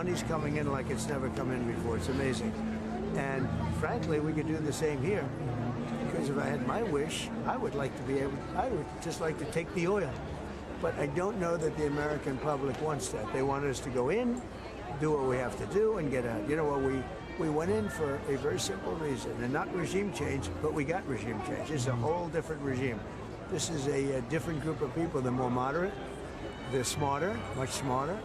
money's coming in like it's never come in before. It's amazing. And frankly, we could do the same here. Because if I had my wish, I would just like to take the oil. But I don't know that the American public wants that. They want us to go in, do what we have to do, and get out. You know what, we went in for a very simple reason, and not regime change, but we got regime change. It's a whole different regime. This is a different group of people. They're more moderate. They're smarter, much smarter.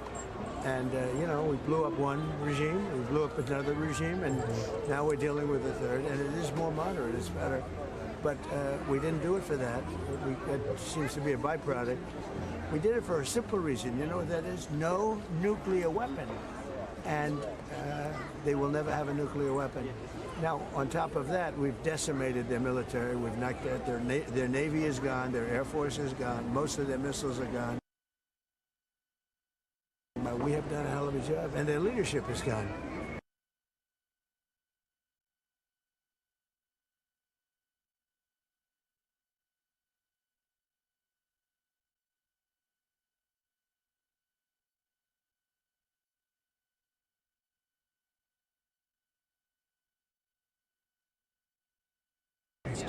And, you know, we blew up one regime, we blew up another regime, and now we're dealing with a third, and it is more moderate, it's better. But we didn't do it for that. It seems to be a byproduct. We did it for a simple reason. You know what that is? No nuclear weapon. And they will never have a nuclear weapon. Now, on top of that, we've decimated their military. We've knocked out their Navy is gone, their Air Force is gone, most of their missiles are gone. We have done a hell of a job, and their leadership is gone.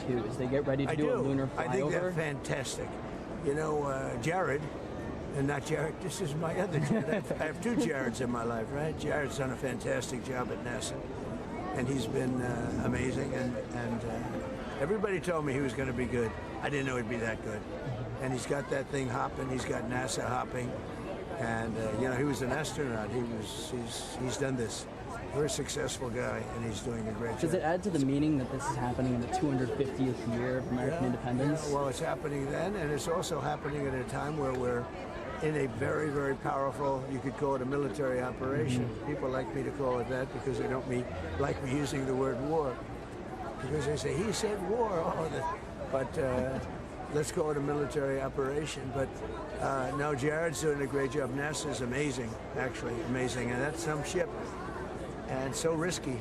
Too, as they get ready to do a lunar flyover. I think they're fantastic. You know, Jared, and not Jared, this is my other Jared. I have two Jareds in my life, right? Jared's done a fantastic job at NASA, and he's been amazing, and everybody told me he was going to be good. I didn't know he'd be that good. And he's got that thing hopping, he's got NASA hopping, and you know, he was an astronaut. He's done this. Very successful guy, and he's doing a great job. Does it add to the meaning that this is happening in the 250th year of American independence? Yeah, well, it's happening then, and it's also happening at a time where we're in a very, very powerful, you could call it a military operation. People like me to call it that because they don't like me using the word war. Because they say, he said war. But let's call it a military operation. But no, Jared's doing a great job. NASA's amazing, actually, amazing. And that's some ship. And so risky.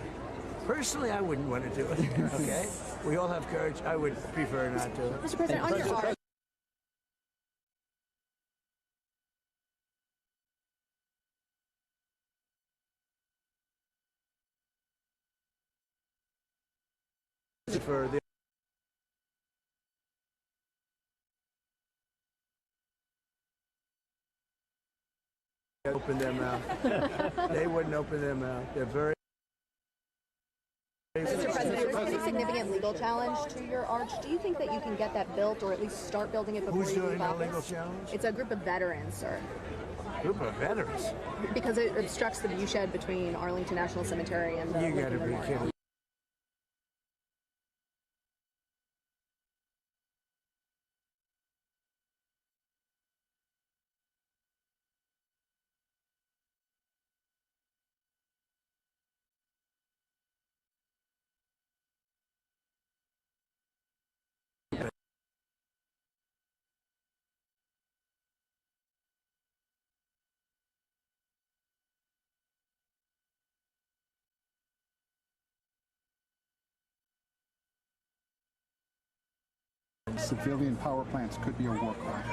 Personally, I wouldn't want to do it, okay? We all have courage. I would prefer not to. Mr. President, on your part. For the open their mouth. They wouldn't open their mouth. They're very. Mr. President, there's a pretty significant legal challenge to your arch. Do you think that you can get that built, or at least start building it before you leave office? Who's doing a legal challenge? It's a group of veterans, sir. Group of veterans? Because it obstructs the viewshed between Arlington National Cemetery and the You gotta be kidding. Civilian power plants could be a war crime.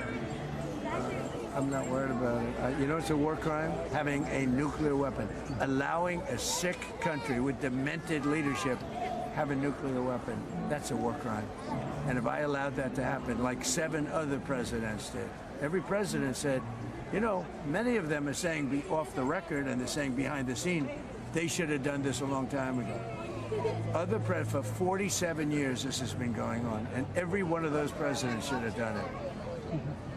I'm not worried about it. You know it's a war crime? Having a nuclear weapon. Allowing a sick country with demented leadership have a nuclear weapon. That's a war crime. And if I allowed that to happen, like 7 other presidents did, every president said, you know, many of them are saying be off the record and they're saying behind the scene, they should have done this a long time ago. For 47 years this has been going on, and every one of those presidents should have done it.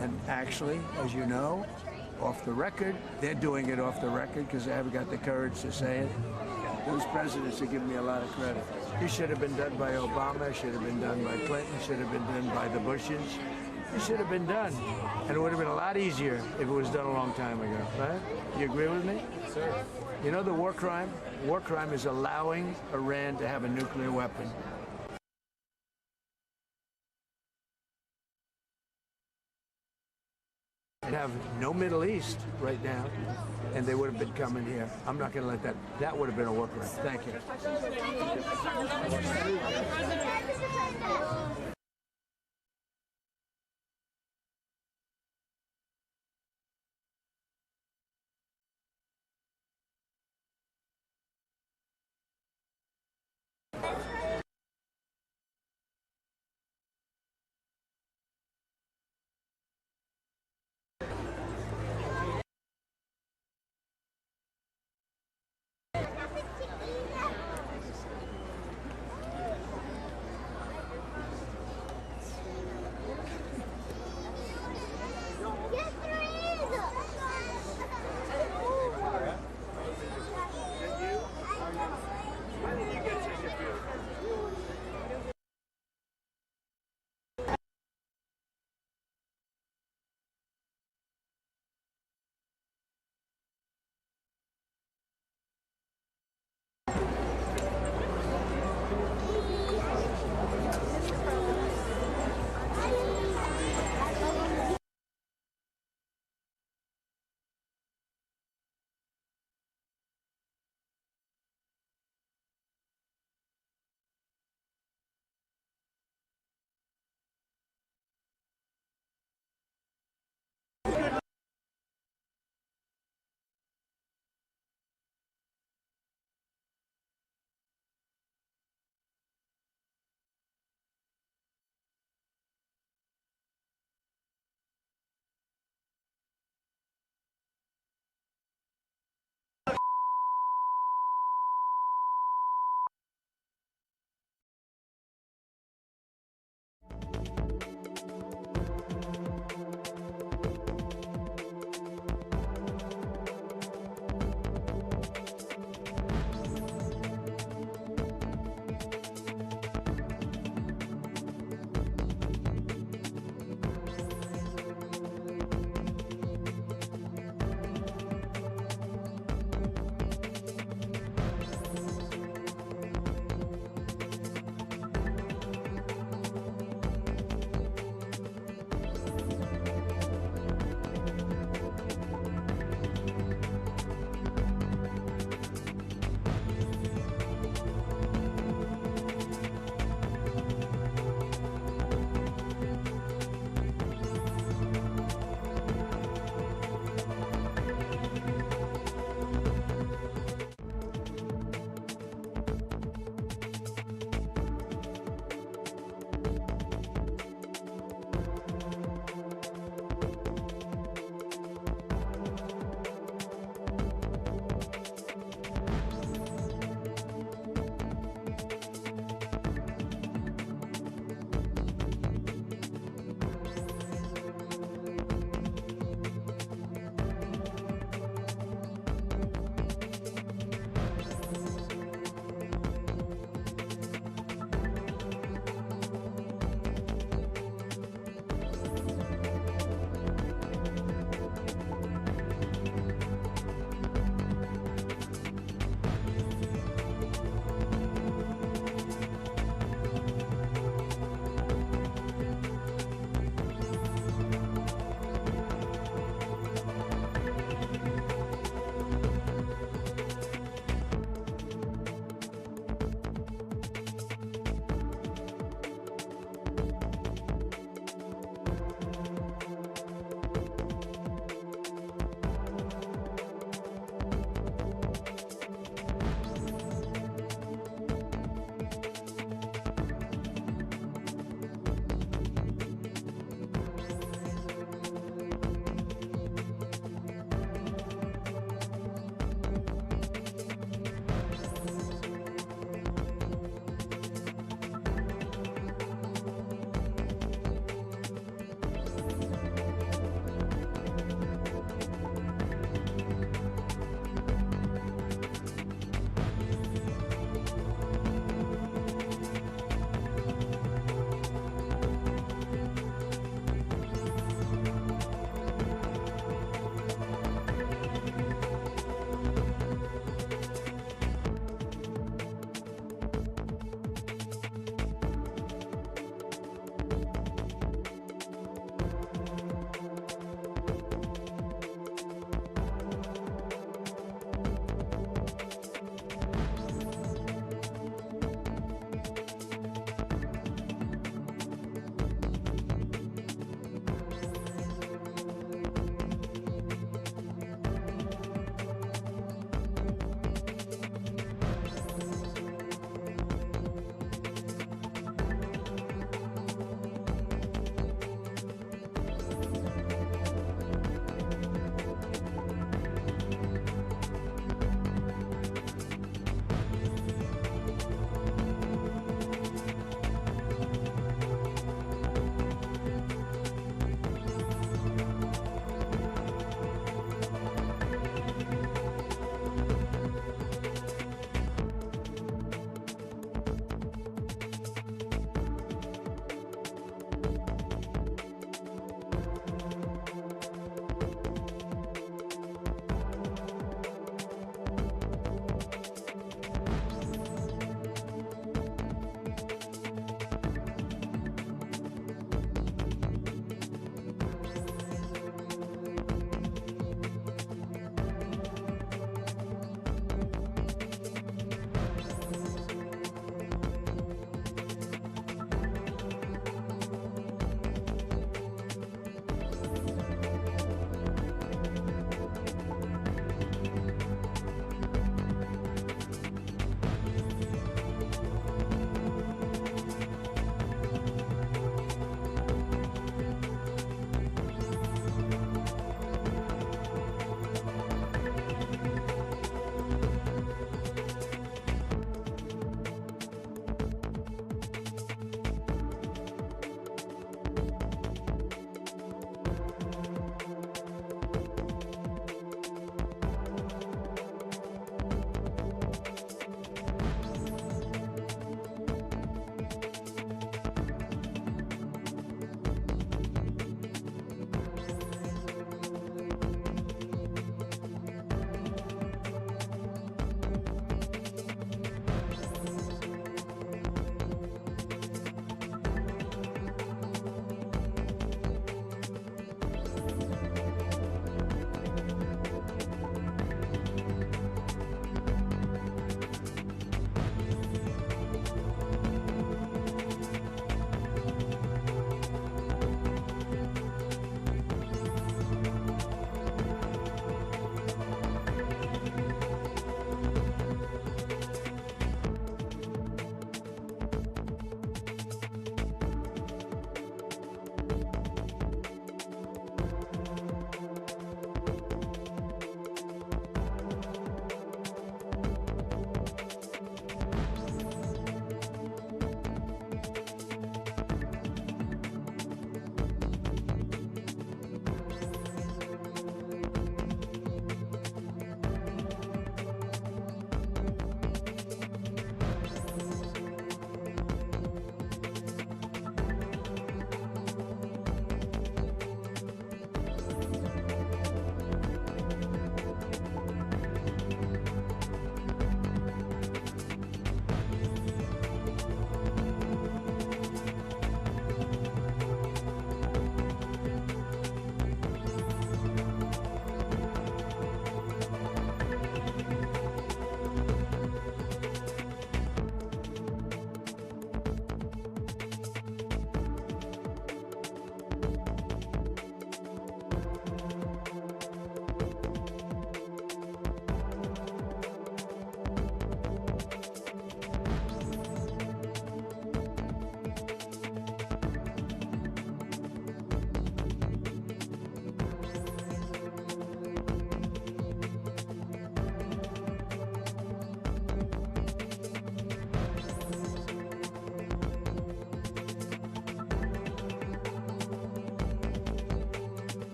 And actually, as you know, off the record, they're doing it off the record because they haven't got the courage to say it. Those presidents are giving me a lot of credit. It should have been done by Obama, should have been done by Clinton, should have been done by the Bushes. It should have been done. And it would have been a lot easier if it was done a long time ago, right? You agree with me? Sir. You know the war crime? War crime is allowing Iran to have a nuclear weapon. And have no Middle East right now, and they would have been coming here. I'm not going to let that. That would have been a war crime. Thank you.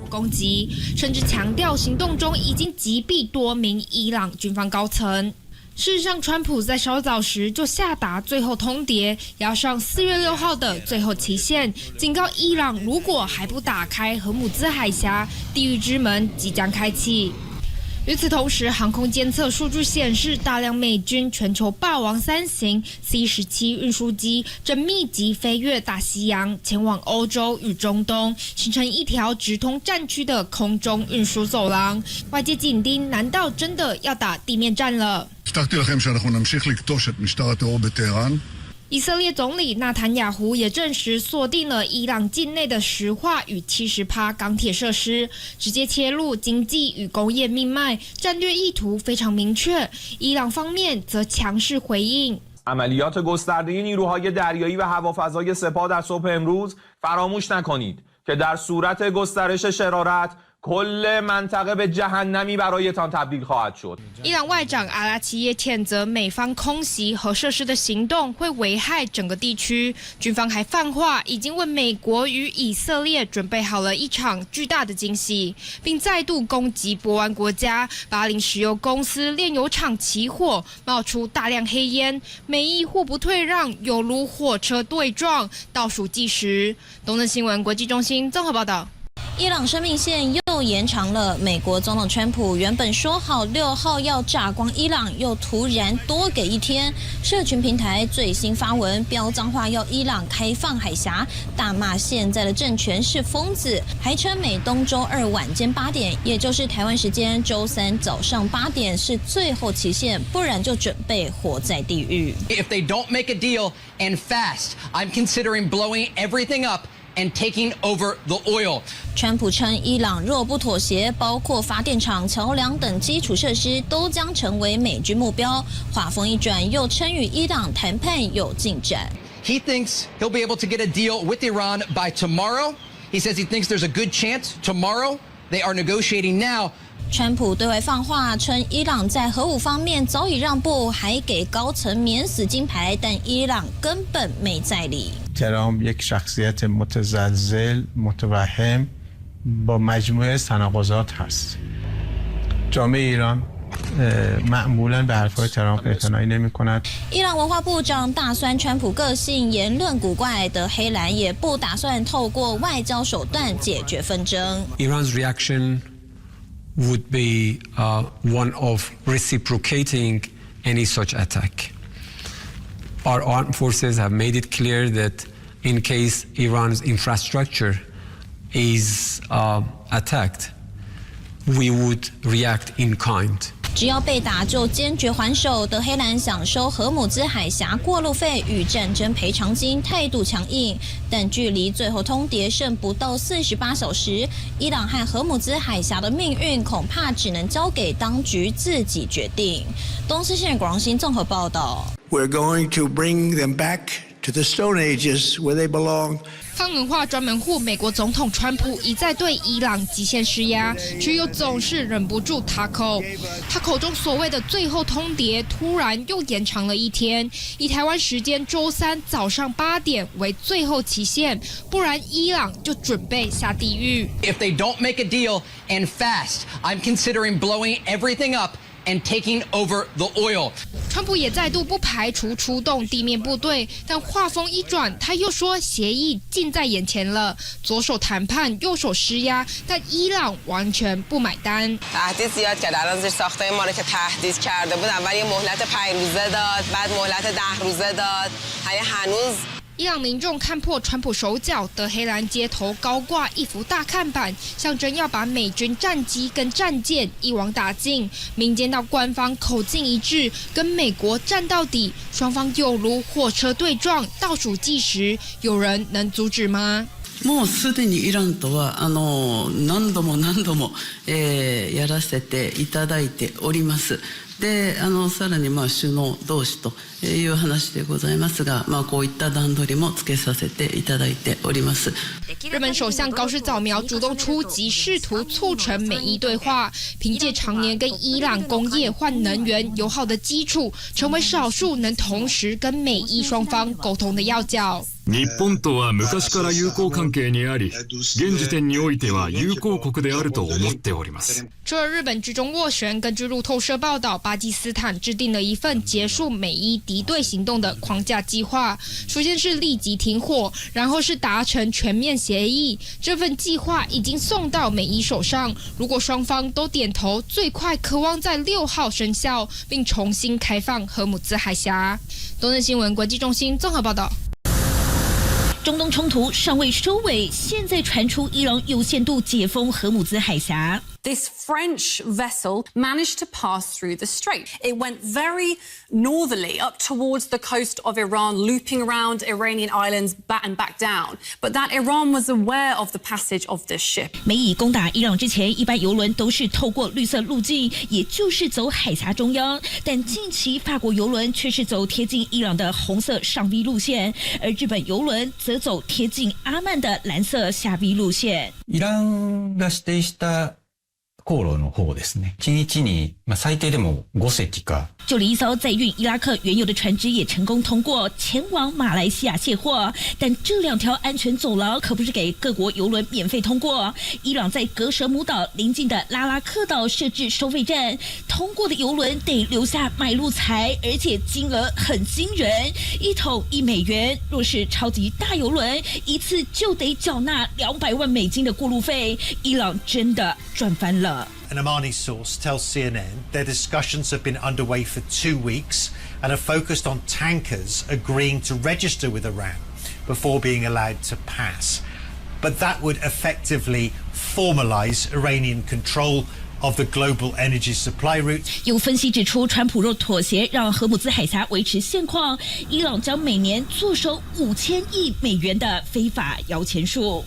攻击，甚至强调行动中已经击毙多名伊朗军方高层。事实上，川普在稍早时就下达最后通牒，押上4月6号的最后期限，警告伊朗如果还不打开荷姆兹海峡，地狱之门即将开启。与此同时，航空监测数据显示，大量美军全球霸王3型 C-17运输机正密集飞越大西洋，前往欧洲与中东，形成一条直通战区的空中运输走廊。外界紧盯，难道真的要打地面战了？以色列总理纳坦雅胡也证实锁定了伊朗境内的石化与70%钢铁设施，直接切入经济与工业命脉，战略意图非常明确。伊朗方面则强势回应。عملیات گسترده نیروهای دریایی و هوافضای سپاه در صبح امروز فراموش نکنید که در صورت گسترش شرارت کل منطقه به جهنمی برایتان تبدیل خواهد شد。伊朗外长阿拉齐耶谴责美方空袭核设施的行动会危害整个地区，军方还放话已经为美国与以色列准备好了一场巨大的惊喜，并再度攻击波湾国家巴林石油公司炼油厂起火，冒出大量黑烟，美伊互不退让，有如火车对撞，倒数计时。东森新闻国际中心综合报道。伊朗生命线又延长了。美国总统川普原本说好6号要炸光伊朗，又突然多给1天。社群平台最新发文飙脏话，要伊朗开放海峡，大骂现在的政权是疯子，还称美东周2晚间8点，也就是台湾时间周3早上8点是最后期限，不然就准备活在地狱。If they don't make a deal and fast, I'm considering blowing everything up.And taking over the oil. 川普称，伊朗若不妥协，包括发电厂、桥梁等基础设施都将成为美军目标。话锋一转，又称与伊朗谈判有进展。He thinks he'll be able to get a deal with Iran by tomorrow. He says he thinks there's a good chance tomorrow. They are negotiating now.川普对外放话称，伊朗在核武方面早已让步，还给高层免死金牌，但伊朗根本没在理。ترامپ یک شخصیت متزلزل متوهم با مجموعه تناقضات هست. جامعه ایران معمولا به حرفهای ترامپ اعتنایی نمی‌کند. 伊朗文化部长大酸川普个性言论古怪的黑蓝也不打算透过外交手段解决纷争。Iran's reaction would be one of reciprocating any such attack. Our armed forces have made it clear that in case Iran's infrastructure is attacked, we would react in kind. 只要被打就坚决还手。德黑兰想收荷姆兹海峡过路费与战争赔偿金，态度强硬。但距离最后通牒剩不到48小时，伊朗和荷姆兹海峡的命运恐怕只能交给当局自己决定。东森新闻广新综合报道。We're going to bring them back to the Stone Ages where they belong. 泛文化专门户美国总统川普一再对伊朗极限施压，却又总是忍不住塌口。他口中所谓的最后通牒，突然又延长了1天，以台湾时间周3早上8点为最后期限，不然伊朗就准备下地狱。If they don't make a deal and fast, I'm considering blowing everything up.And taking over the oil. 川普也再度不排除出动地面部队，但话锋一转，他又说协议近在眼前了，左手谈判，右手施压，但伊朗完全不买单。تهدید زیاد کرد. الان زیر ساختای ما رو که تهدید کرده بود، اول یه مهلت 5 روزه داد، بعد مهلت 10 روزه داد. هنوز伊朗民众看破川普手脚，德黑兰街头高挂一幅大看板，象征要把美军战机跟战舰一网打尽。民间到官方口径一致，跟美国战到底，双方有如火车对撞，倒数计时，有人能阻止吗？もうすでにイランとは何度もやらせていただいております。でさらに首脳同士という話でございますが、こういった段取りもつけさせていただいております。日本首相高市早苗主动出击，试图促成美伊对话，凭借常年跟伊朗工业换能源友好的基础，成为少数能同时跟美伊双方沟通的要角。日本とは昔から友好関係にあり、現時点においては友好国であると思っております。除了日本居中斡旋，根据路透社报道，巴基斯坦制定了一份结束美伊敌对行动的框架计划。首先是立即停火，然后是达成全面协议。这份计划已经送到美伊手上，如果双方都点头，最快可望在6号生效，并重新开放荷姆兹海峡。东森新闻国际中心综合报道。中东冲突尚未收尾，现在传出伊朗有限度解封荷姆兹海峡。This French vessel managed to pass through the strait. It went very northerly up towards the coast of Iran, looping around Iranian islands and back down. But that Iran was aware of the passage of this ship. 美以攻打伊朗之前，一般油轮都是透过绿色路径，也就是走海峡中央。但近期法国油轮却是走贴近伊朗的红色上 V 路线，而日本油轮则走贴近阿曼的蓝色下 V 路线。イランが指定した航路の方ですね。1日に最低でも5隻か。就连一艘载运伊拉克原油的船只也成功通过前往马来西亚卸货，但这2条安全走廊可不是给各国油轮免费通过。伊朗在格舍姆岛邻近的拉拉克岛设置收费站，通过的油轮得留下买路财，而且金额很惊人，1桶1美元。若是超级大油轮，一次就得缴纳200万美金的过路费。伊朗真的赚翻了。An Omani source tells CNN their discussions have been underway for 2 weeks and are focused on tankers agreeing to register with Iran before being allowed to pass. But that would effectively formalize Iranian control of the global energy supply route. 有分析指出，川普若妥协让荷姆兹海峡维持现况，伊朗将每年坐收5000亿美元的非法摇钱树。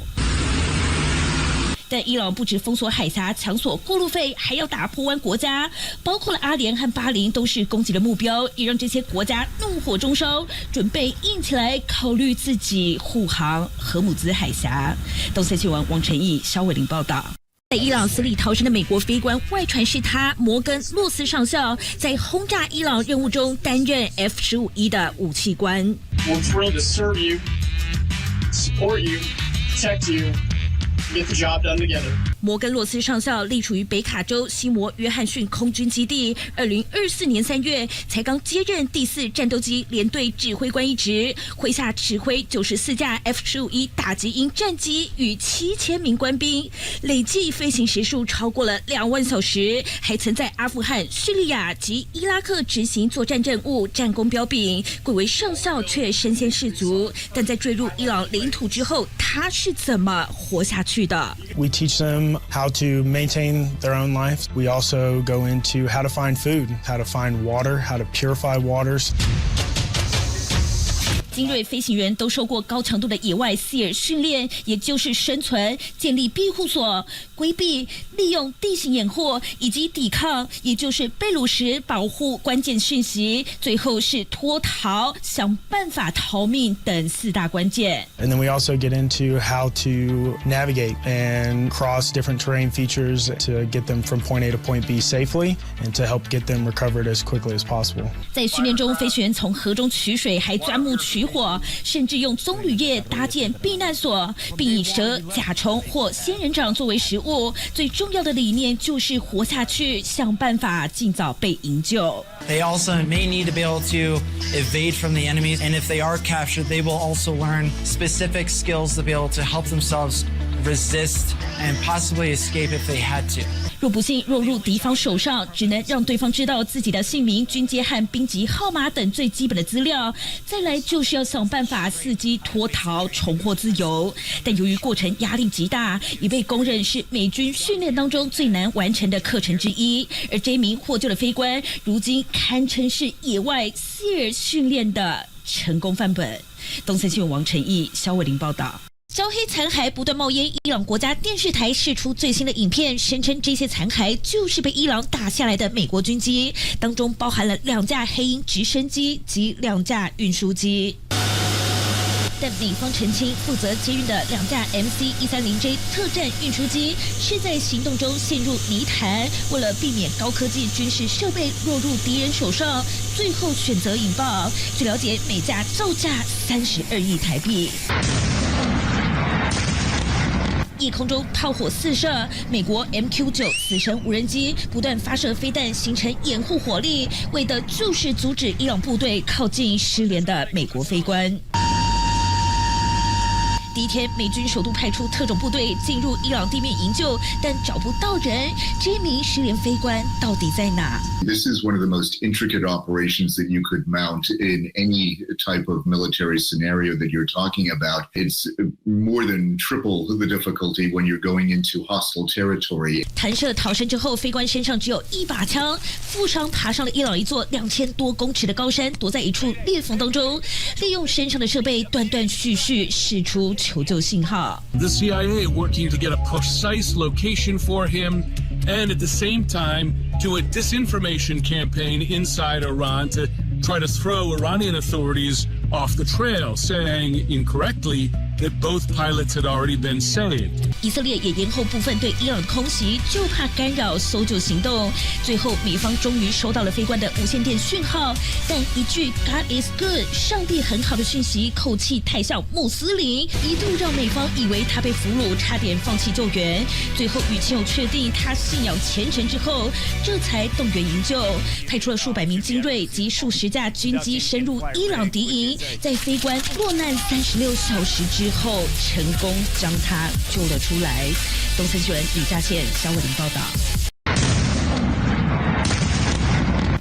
但伊朗不止封锁海峡、抢索过路费，还要打波湾国家，包括了阿联和巴林都是攻击的目标，也让这些国家怒火中烧，准备硬起来，考虑自己护航荷姆兹海峡。东森新闻王晨毅、肖伟玲报道。在伊朗死里逃生的美国飞官，外传是他摩根·洛斯上校，在轰炸伊朗任务中担任 F-15E 的武器官。We're thrilled to serve you, support you, protect you. Get the job done together. 摩根洛斯上校隶属于北卡州西摩约翰逊空军基地，2024年3月才刚接任第4战斗机联队指挥官一职，麾下指挥94架 F-15E 打击鹰战机与7000名官兵，累计飞行时数超过了2万小时，还曾在阿富汗、叙利亚及伊拉克执行作战任务，战功彪炳，贵为上校却身先士卒。但在坠入伊朗领土之后，他是怎么活下去的？ We teach them how to maintain their own life. We also go into how to find food, how to find water, how to purify waters. 精锐飞行员都受过高强度的野外SEAL训练，也就是生存、建立庇护所、规避、利用地形掩护以及抵抗，也就是被掳时保护关键讯息，最后是脱逃、想办法逃命等4大关键。And then we also get into how to navigate and cross different terrain features to get them from point A to point B safely and to help get them recovered as quickly as possible. 在训练中，飞行员从河中取水，还钻木取火，甚至用棕榈叶搭建避难所，并以蛇、甲虫或仙人掌作为食物。最重要的理念就是活下去，想办法尽早被营救。They also may need to be able to evade from the enemies, and if they are captured, they will also learn specific skills to be able to help themselves resist and possibly escape if they had to. 若不幸落入敌方手上，只能让对方知道自己的姓名、军阶和兵籍号码等最基本的资料，再来就是要想办法伺机脱逃，重获自由。但由于过程压力极大，已被公认是美军训练当中最难完成的课程之一。而这名获救的飞官，如今堪称是野外SEAL训练的成功范本。东森新闻王晨毅、肖伟玲报道。焦黑残骸不断冒烟，伊朗国家电视台释出最新的影片，声称这些残骸就是被伊朗打下来的美国军机，当中包含了2架黑鹰直升机及2架运输机。但美方澄清，负责接运的2架 MC-130J 特战运输机是在行动中陷入泥潭，为了避免高科技军事设备落入敌人手上，最后选择引爆。据了解，每架造价32亿台币。夜空中炮火四射，美国 MQ-9死神无人机不断发射飞弹，形成掩护火力，为的就是阻止伊朗部队靠近失联的美国飞官。第一天，美军首度派出特种部队进入伊朗地面营救，但找不到人。这名失联飞官到底在哪？ This is one of the most intricate operations that you could mount in any type of military scenario that you're talking about. It's more than triple the difficulty when you're going into hostile territory. 弹射逃生之后，飞官身上只有1把枪，负伤爬上了伊朗一座2000多公尺的高山，躲在一处裂缝当中，利用身上的设备断断续续释出求救信号。 The CIA working to get a precise location for him, and at the same time do a disinformation campaign inside Iran to try to throw Iranian authorities off the trail, saying incorrectly that both pilots had already been saved. 以色列也延后部分对伊朗空袭，就怕干扰搜救行动。最后，美方终于收到了飞官的无线电讯号，但一句 "God is good"， 上帝很好的讯息，口气太像穆斯林，一度让美方以为他被俘虏，差点放弃救援。最后与亲友确定他信仰虔诚之后，这才动员营救，派出了数百名精锐及数十架军机深入伊朗敌营，在飞官落难36小时之后，成功将他救了出来。东森新闻李嘉倩、肖伟林报道。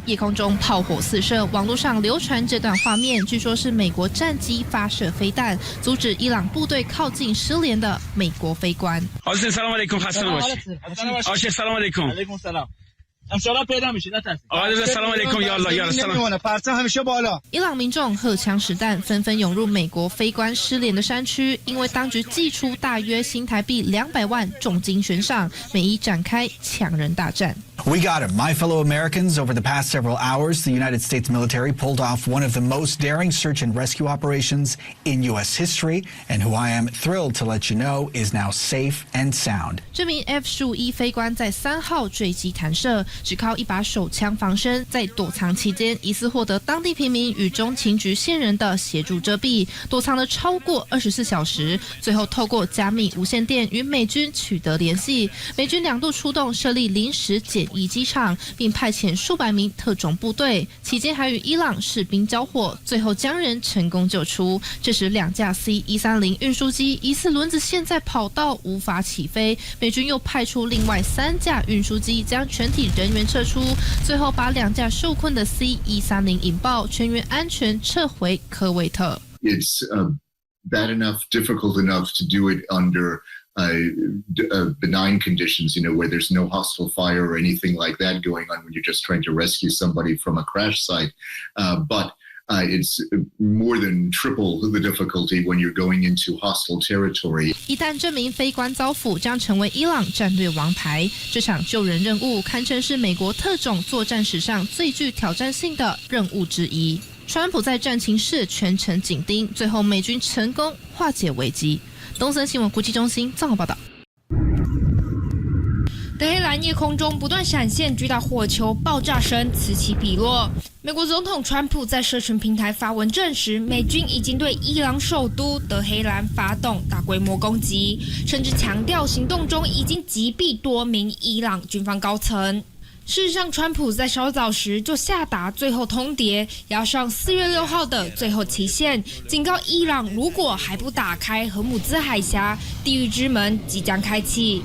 夜空中炮火四射，网络上流传这段画面，据说是美国战机发射飞弹，阻止伊朗部队靠近失联的美国飞官。伊朗民众荷枪实弹，纷纷涌入美国飞官失联的山区，因为当局祭出大约新台币200万重金悬赏，美伊展开抢人大战。 We got him. My fellow Americans, over the past several hours, the United States military pulled off one of the most daring search and rescue operations in U.S. history, and who I am thrilled to let you know is now safe and sound. 这名 F-15E 飞官在3号坠机弹射，只靠一把手枪防身，在躲藏期间，疑似获得当地平民与中情局线人的协助遮蔽，躲藏了超过24小时，最后透过加密无线电与美军取得联系。美军2度出动设立临时检疫机场，并派遣数百名特种部队，期间还与伊朗士兵交火，最后将人成功救出。这时2架 C-130运输机疑似轮子陷在跑道无法起飞，美军又派出另外3架运输机将全体人员撤出，最后把2架受困的 C-130引爆，全员安全撤回科威特。It's bad enough, difficult enough to do it under benign conditions, you know, where there's no hostile fire or anything like that going on when you're just trying to rescue somebody from a crash site. But it's more than triple the difficulty when you're going into hostile territory. 一旦这名飞官遭俘，将成为伊朗战略王牌。这场救人任务堪称是美国特种作战史上最具挑战性的任务之一。川普在战情室全程紧盯，最后美军成功化解危机。东森新闻国际中心综合报道。德黑兰夜空中不断闪现巨大火球，爆炸声此起彼落。美国总统川普在社群平台发文证实，美军已经对伊朗首都德黑兰发动大规模攻击，甚至强调行动中已经击毙多名伊朗军方高层。事实上，川普在稍早时就下达最后通牒，押上4月6号的最后期限，警告伊朗如果还不打开荷姆兹海峡，地狱之门即将开启。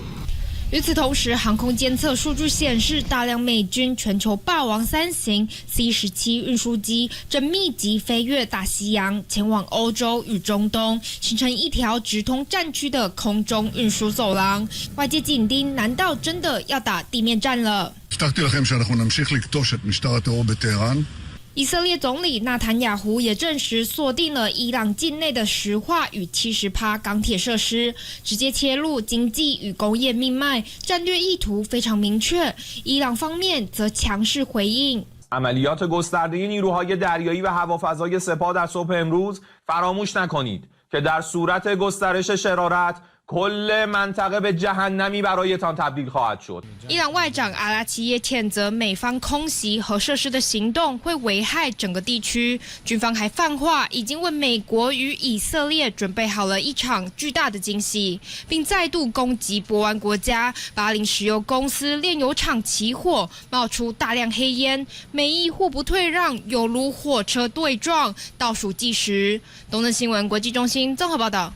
与此同时，航空监测数据显示，大量美军全球霸王3型 C-17运输机正密集飞越大西洋，前往欧洲与中东，形成一条直通战区的空中运输走廊。外界紧盯，难道真的要打地面战了？以色列总理纳坦雅胡也证实锁定了伊朗境内的石化与70%钢铁设施，直接切入经济与工业命脉，战略意图非常明确。伊朗方面则强势回应。عملیات گسترده نیروهای دریایی و هوافضای سپاه در صبح امروز فراموش نکنید که در صورت گسترش شرارت کل منطقه به جهنمی برایتان تبدیل خواهد شد。伊朗外长阿拉奇也谴责美方空袭核设施的行动会危害整个地区，军方还放话已经为美国与以色列准备好了一场巨大的惊喜，并再度攻击波湾国家巴林石油公司炼油厂起火，冒出大量黑烟，美伊互不退让，犹如火车对撞，倒数计时。东森新闻国际中心综合报道。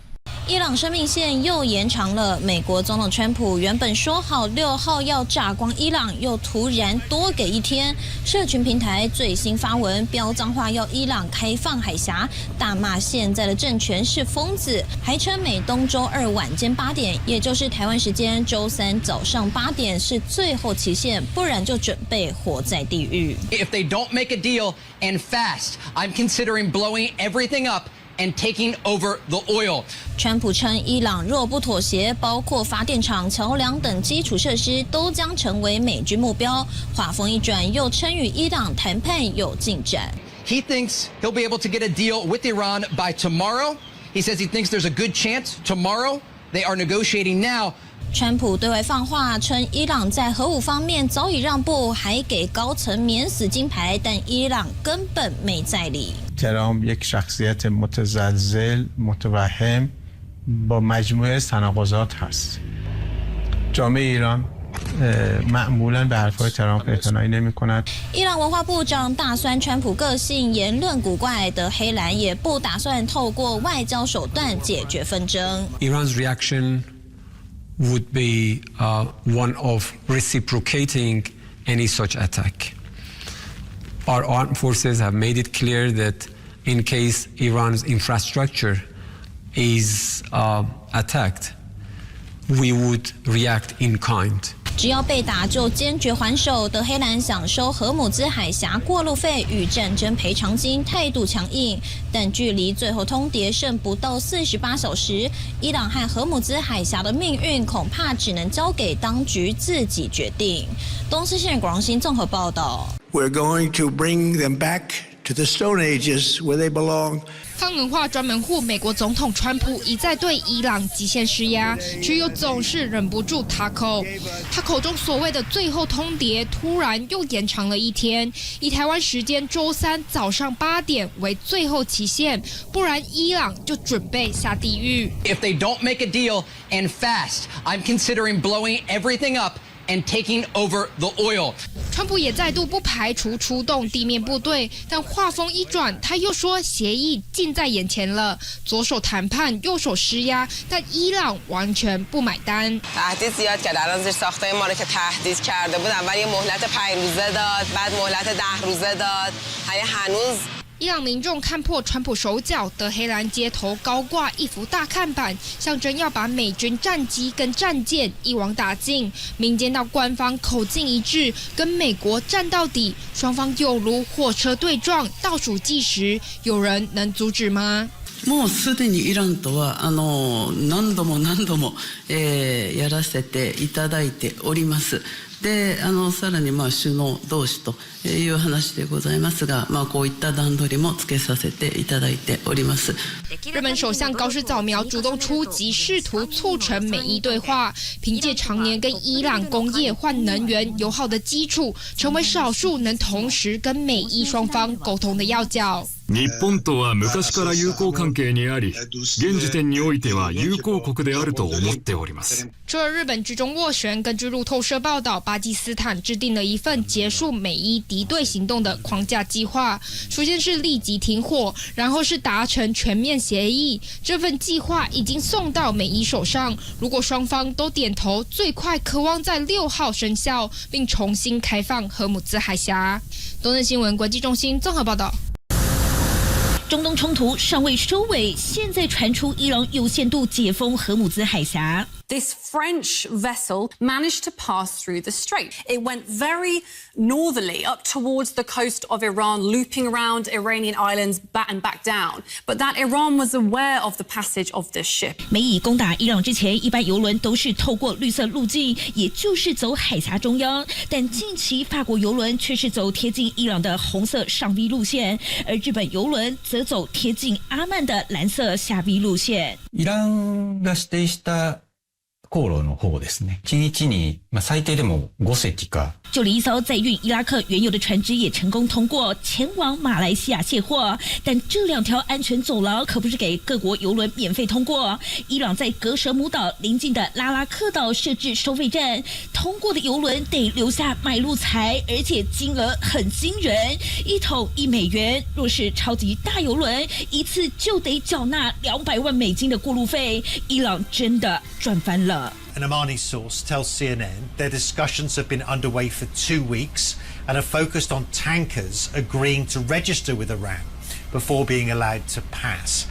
伊朗生命线又延长了。美国总统川普原本说好6号要炸光伊朗，又突然多给一天。社群平台最新发文飙脏话，要伊朗开放海峡，大骂现在的政权是疯子，还称每东周2晚间8点，也就是台湾时间周3早上8点是最后期限，不然就准备活在地狱。If they don't make a deal and fast, I'm considering blowing everything up.And taking over the oil. 川普称，伊朗若不妥协，包括发电厂、桥梁等基础设施都将成为美军目标。话锋一转，又称与伊朗谈判有进展。He thinks he'll be able to get a deal with Iran by tomorrow. He says he thinks there's a good chance tomorrow. They are negotiating now.川普对外放话称，伊朗在核武方面早已让步，还给高层免死金牌，但伊朗根本没在理。ترامپ یک شخصیت متزلزل متوهم با مجموعه تناقضات هست. جامعه ایران معمولا به حرفهای ترامپ اعتنایی نمی‌کند. 伊朗文化部长大酸川普个性言论古怪的黑蓝也不打算透过外交手段解决纷争。Iran's reaction would be one of reciprocating any such attack. Our armed forces have made it clear that in case Iran's infrastructure is attacked, we would react in kind. 只要被打就坚决还手。德黑兰想收荷姆兹海峡过路费与战争赔偿金，态度强硬。但距离最后通牒剩不到48小时，伊朗和荷姆兹海峡的命运恐怕只能交给当局自己决定。东森新闻广新综合报道。We're going to bring them back to the Stone Ages where they belong. 泛文化专门户美国总统川普一再对伊朗极限施压，却又总是忍不住他口中所谓的最后通牒，突然又延长了一天，以台湾时间周3早上8点为最后期限，不然伊朗就准备下地狱。If they don't make a deal and fast, I'm considering blowing everything up.And taking over the oil. 川普也再度不排除出动地面部队，但话锋一转，他又说协议近在眼前了，左手谈判，右手施压，但伊朗完全不买单。تهدید زیاد کرد. الان زیر ساختای ما رو که تهدید کرده بود، اول یه مهلت 5 روزه داد، بعد مهلت 10 روزه داد. هنوز伊朗民众看破川普手脚，德黑兰街头高挂一幅大看板，象征要把美军战机跟战舰一网打尽。民间到官方口径一致，跟美国战到底，双方有如火车对撞，倒数计时，有人能阻止吗？もうすでにイランとは何度もやらせていただいております。でさらに首脳同士という話でございますが、こういった段取りもつけさせていただいております。日本首相高市早苗主动出击，试图促成美伊对话，凭借常年跟伊朗工业换能源友好的基础，成为少数能同时跟美伊双方沟通的要角。日本とは昔から友好関係にあり、現時点においては友好国であると思っております。除了日本居中斡旋，根据路透社报道，巴基斯坦制定了一份结束美伊敌对行动的框架计划。首先是立即停火，然后是达成全面协议。这份计划已经送到美伊手上，如果双方都点头，最快可望在6号生效，并重新开放荷姆兹海峡。东森新闻国际中心综合报道。中东冲突尚未收尾，现在传出伊朗有限度解封荷姆兹海峡。This French vessel managed to pass through the strait. It went very northerly up towards the coast of Iran, looping around Iranian islands and back down. But that Iran was aware of the passage of this ship. 美以攻打伊朗之前，一般油轮都是透过绿色路径，也就是走海峡中央。但近期法国油轮却是走贴近伊朗的红色上 V 路线，而日本油輪則走貼近阿曼的藍色下 V 路線。イランが指定した航路の方ですね。1日に最低でも5隻か。就连一艘载运伊拉克原油的船只也成功通过前往马来西亚卸货，但这2条安全走廊可不是给各国油轮免费通过。伊朗在格舍姆岛邻近的拉拉克岛设置收费站，通过的油轮得留下买路财，而且金额很惊人，1桶1美元。若是超级大油轮，一次就得缴纳200万美金的过路费。伊朗真的赚翻了。An Omani source tells CNN their discussions have been underway for 2 weeks and are focused on tankers agreeing to register with Iran before being allowed to pass.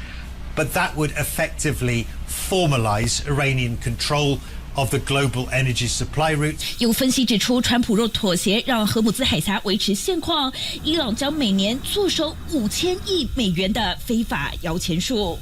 But that would effectively formalize Iranian control of the global energy supply route. 有分析指出，川普若妥协让荷姆兹海峡维持现况，伊朗将每年坐收5000亿美元的非法摇钱树。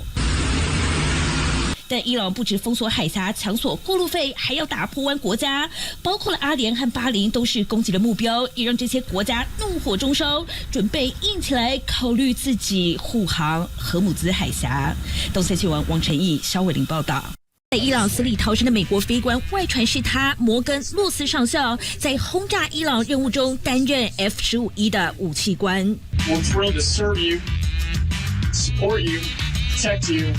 但伊朗不止封锁海峡、抢索过路费，还要打破湾国家，包括了阿联和巴林都是攻击的目标，也让这些国家怒火中烧，准备硬起来，考虑自己护航荷姆兹海峡。东森新闻王晨毅、肖伟玲报道。在伊朗死里逃生的美国飞官，外传是他摩根·洛斯上校在轰炸伊朗任务中担任 F-15E 的武器官。We're thrilled to serve you, support you, protect you.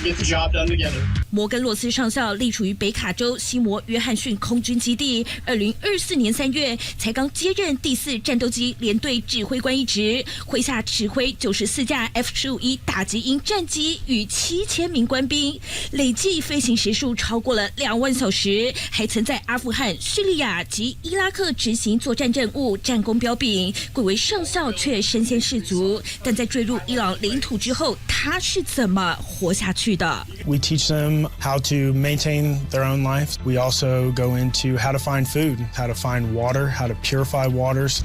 Get the job done together. 摩根·洛斯上校隶属于北卡州西摩约翰逊空军基地，2024年3月才刚接任第4战斗机联队指挥官一职，麾下指挥94架 F-15E 打击鹰战机与7000名官兵，累计飞行时数超过了2万小时，还曾在阿富汗、叙利亚及伊拉克执行作战任务，战功彪炳，贵为上校却身先士卒。但在坠入伊朗领土之后，他是怎么活下去的？ We teach them how to maintain their own life. We also go into how to find food, how to find water, how to purify waters.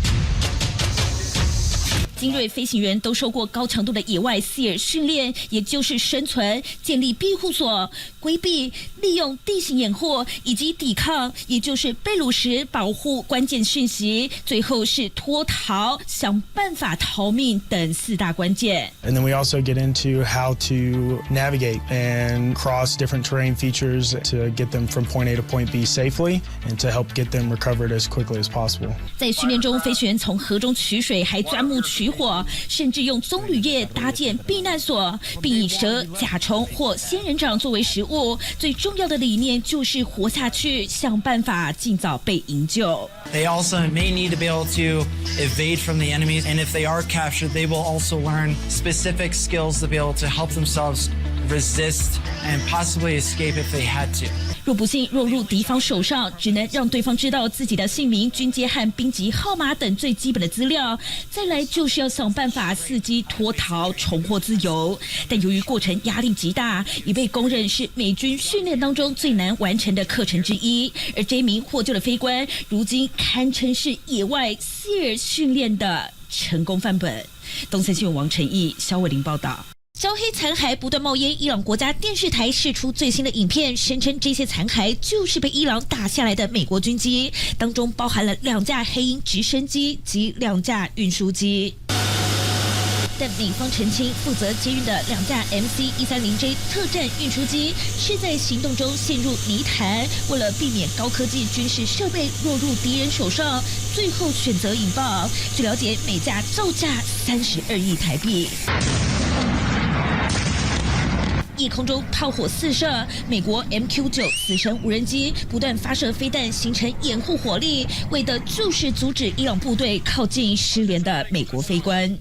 精锐飞行员都受过高强度的野外SEAL训练，也就是生存、建立庇护所、规避、利用地形掩护以及抵抗，也就是被掳时保护关键讯息，最后是脱逃、想办法逃命等4大关键。And then we also get into how to navigate and cross different terrain features to get them from point A to point B safely and to help get them recovered as quickly as possible. 在训练中，飞行员从河中取水，还钻木取火，甚至用棕榈叶搭建避难所，并以蛇、甲虫或仙人掌作为食物。最重要的理念就是活下去，想办法尽早被营救。They also may need to be able to evade from the enemies, and if they are captured, they will also learn specific skills to be able to help themselves resist and possibly escape if they had to. 若不幸落入敌方手上，只能让对方知道自己的姓名、军阶和兵籍号码等最基本的资料，再来就是要想办法伺机脱逃，重获自由。但由于过程压力极大，已被公认是美军训练当中最难完成的课程之一。而这名获救的飞官，如今堪称是野外SEAL训练的成功范本。东森新闻王晨毅、肖伟玲报道。焦黑残骸不断冒烟，伊朗国家电视台释出最新的影片，声称这些残骸就是被伊朗打下来的美国军机，当中包含了2架黑鹰直升机及2架运输机。但美方澄清，负责接运的2架 MC-130J 特战运输机是在行动中陷入泥潭，为了避免高科技军事设备落入敌人手上，最后选择引爆。据了解，每架造价32亿台币。夜空中炮火四射，美国 MQ-9 死神无人机不断发射飞弹，形成掩护火力，为的就是阻止伊朗部队靠近失联的美国飞官。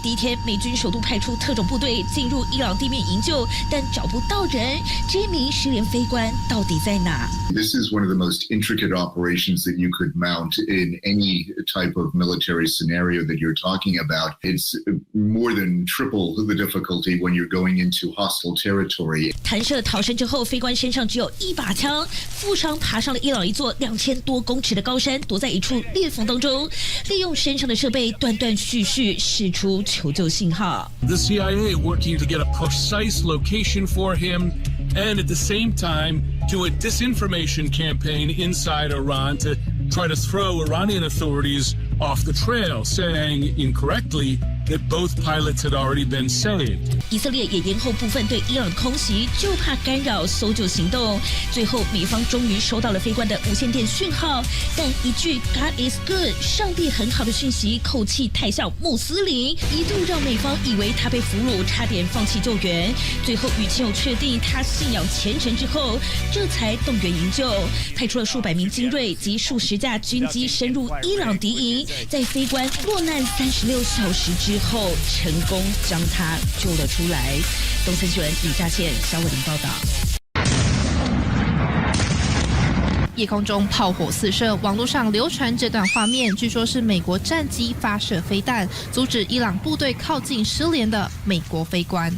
第一天，美军首度派出特种部队进入伊朗地面营救，但找不到人。这名失联飞官到底在哪？ This is one of the most intricate operations that you could mount in any type of military scenario that you're talking about. It's more than triple the difficulty when you're going into hostile territory. 弹射逃生之后，飞官身上只有一把枪，负伤爬上了伊朗一座2000多公尺的高山，躲在一处裂缝当中，利用身上的设备断断续续释出求救信号。 The CIA working to get a precise location for him and at the same time do a disinformation campaign inside Iran to try to throw Iranian authorities off the trail, saying incorrectly that both pilots had already been saved. 以色列也延后部分对伊朗空袭，就怕干扰搜救行动。最后，美方终于收到了飞官的无线电讯号，但一句 "God is good"， 上帝很好的讯息，口气太像穆斯林，一度让美方以为他被俘虏，差点放弃救援。最后与亲友确定他信仰虔诚之后，这才动员营救，派出了数百名精锐及数十架军机深入伊朗敌营，在飞官落难36小时之后，成功将他救了出来。东森新闻李嘉倩、肖伟林报道。夜空中炮火四射，网络上流传这段画面，据说是美国战机发射飞弹，阻止伊朗部队靠近失联的美国飞官。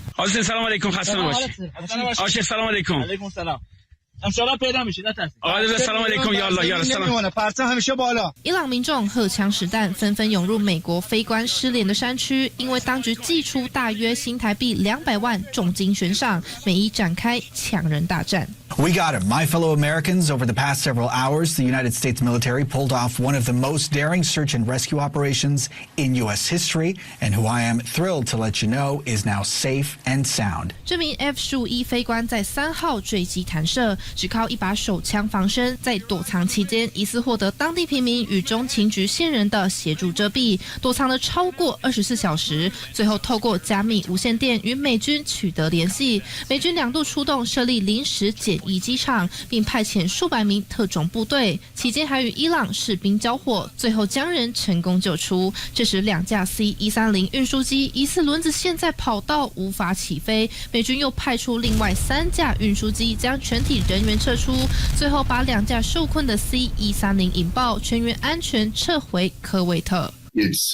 伊朗民众荷枪实弹，纷纷涌入美国飞官失联的山区，因为当局祭出大约新台币200万重金悬赏，美伊展开抢人大战。 We got him. My fellow Americans, over the past several hours, the United States military pulled off one of the most daring search and rescue operations in U.S. history, and who I am thrilled to let you know is now safe and sound. 这名 F-15E 飞官在3号坠机弹射，只靠一把手枪防身，在躲藏期间，疑似获得当地平民与中情局线人的协助遮蔽，躲藏了超过24小时，最后透过加密无线电与美军取得联系。美军2度出动设立临时检疫机场，并派遣数百名特种部队，期间还与伊朗士兵交火，最后将人成功救出。这时2架 C-130运输机疑似轮子陷在跑道无法起飞，美军又派出另外3架运输机将全体人员撤出，最后把2架受困的 C-130引爆，全员安全撤回科威特。It's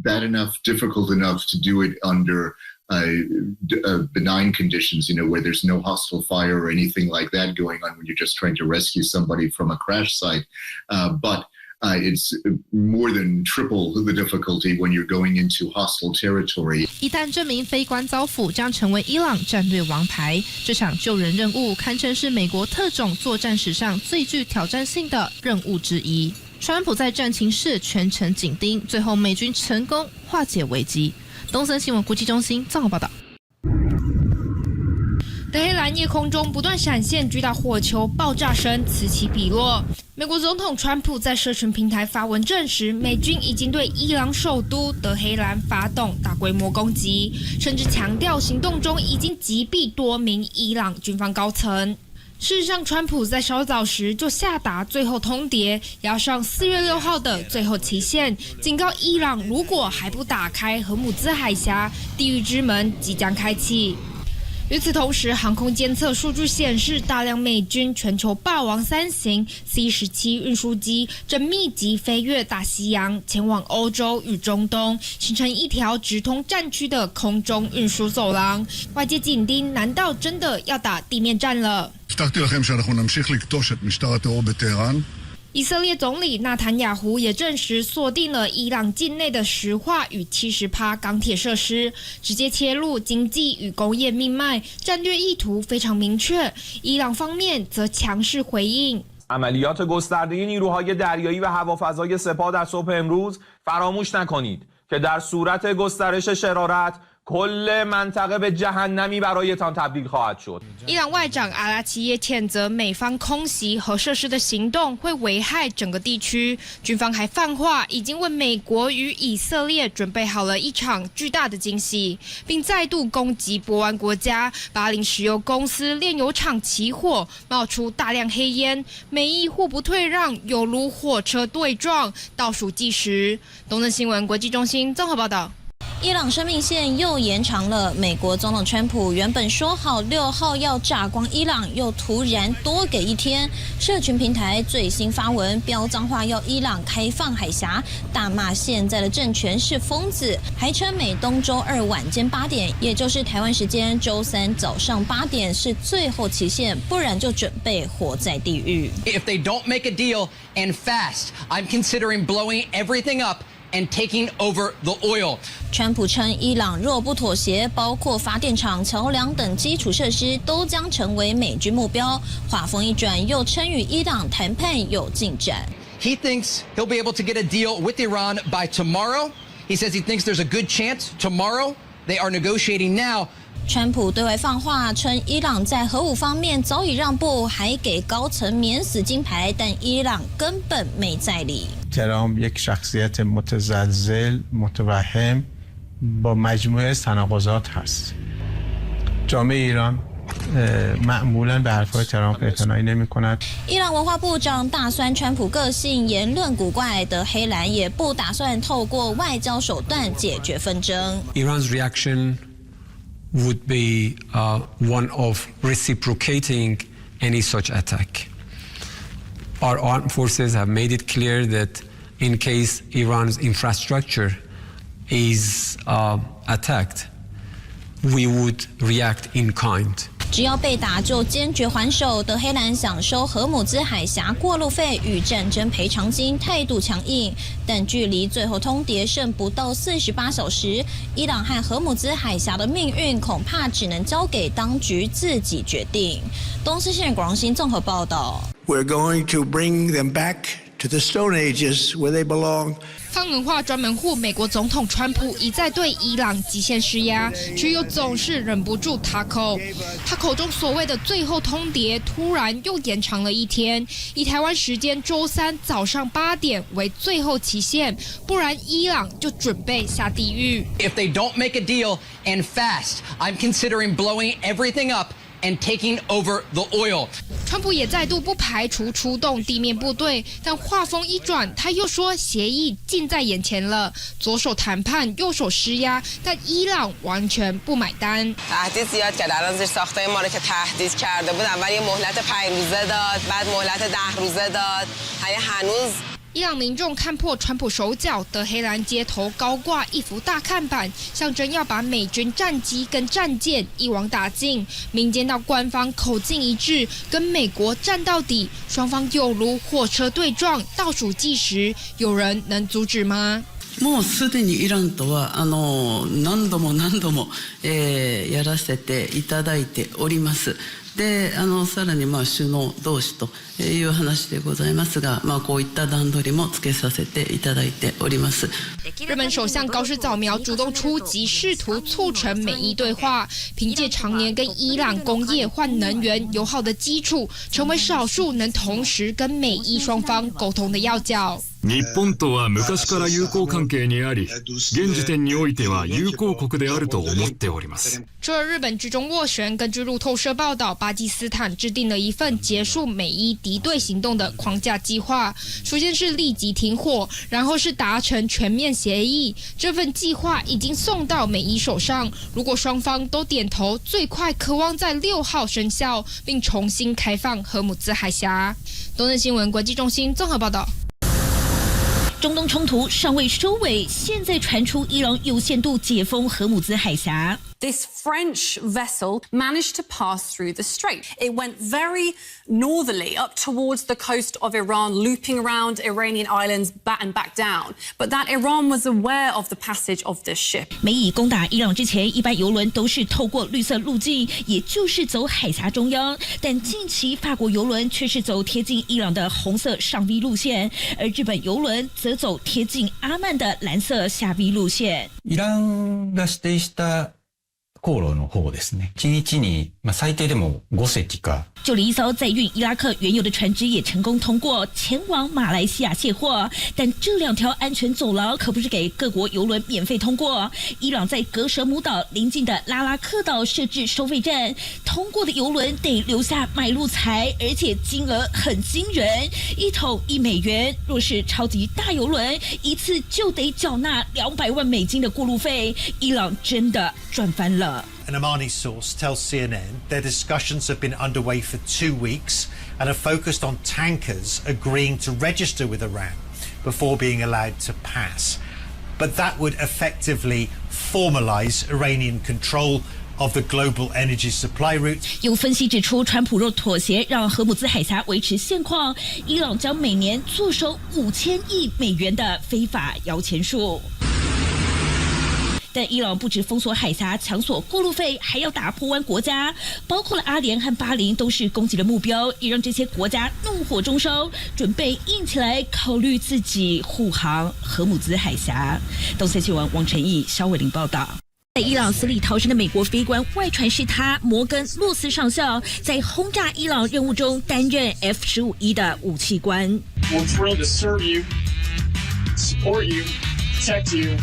bad enough, difficult enough to do it under benign conditions, where there's no hostile fire or anything like that going on when you're just trying to rescue somebody from a crash site. But it's more than triple the difficulty when you're going into hostile territory. 一旦这名飞官遭俘，将成为伊朗战略王牌。这场救人任务堪称是美国特种作战史上最具挑战性的任务之一。川普在战情室全程紧盯，最后美军成功化解危机。东森新闻国际中心综合报道。德黑兰夜空中不断闪现巨大火球，爆炸声此起彼落。美国总统川普在社群平台发文证实，美军已经对伊朗首都德黑兰发动大规模攻击，甚至强调行动中已经击毙多名伊朗军方高层。事实上，川普在稍早时就下达最后通牒，押上4月6号的最后期限，警告伊朗如果还不打开荷姆兹海峡，地狱之门即将开启。与此同时，航空监测数据显示，大量美军全球霸王3型 C-17运输机正密集飞越大西洋，前往欧洲与中东，形成一条直通战区的空中运输走廊。外界紧盯，难道真的要打地面战了？以色列总理纳坦雅胡也证实，锁定了伊朗境内的石化与70%钢铁设施，直接切入经济与工业命脉，战略意图非常明确。伊朗方面则强势回应。عملیات گسترده نیروهای دریایی و هوافضای سپاه در صبح امروز فراموش نکنید که در صورت گسترش شرارت کل منطقه به جهنمی برایتان تبدیل خواهد شد. 伊朗外长阿拉齐耶谴责美方空袭核设施的行动会危害整个地区，军方还放话已经为美国与以色列准备好了一场巨大的惊喜，并再度攻击波湾国家巴林石油公司炼油厂起火，冒出大量黑烟，美伊互不退让，犹如火车对撞，倒数计时。东森新闻国际中心综合报道。伊朗生命线又延长了。美国总统川普原本说好6号要炸光伊朗，又突然多给一天。社群平台最新发文飙脏话，要伊朗开放海峡，大骂现在的政权是疯子，还称每东周2晚间8点，也就是台湾时间周3早上8点是最后期限，不然就准备活在地狱。If they don't make a deal and fast, I'm considering blowing everything up and taking over the oil. 川普称，伊朗若不妥协，包括发电厂、桥梁等基础设施都将成为美军目标。话锋一转，又称与伊朗谈判有进展。He thinks he'll be able to get a deal with Iran by tomorrow. He says he thinks there's a good chance tomorrow. They are negotiating now. 川普对外放话称，伊朗在核武方面早已让步，还给高层免死金牌，但伊朗根本没在理。ترامپ یک شخصیت متزلزل متوهم با مجموعه تناقضات هست. جامعه ایران معمولا به حرفهای ترامپ اعتنایی نمی‌کند. 伊朗文化部长大酸川普个性言论古怪的黑蓝也不打算透过外交手段解决纷争。Iran's reaction would be one of reciprocating any such attack. Our armed forces have made it clear that in case Iran's infrastructure is attacked, we would react in kind. 只要被打就坚决还手。德黑兰想收荷姆兹海峡过路费与战争赔偿金，态度强硬。但距离最后通牒剩不到48小时，伊朗和荷姆兹海峡的命运恐怕只能交给当局自己决定。东四县广新综合报道。We're going to bring them back to the Stone Ages where they belong. 放文化专门户美国总统川普一再对伊朗极限施压，却又总是忍不住他口中所谓的最后通牒，突然又延长了一天，以台湾时间周3早上8点为最后期限，不然伊朗就准备下地狱。If they don't make a deal and fast, I'm considering blowing everything up and taking over the oil. 川普也再度不排除出动地面部队，但话锋一转，他又说协议近在眼前了，左手谈判，右手施压，但伊朗完全不买单。تهدید زیاد کرد. الان زیر ساختای ما رو که تهدید کرده بود، اول یه مهلت 5 روزه داد، بعد مهلت 10 روزه داد. هنوز伊朗民众看破川普手脚，德黑兰街头高挂一幅大看板，象征要把美军战机跟战舰一网打尽。民间到官方口径一致，跟美国战到底，双方有如火车对撞，倒数计时，有人能阻止吗？もうすでにイランとは何度もやらせていただいております。でさらに首脳同士という話でございますが、こういった段取りもつけさせていただいております。日本首相高市早苗主动出击，试图促成美伊对话，凭借常年跟伊朗工业换能源友好的基础，成为少数能同时跟美伊双方沟通的要角。日本とは昔から友好関係にあり、現時点においては友好国であると思っております。除了日本居中斡旋，根据路透社报道，巴基斯坦制定了一份结束美伊敌对行动的框架计划。首先是立即停火，然后是达成全面协议。这份计划已经送到美伊手上，如果双方都点头，最快可望在6号生效，并重新开放荷姆兹海峡。东森新闻国际中心综合报道。中东冲突尚未收尾，现在传出伊朗有限度解封荷姆兹海峡。This French vessel managed to pass through the strait. It went very northerly up towards the coast of Iran, looping around Iranian islands and back down. But that Iran was aware of the passage of this ship. 美以攻打伊朗之前，一般油轮都是透过绿色路径，也就是走海峡中央。但近期法国油轮却是走贴近伊朗的红色上 V 路线，而日本油轮则走贴近阿曼的蓝色下 V 路線。イランが指定した航路の方ですね。1日に最低でも5隻か。就连一艘载运伊拉克原油的船只也成功通过前往马来西亚卸货，但这2条安全走廊可不是给各国油轮免费通过。伊朗在格舍姆岛邻近的拉拉克岛设置收费站，通过的油轮得留下买路财，而且金额很惊人，1桶1美元。若是超级大油轮，一次就得缴纳200万美金的过路费。伊朗真的赚翻了。An Omani source tells CNN their discussions have been underway for 2 weeks and are focused on tankers agreeing to register with Iran before being allowed to pass. But that would effectively formalize Iranian control of the global energy supply route. 有分析指出，川普若妥协让荷姆兹海峡维持现况，伊朗将每年坐收5000亿美元的非法摇钱树。但伊朗不止封锁海峡、抢索过路费，还要打破湾国家，包括了阿联和巴林都是攻击的目标，也让这些国家怒火中烧，准备硬起来，考虑自己护航荷姆兹海峡。东森新闻王晨毅、肖伟玲报道。在伊朗死里逃生的美国飞官，外传是他摩根·洛斯上校在轰炸伊朗任务中担任 F-15E 的武器官。We're thrilled to serve you, support you, protect you.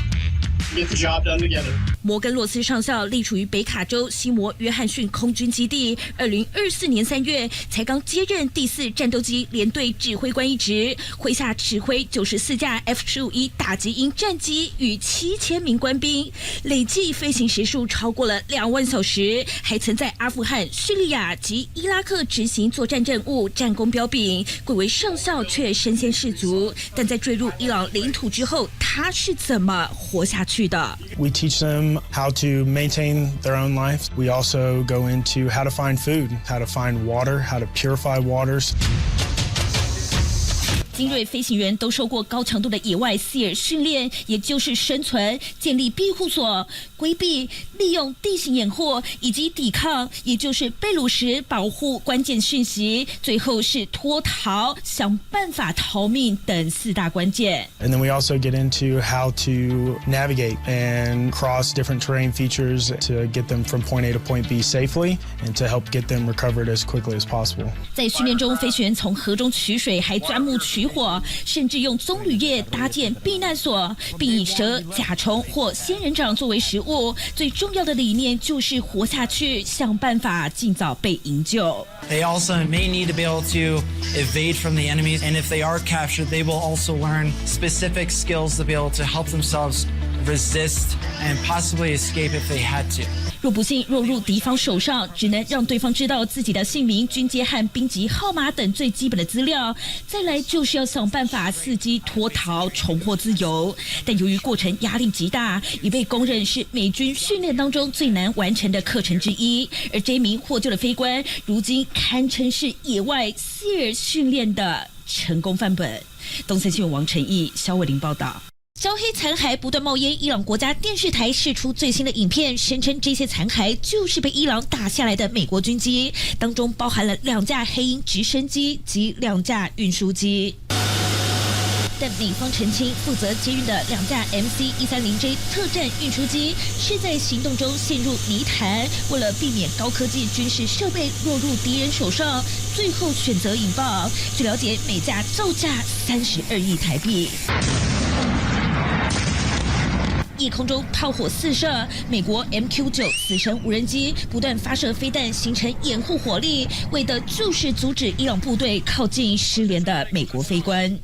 Get the job done together. 摩根·洛斯上校隶属于北卡州西摩约翰逊空军基地，2024年3月才刚接任第4战斗机联队指挥官一职，麾下指挥94架 F-15E 打击鹰战机与7000名官兵，累计飞行时数超过了2万小时，还曾在阿富汗、叙利亚及伊拉克执行作战任务，战功彪炳，贵为上校却身先士卒。但在坠入伊朗领土之后，他是怎么活下去的？ We teach them how to maintain their own life. We also go into how to find food, how to find water, how to purify waters. 精锐飞行员都受过高强度的野外 SEAL 训练，也就是生存、建立庇护所、规避、利用地形掩护以及抵抗，也就是被掳时保护关键讯息，最后是脱逃、想办法逃命等4大关键。And then we also get into how to navigate and cross different terrain features to get them from point A to point B safely and to help get them recovered as quickly as possible. 在训练中，飞行员从河中取水，还钻木取火，甚至用棕榈叶搭建避难所，并以蛇、甲虫或仙人掌作为食物。最重要的理念就是活下去，想办法尽早被营救。They also may need to be able to evade from the enemies, and if they are captured, they will also learn specific skills to be able to help themselves resist and possibly escape if they had to. 若不幸落入敌方手上，只能让对方知道自己的姓名、军阶和兵籍号码等最基本的资料。再来就是要想办法伺机脱逃，重获自由。但由于过程压力极大，已被公认是美军训练当中最难完成的课程之一。而这名获救的飞官，如今堪称是野外 SEAL 训练的成功范本。东森新闻王晨毅、肖伟玲报道。焦黑残骸不断冒烟，伊朗国家电视台释出最新的影片，声称这些残骸就是被伊朗打下来的美国军机，当中包含了2架黑鹰直升机及2架运输机。但美方澄清，负责接运的2架 MC-130J 特战运输机是在行动中陷入泥潭，为了避免高科技军事设备落入敌人手上，最后选择引爆。据了解，每架造价32亿台币。夜空中炮火四射，美国 MQ-9 死神无人机不断发射飞弹，形成掩护火力，为的就是阻止伊朗部队靠近失联的美国飞官。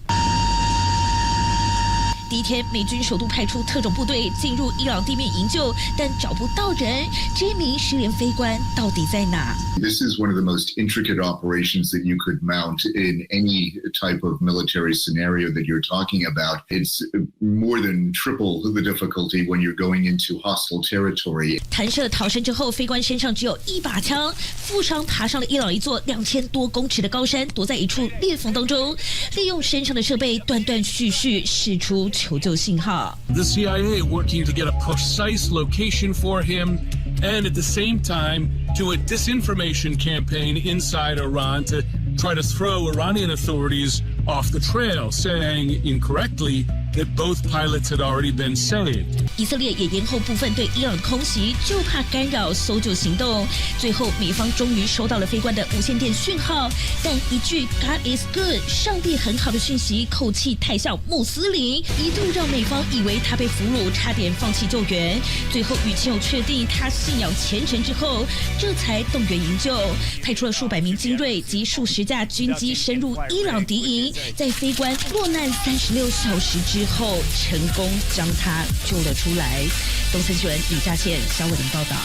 第一天，美军首度派出特种部队进入伊朗地面营救，但找不到人。这名失联飞官到底在哪？ This is one of the most intricate operations that you could mount in any type of military scenario that you're talking about. It's more than triple the difficulty when you're going into hostile territory. 弹射逃生之后，飞官身上只有1把枪，负伤爬上了伊朗一座2000多公尺的高山，躲在一处裂缝当中，利用身上的设备断断续续释出求救信号。 The CIA working to get a precise location for him and at the same time do a disinformation campaign inside Iran to try to throw Iranian authorities off the trail, saying incorrectly that both pilots had already been saved. 以色列也延后部分对伊朗空袭，就怕干扰搜救行动。最后，美方终于收到了飞官的无线电讯号，但一句 "God is good"， 上帝很好的讯息，口气太像穆斯林，一度让美方以为他被俘虏，差点放弃救援。最后与亲友确定他信仰虔诚之后，这才动员营救，派出了数百名精锐及数十架军机深入伊朗敌营，在飞官落难36小时之后，成功将他救了出来。东森新闻李嘉倩、肖伟林报道。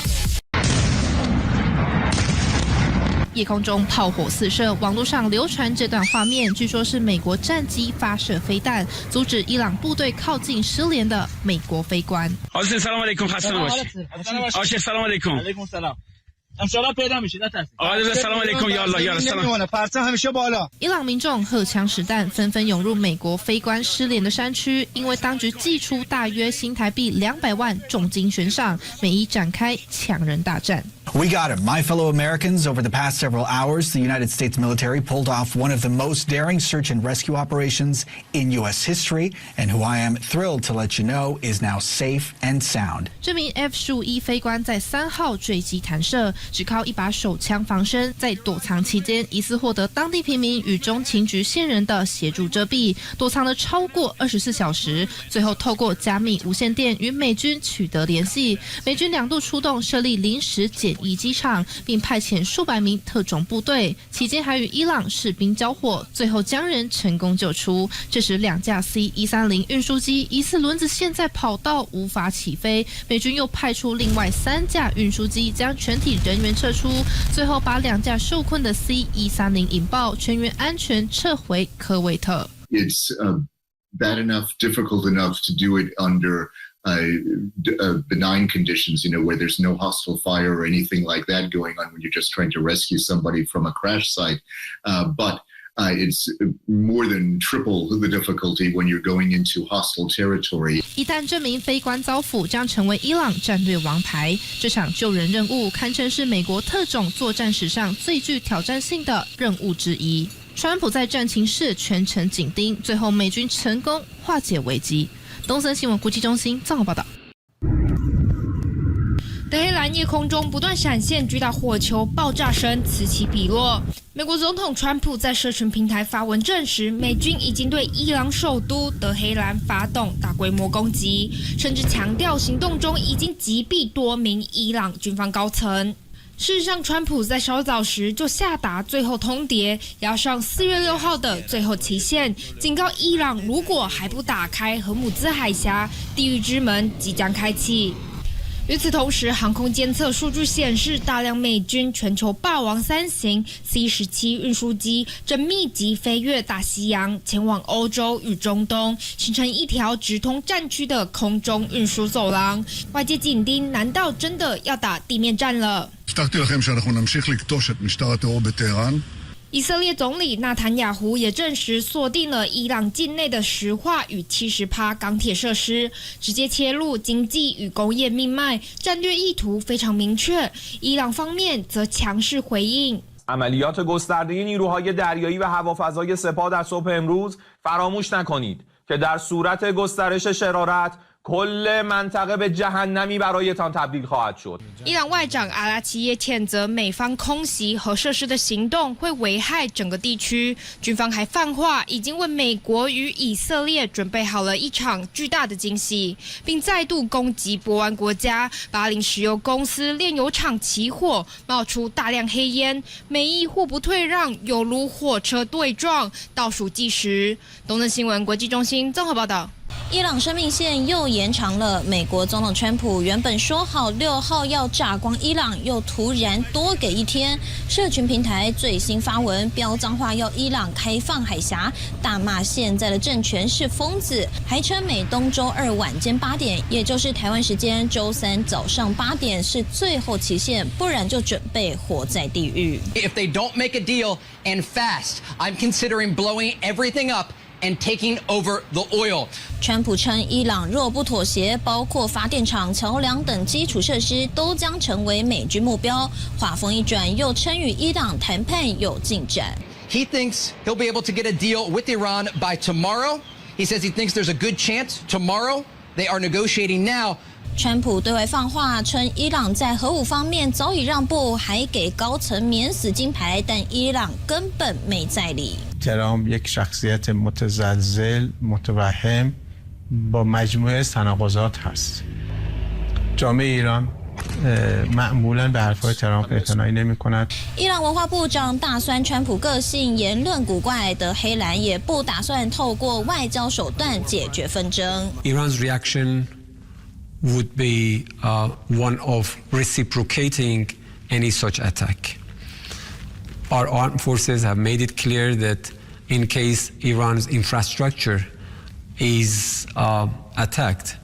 夜空中炮火四射，网络上流传这段画面，据说是美国战机发射飞弹，阻止伊朗部队靠近失联的美国飞官。伊朗民众荷枪实弹，纷纷涌入美国飞官失联的山区，因为当局祭出大约新台币200万重金悬赏，美伊展开抢人大战。We got him. My fellow Americans, over the past several hours, the United States military pulled off one of the most daring search and rescue operations in U.S. history, and who I am thrilled to let you know is now safe and sound. 这名 F-15E 飞官在3号坠机弹射，只靠一把手枪防身，在躲藏期间疑似获得当地平民与中情局线人的协助遮蔽，躲藏了超过24小时，最后透过加密无线电与美军取得联系。美军2度出动设立临时检疫机场，并派遣数百名特种部队，期间还与伊朗士兵交火，最后将人成功救出。这时2架 C-130运输机疑似轮子陷在跑道无法起飞，美军又派出另外3架运输机将全体人员撤出，最后把2架受困的 C-130引爆，全员安全撤回科威特。It's bad enough, difficult enough to do it under benign conditions, where there's no hostile fire or anything like that going on when you're just trying to rescue somebody from a crash site. But it's more than triple the difficulty when you're going into hostile territory. 一旦这名飞官遭俘，将成为伊朗战略王牌。这场救人任务堪称是美国特种作战史上最具挑战性的任务之一。川普在战情室全程紧盯，最后美军成功化解危机。东森新闻国际中心综合报道。德黑兰夜空中不断闪现巨大火球，爆炸声此起彼落。美国总统川普在社群平台发文证实，美军已经对伊朗首都德黑兰发动大规模攻击，甚至强调行动中已经击毙多名伊朗军方高层。事实上，川普在稍早时就下达最后通牒，押上4月6号的最后期限，警告伊朗如果还不打开荷姆兹海峡，地狱之门即将开启。与此同时，航空监测数据显示，大量美军全球霸王3型 C-17运输机正密集飞越大西洋，前往欧洲与中东，形成一条直通战区的空中运输走廊。外界紧盯，难道真的要打地面战了？以色列总理纳坦雅胡也证实，锁定了伊朗境内的石化与70%钢铁设施，直接切入经济与工业命脉，战略意图非常明确。伊朗方面则强势回应。عملیات گسترده نیروهای دریایی و هوافضای سپاه در صبح امروز فراموش نکنید که در صورت گسترش شرارت کل منطقه به جهنمی برایتان تبدیل خواهد شد. 伊朗外长阿拉齐耶谴责美方空袭核设施的行动会危害整个地区，军方还放话已经为美国与以色列准备好了一场巨大的惊喜，并再度攻击波湾国家巴林石油公司炼油厂起火，冒出大量黑烟，美伊互不退让，犹如火车对撞，倒数计时。东森新闻国际中心综合报道。伊朗生命线又延长了。美国总统川普原本说好6号要炸光伊朗，又突然多给1天。社群平台最新发文飙脏话，要伊朗开放海峡，大骂现在的政权是疯子，还称美东周2晚间8点，也就是台湾时间周3早上8点是最后期限，不然就准备活在地狱。If they don't make a deal and fast, I'm considering blowing everything up and taking over the oil. 川普称，伊朗若不妥协，包括发电厂、桥梁等基础设施都将成为美军目标。话锋一转，又称与伊朗谈判有进展。He thinks he'll be able to get a deal with Iran by tomorrow. He says he thinks there's a good chance tomorrow. They are negotiating now. 川普对外放话称，伊朗在核武方面早已让步，还给高层免死金牌，但伊朗根本没在理。ترامپ یک شخصیت متزلزل متوهم با مجموعه تناقضات هست. جامعه ایران معمولا به حرفهای ترامپ اعتنایی نمی‌کند.伊朗文化部长大酸川普个性言论古怪的黑兰也不打算透过外交手段解决纷争。Iran's reaction would be one of reciprocating any such attack. Our armed forces have made it clear that in case Iran's infrastructure is attacked,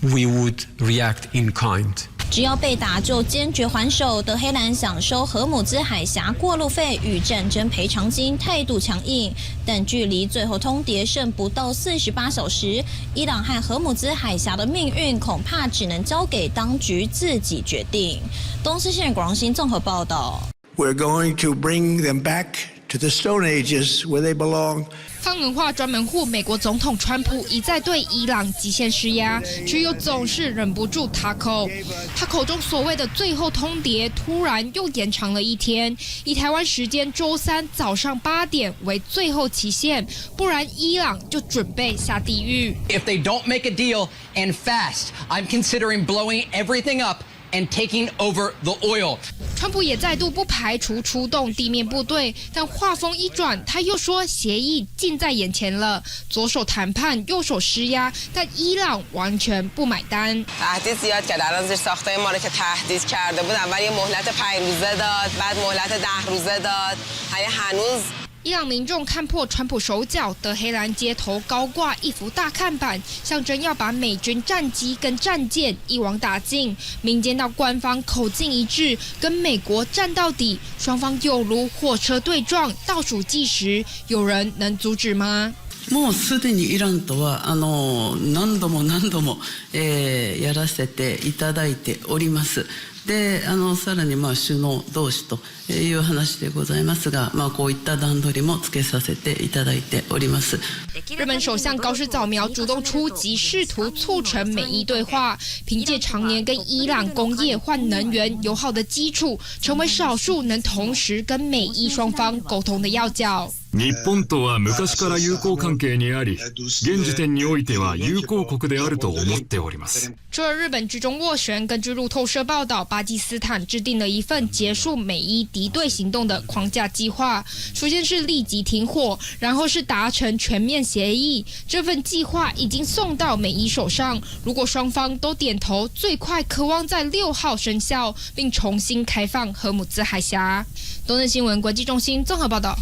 we would react in kind. 只要被打就坚决还手。德黑兰想收荷姆兹海峡过路费与战争赔偿金，态度强硬。但距离最后通牒剩不到48小时，伊朗和荷姆兹海峡的命运恐怕只能交给当局自己决定。东四县广新综合报道。We're going to bring them back to the Stone Ages where they belong. 放文化专门户美国总统川普一再对伊朗极限施压，却又总是忍不住塔口。他口中所谓的最后通牒，突然又延长了一天，以台湾时间周3早上8点为最后期限，不然伊朗就准备下地狱。If they don't make a deal and fast, I'm considering blowing everything up and taking over the oil. 川普也再度不排除出动地面部隊，但话锋一转，他又说协议近在眼前了，左手谈判，右手施压，但伊朗完全不买单。تهدید زیاد کرد. الان زیر ساختای ما رو که تهدید کرده بود، اول یه مهلت 5 روزه داد، بعد مهلت 10 روزه داد. هنوز伊朗民众看破川普手脚，德黑兰街头高挂一幅大看板，象征要把美军战机跟战舰一网打尽。民间到官方口径一致，跟美国战到底，双方有如火车对撞，倒数计时，有人能阻止吗？もうすでにイランとは何度もやらせていただいております。でさらに首脳同士という話でございますが、こういった段取りもつけさせていただいております。日本首相高市早苗主动出击，试图促成美伊对话，凭借常年跟伊朗工业换能源友好的基础，成为少数能同时跟美伊双方沟通的要角。日本とは昔から友好関係にあり、現時点においては友好国であると思っております。除了日本居中斡旋，根据路透社报道，巴基斯坦制定了一份结束美伊敌对行动的框架计划。首先是立即停火，然后是达成全面协议。这份计划已经送到美伊手上，如果双方都点头，最快渴望在6号生效，并重新开放荷姆兹海峡。东森新闻国际中心综合报道。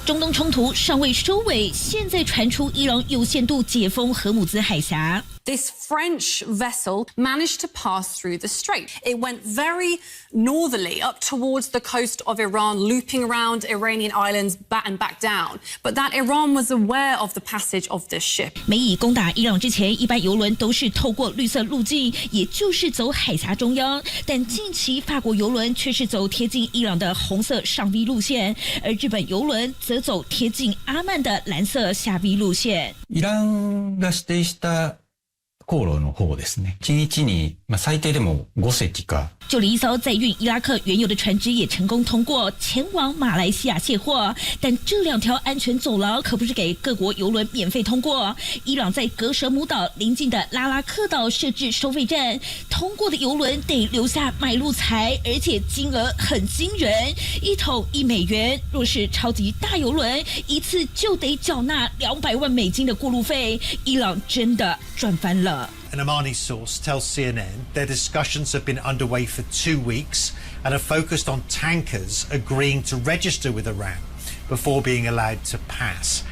中东冲突尚未收尾，现在传出伊朗有限度解封荷姆兹海峡。This French vessel managed to pass through the strait. It went very northerly up towards the coast of Iran, looping around Iranian islands and back down. But that Iran was aware of the passage of this ship. 美以攻打伊朗之前，一般油轮都是透过绿色路径，也就是走海峡中央。但近期法国油轮却是走贴近伊朗的红色上 V 路线，而日本油轮则走贴近阿曼的蓝色下 V 路线。イランが指定した航路の方ですね。1日に最低でも5隻か。就连一艘载运伊拉克原油的船只也成功通过前往马来西亚卸货，但这2条安全走廊可不是给各国油轮免费通过。伊朗在格舍姆岛邻近的拉拉克岛设置收费站，通过的油轮得留下买路财，而且金额很惊人，1桶1美元。若是超级大油轮，一次就得缴纳200万美金的过路费，伊朗真的赚翻了。An Omani source tells CNN their discussions have been underway for 2 weeks and are focused on tankers agreeing to register with Iran before being allowed to pass.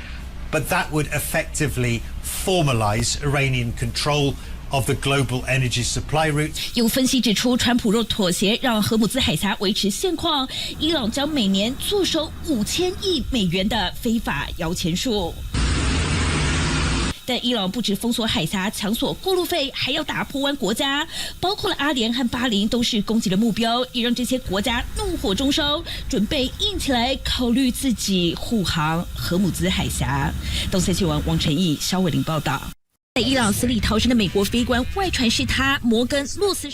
But that would effectively formalize Iranian control of the global energy supply route. 有分析指出，川普若妥协让荷姆兹海峡维持现况，伊朗将每年坐收5000亿美元的非法摇钱树。但伊朗不止封锁海峡、强索过路费，还要打破湾国家，包括了阿联和巴林都是攻击的目标，也让这些国家怒火中烧，准备硬起来，考虑自己护航荷姆兹海峡。东森新闻王晨毅、肖伟玲报道。在伊朗死里逃生的美国飞官，外传是他摩根·洛斯。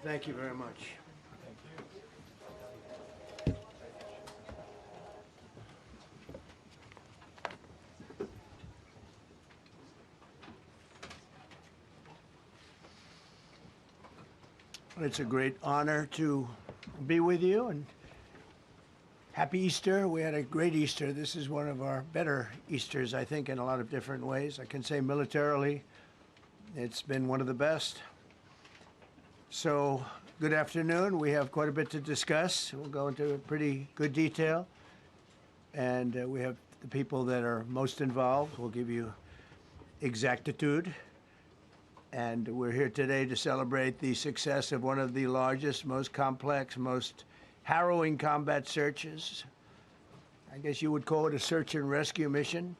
Thank you very much. It's a great honor to be with you, and happy Easter. We had a great Easter. This is one of our better Easters, I think, in a lot of different ways. I can say militarily, it's been one of the best. So, good afternoon. We have quite a bit to discuss. We'll go into pretty good detail. And we have the people that are most involved. We'll give you exactitude. And we're here today to celebrate the success of one of the largest, most complex, most harrowing combat searches. I guess you would call it a search and rescue mission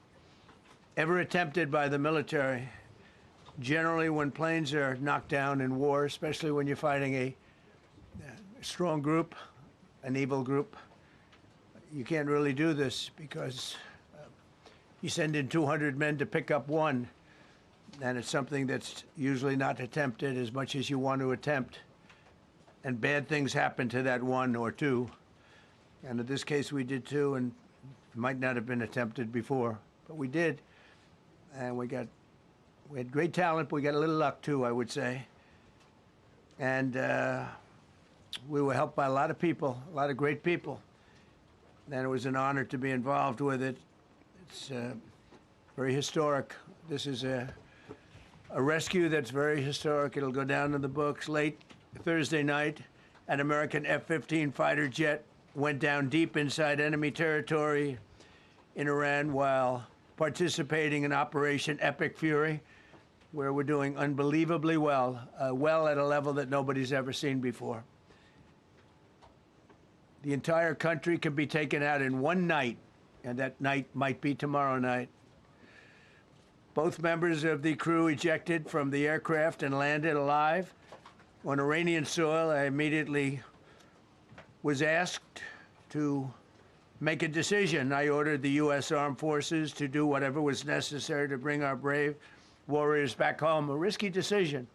ever attempted by the military. Generally, when planes are knocked down in war, especially when you're fighting a strong group, an evil group, you can't really do this because you send in 200 men to pick up one, and it's something that's usually not attempted as much as you want to attempt. And bad things happen to that one or two. And in this case, we did two, and it might not have been attempted before, but we did. And we had great talent, but we got a little luck too, I would say. And we were helped by a lot of people, a lot of great people. And it was an honor to be involved with it. It's very historic. This is a rescue that's very historic. It'll go down in the books. Late Thursday night, an American F-15 fighter jet went down deep inside enemy territory in Iran while participating in Operation Epic Fury, where we're doing unbelievably well, well at a level that nobody's ever seen before. The entire country can be taken out in one night, and that night might be tomorrow night. Both members of the crew ejected from the aircraft and landed alive on Iranian soil. I immediately was asked to make a decision. I ordered the U.S. Armed Forces to do whatever was necessary to bring our brave warriors back home. A risky decision,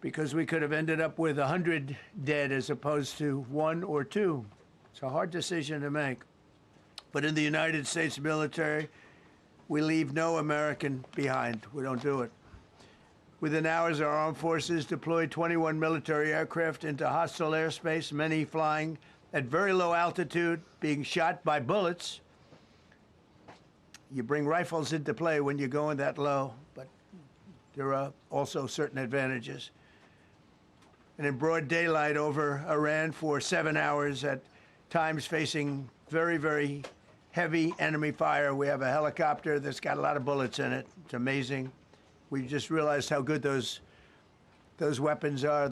because we could have ended up with 100 dead as opposed to 1 or 2. It's a hard decision to make. But in the United States military, we leave no American behind. We don't do it. Within hours, our armed forces deployed 21 military aircraft into hostile airspace, many flying at very low altitude, being shot by bullets. You bring rifles into play when you're going that low, but there are also certain advantages. And in broad daylight over Iran for 7 hours, at times facing very, very heavy enemy fire. We have a helicopter that's got a lot of bullets in it. It's amazing. We just realized how good those weapons are.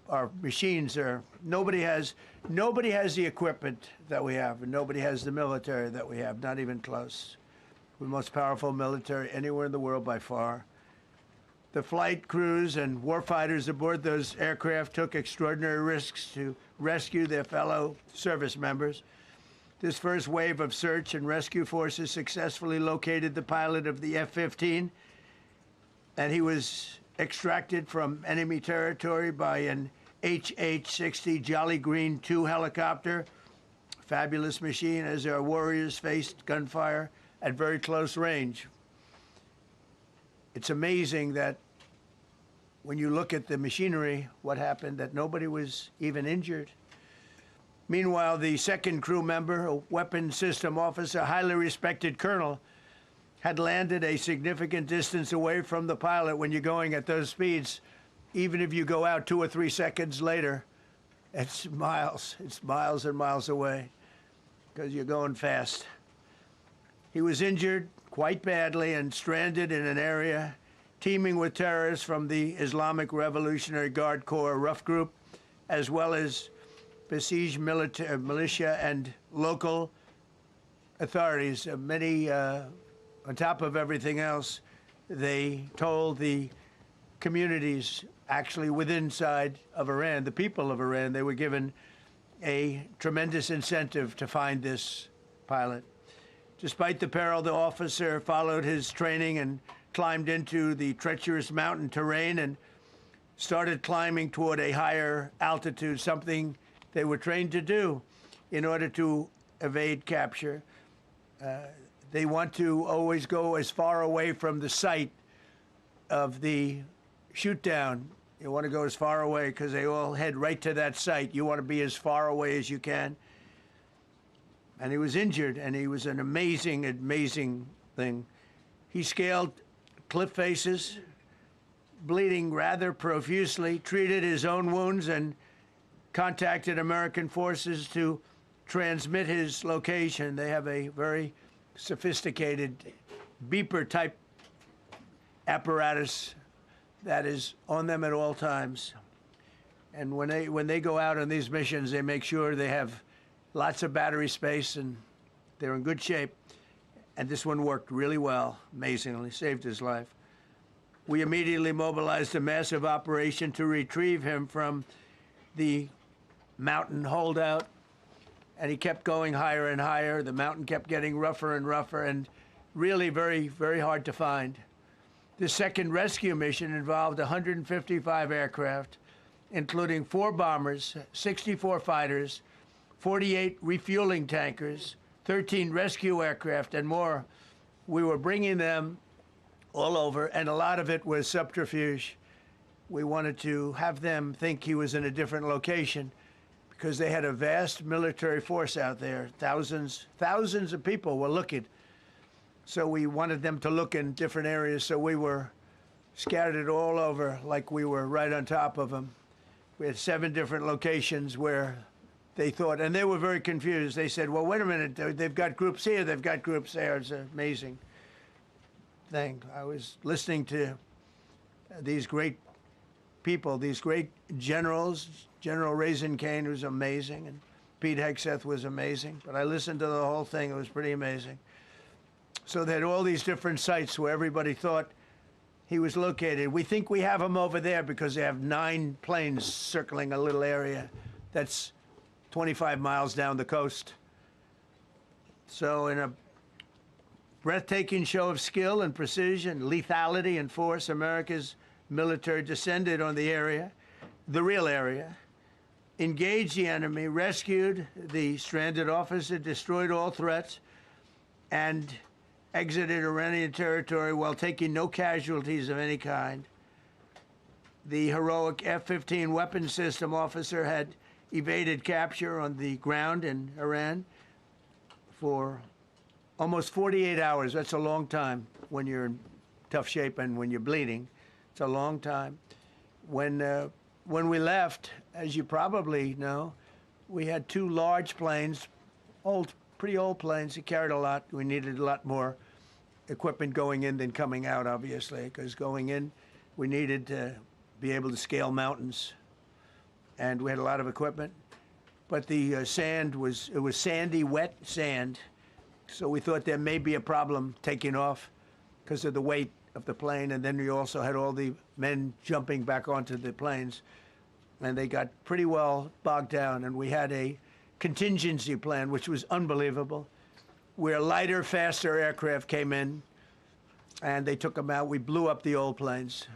Our machines are. Nobody has the equipment that we have, and nobody has the military that we have. Not even close. We're the most powerful military anywhere in the world by far. The flight crews and warfighters aboard those aircraft took extraordinary risks to rescue their fellow service members. This first wave of search and rescue forces successfully located the pilot of the F-15, and he was extracted from enemy territory by an HH-60 Jolly Green II helicopter. Fabulous machine as our warriors faced gunfire at very close range. It's amazing that when you look at the machinery, what happened, that nobody was even injured. Meanwhile, the second crew member, a weapons system officer, highly respected colonel, had landed a significant distance away from the pilot. When you're going at those speeds, even if you go out 2 or 3 seconds later, it's miles and miles away because you're going fast. He was injured quite badly and stranded in an area teeming with terrorists from the Islamic Revolutionary Guard Corps rough group, as well as besieged militia and local authorities. Many, on top of everything else, they told the communities actually within inside of Iran, the people of Iran, they were given a tremendous incentive to find this pilot. Despite the peril, the officer followed his training and climbed into the treacherous mountain terrain and started climbing toward a higher altitude, something they were trained to do in order to evade capture. They want to always go as far away from the site of the shoot down. You want to go as far away because they all head right to that site. You want to be as far away as you can. And he was injured, and he was an amazing, amazing thing. He scaled cliff faces, bleeding rather profusely, treated his own wounds, and contacted American forces to transmit his location. They have a very sophisticated beeper-type apparatus that is on them at all times. And when they go out on these missions, they make sure they have lots of battery space and they're in good shape. And this one worked really well, amazingly, saved his life. We immediately mobilized a massive operation to retrieve him from the mountain holdout, and he kept going higher and higher. The mountain kept getting rougher and rougher, and really very, very hard to find. The second rescue mission involved 155 aircraft, including 4 bombers, 64 fighters, 48 refueling tankers, 13 rescue aircraft, and more. We were bringing them all over, and a lot of it was subterfuge. We wanted to have them think he was in a different location because they had a vast military force out there. Thousands of people were looking. So we wanted them to look in different areas, so we were scattered all over like we were right on top of them. We had 7 different locations where they thought, and they were very confused. They said, well, wait a minute, they've got groups here, they've got groups there. It's an amazing thing. I was listening to these great people, these great generals. General Raisin Kane was amazing, and Pete Hegseth was amazing. But I listened to the whole thing. It was pretty amazing. So they had all these different sites where everybody thought he was located. We think we have him over there because they have 9 planes circling a little area that's 25 miles down the coast. So in a breathtaking show of skill and precision, lethality and force, America's military descended on the area, the real area, engaged the enemy, rescued the stranded officer, destroyed all threats, and exited Iranian territory while taking no casualties of any kind. The heroic F-15 weapons system officer had evaded capture on the ground in Iran for almost 48 hours. That's a long time when you're in tough shape and when you're bleeding. It's a long time. When we left, as you probably know, we had 2 large planes, pretty old planes that carried a lot. We needed a lot more equipment going in than coming out, obviously, because going in, we needed to be able to scale mountains. And we had a lot of equipment. But the sand was sandy, wet sand. So we thought there may be a problem taking off because of the weight of the plane. And then we also had all the men jumping back onto the planes. And they got pretty well bogged down. And we had a contingency plan, which was unbelievable, where lighter, faster aircraft came in, and they took them out. We blew up the old planes.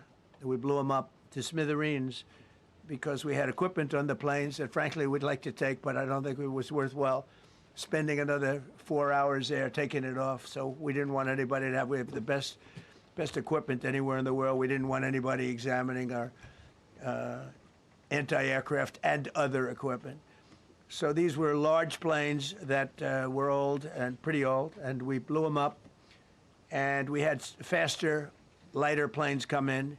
We blew them up to smithereens because we had equipment on the planes that, frankly, we'd like to take, but I don't think it was worthwhile spending another 4 hours there taking it off. So we didn't want anybody to have. We have the best equipment anywhere in the world. We didn't want anybody examining our anti-aircraft and other equipment. So these were large planes that were old and pretty old, and we blew them up. And we had faster, lighter planes come in,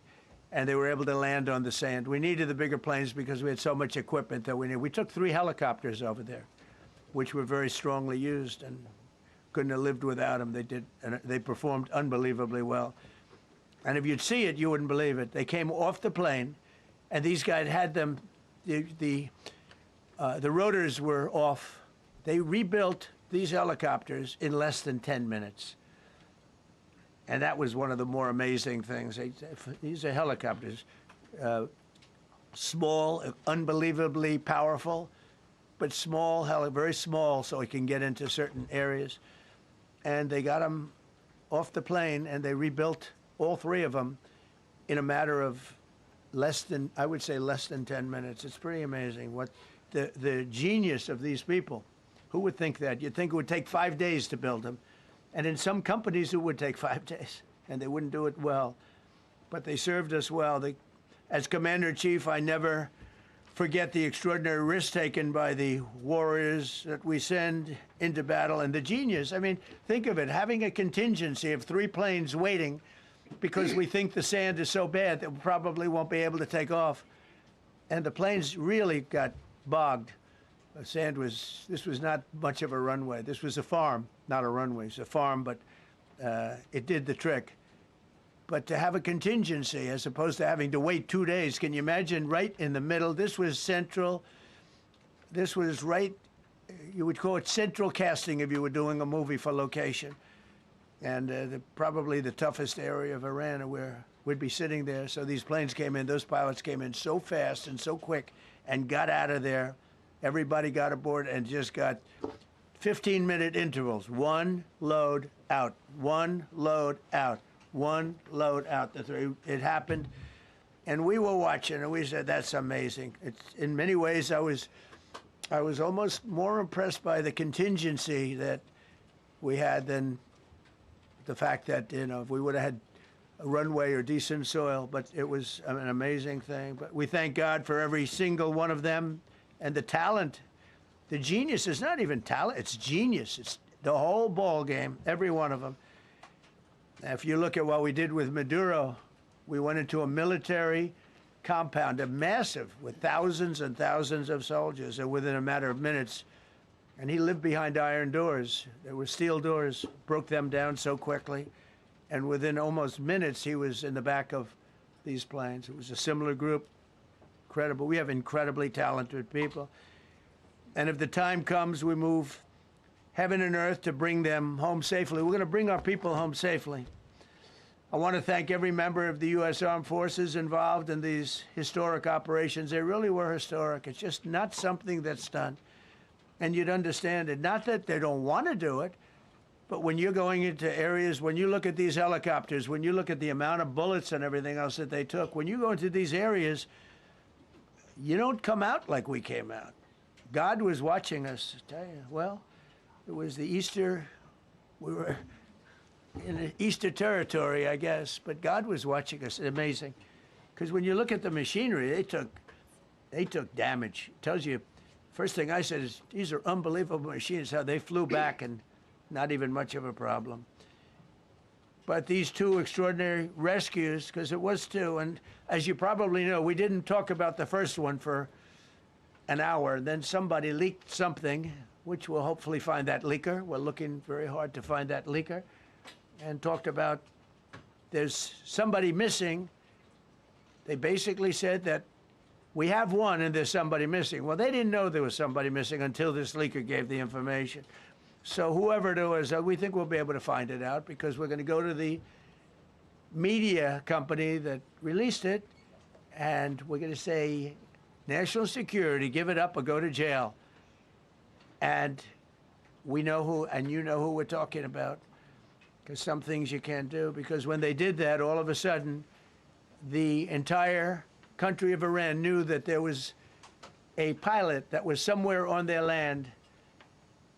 and they were able to land on the sand. We needed the bigger planes because we had so much equipment that we needed. We took 3 helicopters over there, which were very strongly used and couldn't have lived without them. They did, and they performed unbelievably well. And if you'd see it, you wouldn't believe it. They came off the plane, and these guys had them. The rotors were off. They rebuilt these helicopters in less than 10 minutes. And that was one of the more amazing things. These are helicopters, small, unbelievably powerful, but small, very small, so it can get into certain areas. And they got them off the plane, and they rebuilt all 3 of them in a matter of less than 10 minutes. It's pretty amazing what the genius of these people. Who would think that? You'd think it would take 5 days to build them. And in some companies, it would take 5 days, and they wouldn't do it well. But they served us well. As Commander-in-Chief, I never forget the extraordinary risk taken by the warriors that we send into battle, and the genius. I mean, think of it, having a contingency of 3 planes waiting because we think the sand is so bad that we probably won't be able to take off. And the planes really got bogged. This was not much of a runway. This was a farm, not a runway. It's a farm, but it did the trick. But to have a contingency as opposed to having to wait 2 days, can you imagine right in the middle? This was central. This was right, you would call it central casting if you were doing a movie for location. And probably the toughest area of Iran where we'd be sitting there. So these planes came in, those pilots came in so fast and so quick and got out of there. Everybody got aboard and just got 15-minute intervals. 1 load out, 1 load out, 1 load out. It happened, and we were watching, and we said, "That's amazing." It's in many ways, I was almost more impressed by the contingency that we had than the fact that if we would have had a runway or decent soil. But it was an amazing thing. But we thank God for every single one of them. And the talent, the genius is not even talent, it's genius. It's the whole ball game, every one of them. If you look at what we did with Maduro, we went into a military compound, a massive, with thousands and thousands of soldiers, and within a matter of minutes, and he lived behind iron doors. There were steel doors, broke them down so quickly, and within almost minutes, he was in the back of these planes. It was a similar group. Incredible. We have incredibly talented people. And if the time comes, we move heaven and earth to bring them home safely. We're going to bring our people home safely. I want to thank every member of the U.S. Armed Forces involved in these historic operations. They really were historic. It's just not something that's done. And you'd understand it. Not that they don't want to do it, but when you're going into areas, when you look at these helicopters, when you look at the amount of bullets and everything else that they took, when you go into these areas, you don't come out like we came out. God was watching us. I tell you, well, it was the Easter, we were in the Easter territory, I guess, but God was watching us. Amazing. Because when you look at the machinery, they took damage. It tells you, first thing I said is, these are unbelievable machines, how they flew back and not even much of a problem. But these 2 extraordinary rescues, because it was 2, and as you probably know, we didn't talk about the first one for an hour. Then somebody leaked something, which we'll hopefully find that leaker. We're looking very hard to find that leaker. And talked about there's somebody missing. They basically said that we have one and there's somebody missing. Well, they didn't know there was somebody missing until this leaker gave the information. So whoever it was, we think we'll be able to find it out because we're going to go to the media company that released it, and we're going to say, national security, give it up or go to jail. And we know who, and you know who we're talking about, because some things you can't do. Because when they did that, all of a sudden, the entire country of Iran knew that there was a pilot that was somewhere on their land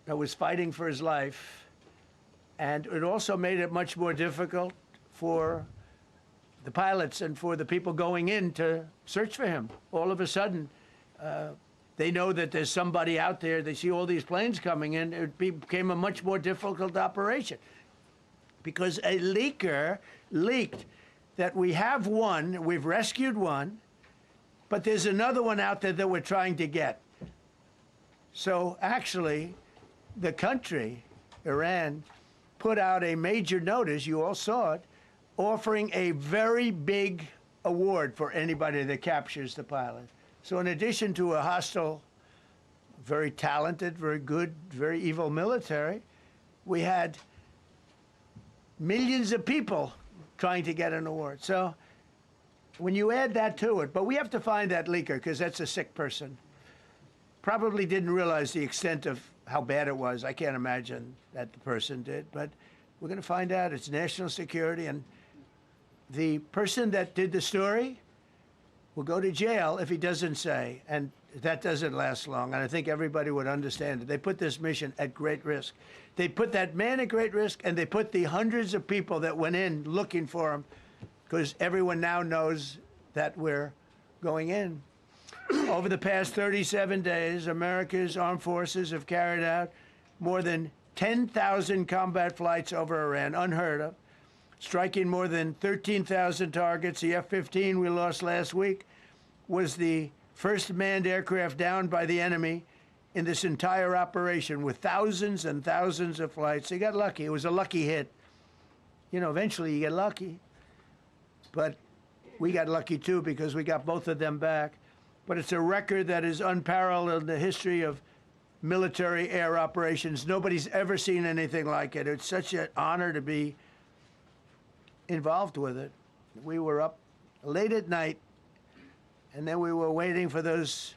that was fighting for his life. And it also made it much more difficult for the pilots and for the people going in to search for him. All of a sudden, they know that there's somebody out there. They see all these planes coming in. It became a much more difficult operation because a leaker leaked that we have one, we've rescued one, but there's another one out there that we're trying to get. So actually, the country, Iran, put out a major notice, you all saw it, offering a very big award for anybody that captures the pilot. So in addition to a hostile, very talented, very good, very evil military, we had millions of people trying to get an award. So when you add that to it, but we have to find that leaker because that's a sick person. Probably didn't realize the extent of how bad it was. I can't imagine that the person did, but we're going to find out. It's national security, and the person that did the story will go to jail if he doesn't say, and that doesn't last long, and I think everybody would understand it. They put this mission at great risk. They put that man at great risk, and they put the hundreds of people that went in looking for him, because everyone now knows that we're going in. Over the past 37 days, America's armed forces have carried out more than 10,000 combat flights over Iran, unheard of, striking more than 13,000 targets. The F-15 we lost last week was the first manned aircraft downed by the enemy in this entire operation with thousands and thousands of flights. They got lucky. It was a lucky hit. You know, eventually you get lucky. But we got lucky too because we got both of them back. But it's a record that is unparalleled in the history of military air operations. Nobody's ever seen anything like it. It's such an honor to be involved with it. We were up late at night, and then we were waiting for those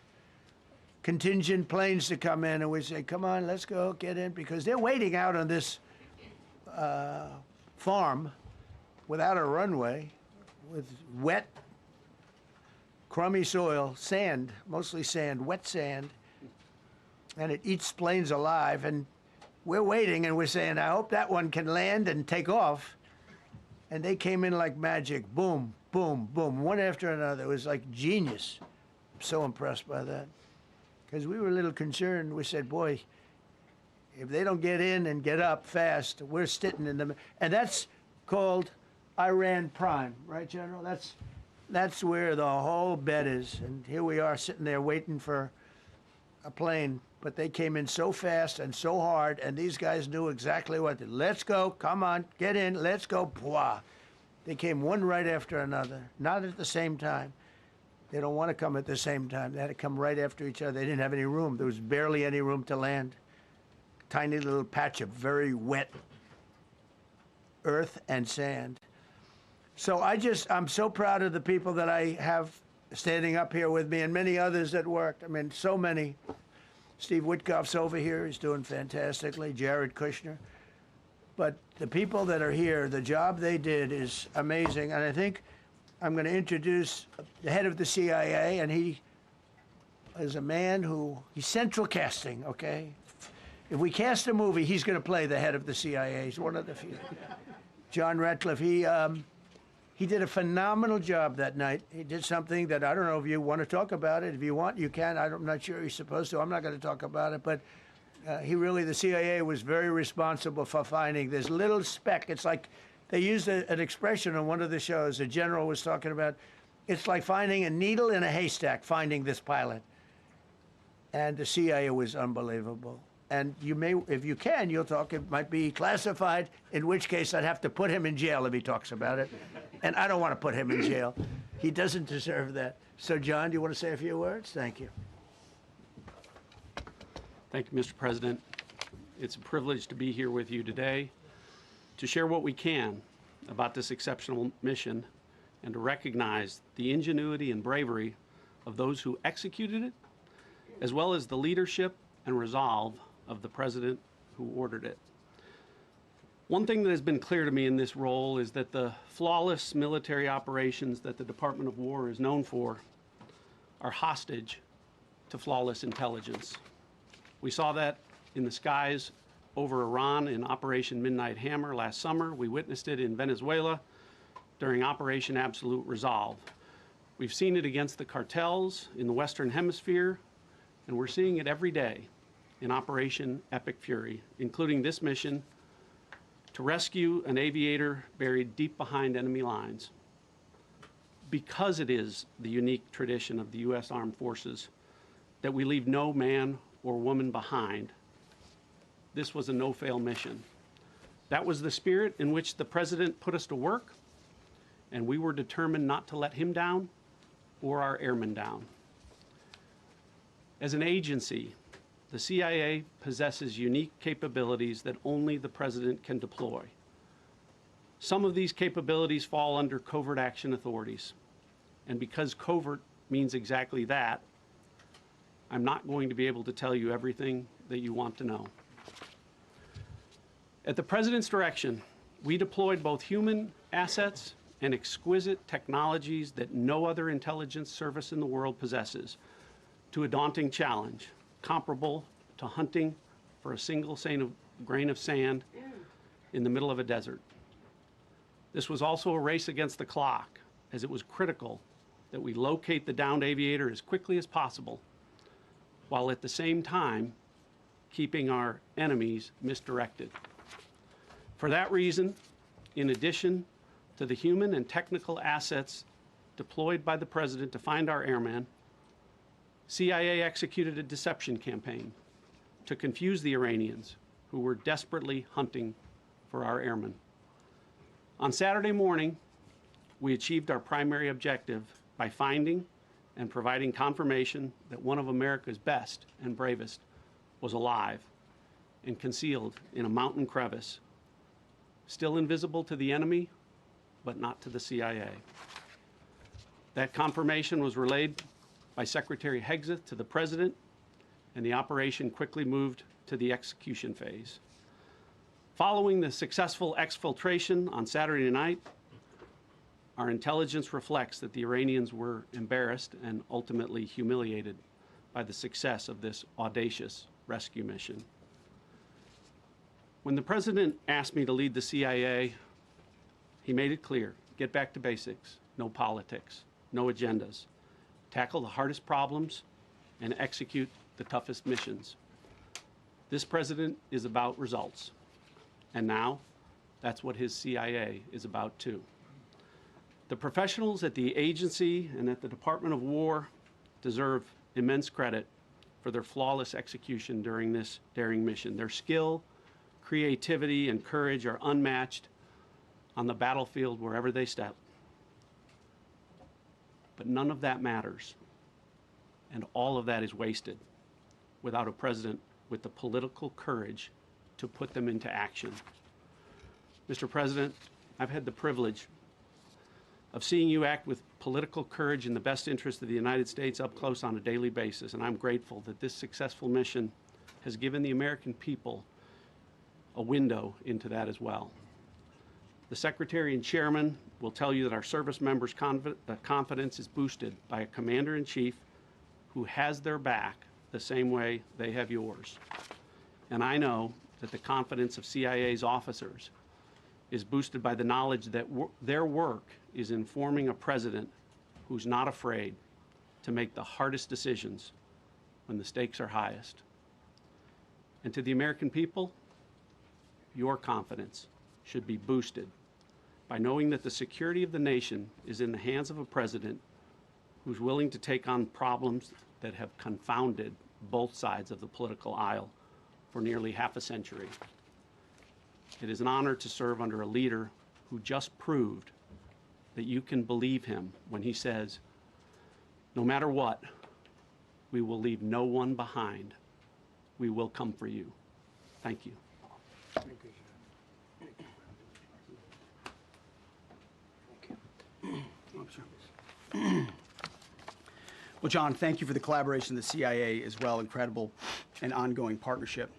contingent planes to come in, and we say, come on, let's go, get in, because they're waiting out on this farm without a runway, with wet, crummy soil, sand, mostly sand, wet sand, and it eats planes alive, and we're waiting, and we're saying, I hope that one can land and take off. And they came in like magic, boom, boom, boom, one after another. It was like genius. I'm so impressed by that. Because we were a little concerned. We said, boy, if they don't get in and get up fast, we're sitting in them. And that's called Iran Prime, right, General? That's where the whole bet is. And here we are sitting there waiting for a plane. But they came in so fast and so hard, and these guys knew exactly what to do. Let's go, come on, get in, let's go, pwah. They came one right after another, not at the same time. They don't want to come at the same time. They had to come right after each other. They didn't have any room. There was barely any room to land. Tiny little patch of very wet earth and sand. So I'm so proud of the people that I have standing up here with me and many others that worked. I mean, so many. Steve Witkoff's over here. He's doing fantastically. Jared Kushner. But the people that are here, the job they did is amazing. And I think I'm going to introduce the head of the CIA, and he is a man he's central casting, okay? If we cast a movie, he's going to play the head of the CIA. He's one of the few. John Ratcliffe, he did a phenomenal job that night. He did something that I don't know if you want to talk about it. If you want, you can. I'm not sure he's supposed to. I'm not going to talk about it. But the CIA was very responsible for finding this little speck. It's like they used an expression on one of the shows. A general was talking about, it's like finding a needle in a haystack, finding this pilot. And the CIA was unbelievable. And you may, if you can, you'll talk. It might be classified, in which case I'd have to put him in jail if he talks about it. And I don't want to put him in jail. He doesn't deserve that. So, John, do you want to say a few words? Thank you. Thank you, Mr. President. It's a privilege to be here with you today to share what we can about this exceptional mission and to recognize the ingenuity and bravery of those who executed it, as well as the leadership and resolve of the President who ordered it. One thing that has been clear to me in this role is that the flawless military operations that the Department of War is known for are hostage to flawless intelligence. We saw that in the skies over Iran in Operation Midnight Hammer last summer. We witnessed it in Venezuela during Operation Absolute Resolve. We've seen it against the cartels in the Western Hemisphere, and we're seeing it every day in Operation Epic Fury, including this mission to rescue an aviator buried deep behind enemy lines. Because it is the unique tradition of the U.S. Armed Forces that we leave no man or woman behind, this was a no-fail mission. That was the spirit in which the President put us to work, and we were determined not to let him down or our airmen down. As an agency, the CIA possesses unique capabilities that only the President can deploy. Some of these capabilities fall under covert action authorities. And because covert means exactly that, I'm not going to be able to tell you everything that you want to know. At the President's direction, we deployed both human assets and exquisite technologies that no other intelligence service in the world possesses to a daunting challenge, comparable to hunting for a single grain of sand in the middle of a desert. This was also a race against the clock, as it was critical that we locate the downed aviator as quickly as possible, while at the same time keeping our enemies misdirected. For that reason, in addition to the human and technical assets deployed by the President to find our airmen, CIA executed a deception campaign to confuse the Iranians who were desperately hunting for our airmen. On Saturday morning, we achieved our primary objective by finding and providing confirmation that one of America's best and bravest was alive and concealed in a mountain crevice, still invisible to the enemy, but not to the CIA. That confirmation was relayed by Secretary Hegseth to the President, and the operation quickly moved to the execution phase. Following the successful exfiltration on Saturday night, our intelligence reflects that the Iranians were embarrassed and ultimately humiliated by the success of this audacious rescue mission. When the President asked me to lead the CIA, he made it clear, get back to basics, no politics, no agendas, tackle the hardest problems, and execute the toughest missions. This President is about results, and now that's what his CIA is about too. The professionals at the agency and at the Department of War deserve immense credit for their flawless execution during this daring mission. Their skill, creativity, and courage are unmatched on the battlefield wherever they step. But none of that matters, and all of that is wasted without a President with the political courage to put them into action. Mr. President, I've had the privilege of seeing you act with political courage in the best interest of the United States up close on a daily basis, and I'm grateful that this successful mission has given the American people a window into that as well. The Secretary and Chairman will tell you that our service members' confidence is boosted by a Commander-in-Chief who has their back the same way they have yours. And I know that the confidence of CIA's officers is boosted by the knowledge that their work is informing a President who's not afraid to make the hardest decisions when the stakes are highest. And to the American people, your confidence should be boosted by knowing that the security of the nation is in the hands of a President who's willing to take on problems that have confounded both sides of the political aisle for nearly half a century. It is an honor to serve under a leader who just proved that you can believe him when he says, no matter what, we will leave no one behind. We will come for you. Thank you. Well, John, thank you for the collaboration of the CIA as well. Incredible and ongoing partnership.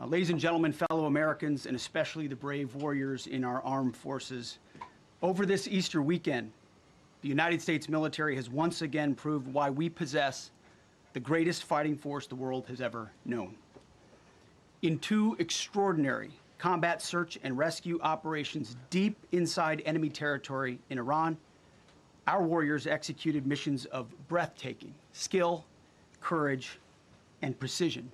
Ladies and gentlemen, fellow Americans, and especially the brave warriors in our armed forces, over this Easter weekend, the United States military has once again proved why we possess the greatest fighting force the world has ever known. In 2 extraordinary combat search and rescue operations deep inside enemy territory in Iran, our warriors executed missions of breathtaking skill, courage, and precision.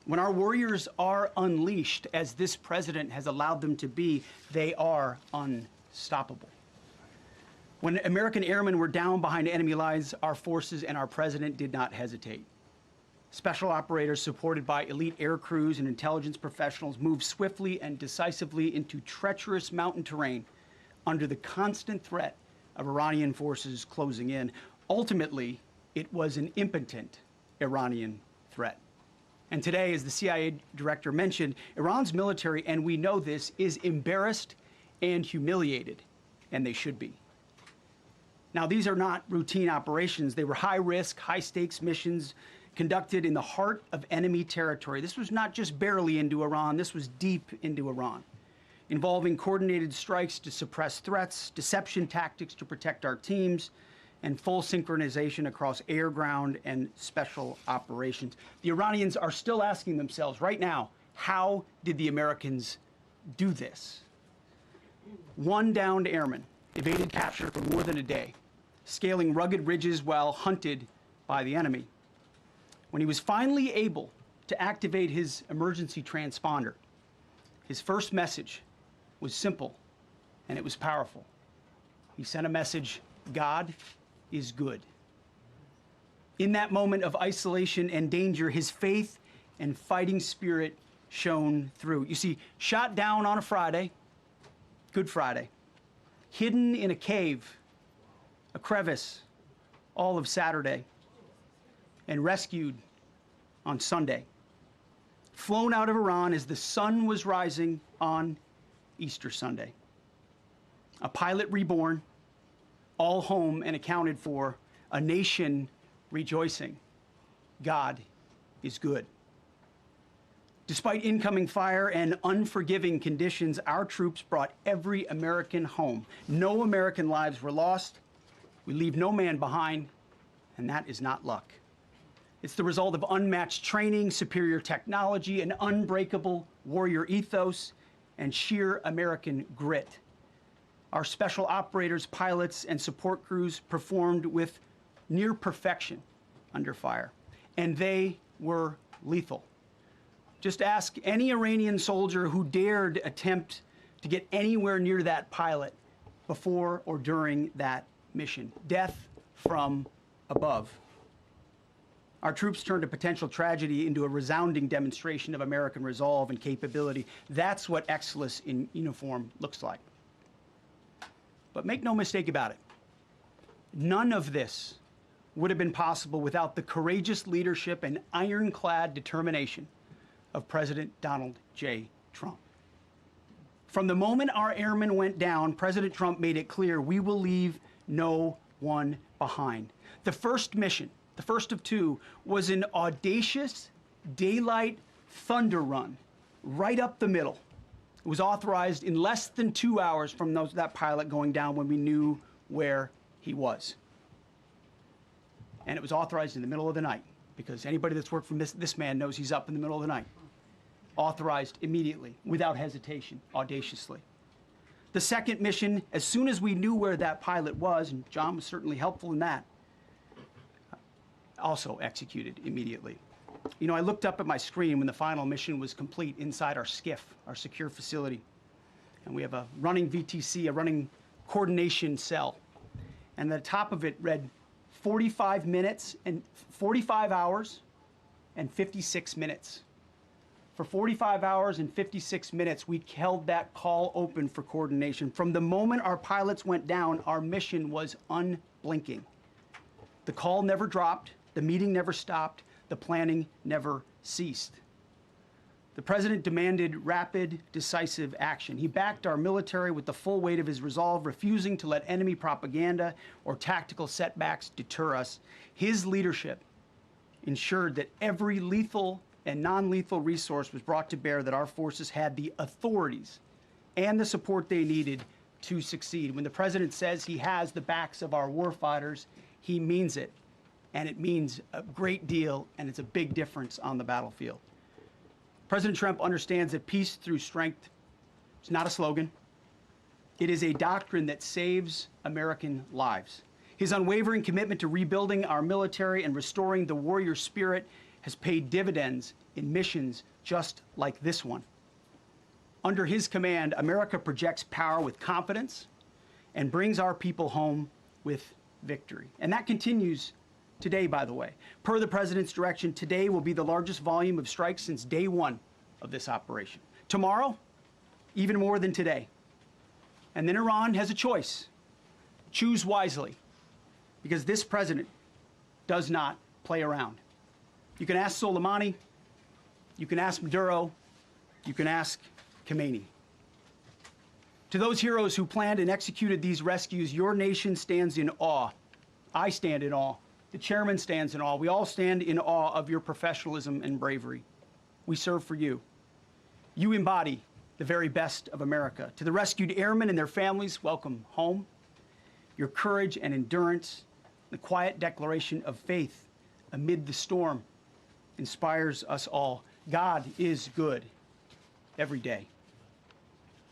When our warriors are unleashed, as this president has allowed them to be, they are unstoppable. When American airmen were down behind enemy lines, our forces and our president did not hesitate. Special operators supported by elite air crews and intelligence professionals moved swiftly and decisively into treacherous mountain terrain under the constant threat of Iranian forces closing in. Ultimately, it was an impotent Iranian threat. And today, as the CIA director mentioned, Iran's military, and we know this, is embarrassed and humiliated, and they should be. Now, these are not routine operations. They were high-risk, high-stakes missions conducted in the heart of enemy territory. This was not just barely into Iran, this was deep into Iran, involving coordinated strikes to suppress threats, deception tactics to protect our teams, and full synchronization across air, ground, and special operations. The Iranians are still asking themselves right now, how did the Americans do this? 1 downed airman evaded capture for more than a day, scaling rugged ridges while hunted by the enemy. When he was finally able to activate his emergency transponder, his first message was simple, and it was powerful. He sent a message, God is good. In that moment of isolation and danger, his faith and fighting spirit shone through. You see, shot down on a Friday, Good Friday, hidden in a cave, a crevice, all of Saturday, and rescued on Sunday. Flown out of Iran as the sun was rising on Easter Sunday. A pilot reborn, all home and accounted for, a nation rejoicing. God is good. Despite incoming fire and unforgiving conditions, our troops brought every American home. No American lives were lost. We leave no man behind, and that is not luck. It's the result of unmatched training, superior technology, an unbreakable warrior ethos, and sheer American grit. Our special operators, pilots, and support crews performed with near perfection under fire, and they were lethal. Just ask any Iranian soldier who dared attempt to get anywhere near that pilot before or during that mission. Death from above. Our troops turned a potential tragedy into a resounding demonstration of American resolve and capability. That's what excellence in uniform looks like. But make no mistake about it, none of this would have been possible without the courageous leadership and ironclad determination of President Donald J. Trump. From the moment our airmen went down, President Trump made it clear we will leave no one behind. The first mission, the first of 2, was an audacious daylight thunder run right up the middle. It was authorized in less than 2 hours from that pilot going down when we knew where he was. And it was authorized in the middle of the night, because anybody that's worked for this man knows he's up in the middle of the night. Authorized immediately, without hesitation, audaciously. The second mission, as soon as we knew where that pilot was, and John was certainly helpful in that, also executed immediately. You know, I looked up at my screen when the final mission was complete inside our SCIF, our secure facility. And we have a running VTC, a running coordination cell. And the top of it read 45 hours and 56 minutes. For 45 hours and 56 minutes, we held that call open for coordination. From the moment our pilots went down, our mission was unblinking. The call never dropped, the meeting never stopped, the planning never ceased. The president demanded rapid, decisive action. He backed our military with the full weight of his resolve, refusing to let enemy propaganda or tactical setbacks deter us. His leadership ensured that every lethal and non-lethal resource was brought to bear that our forces had the authorities and the support they needed to succeed. When the president says he has the backs of our warfighters, he means it. And it means a great deal, and it's a big difference on the battlefield. President Trump understands that peace through strength is not a slogan. It is a doctrine that saves American lives. His unwavering commitment to rebuilding our military and restoring the warrior spirit has paid dividends in missions just like this one. Under his command, America projects power with confidence and brings our people home with victory. And that continues today, by the way. Per the president's direction, today will be the largest volume of strikes since day one of this operation. Tomorrow, even more than today. And then Iran has a choice. Choose wisely, because this president does not play around. You can ask Soleimani, you can ask Maduro, you can ask Khamenei. To those heroes who planned and executed these rescues, your nation stands in awe. I stand in awe. The chairman stands in awe. We all stand in awe of your professionalism and bravery. We serve for you. You embody the very best of America. To the rescued airmen and their families, welcome home. Your courage and endurance, the quiet declaration of faith amid the storm, inspires us all. God is good every day.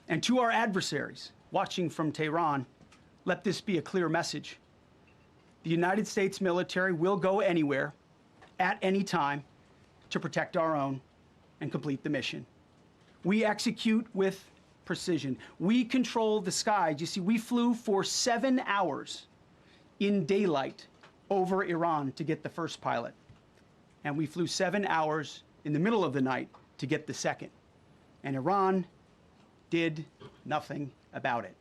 And to our adversaries watching from Tehran, let this be a clear message. The United States military will go anywhere, at any time, to protect our own and complete the mission. We execute with precision. We control the skies. You see, we flew for 7 hours in daylight over Iran to get the first pilot. And we flew 7 hours in the middle of the night to get the second. And Iran did nothing about it.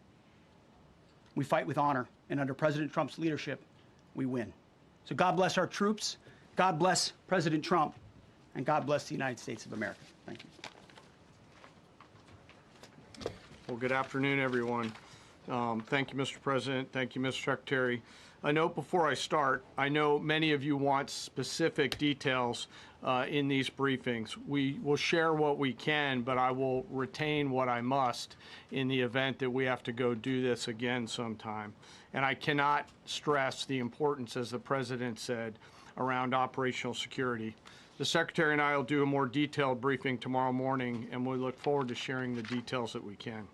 We fight with honor, and under President Trump's leadership, we win. So God bless our troops, God bless President Trump, and God bless the United States of America. Thank you. Well, good afternoon, everyone. Thank you, Mr. President. Thank you, Mr. Secretary. A note before I start, I know many of you want specific details in these briefings. We will share what we can, but I will retain what I must in the event that we have to go do this again sometime. And I cannot stress the importance, as the President said, around operational security. The Secretary and I will do a more detailed briefing tomorrow morning, and we look forward to sharing the details that we can.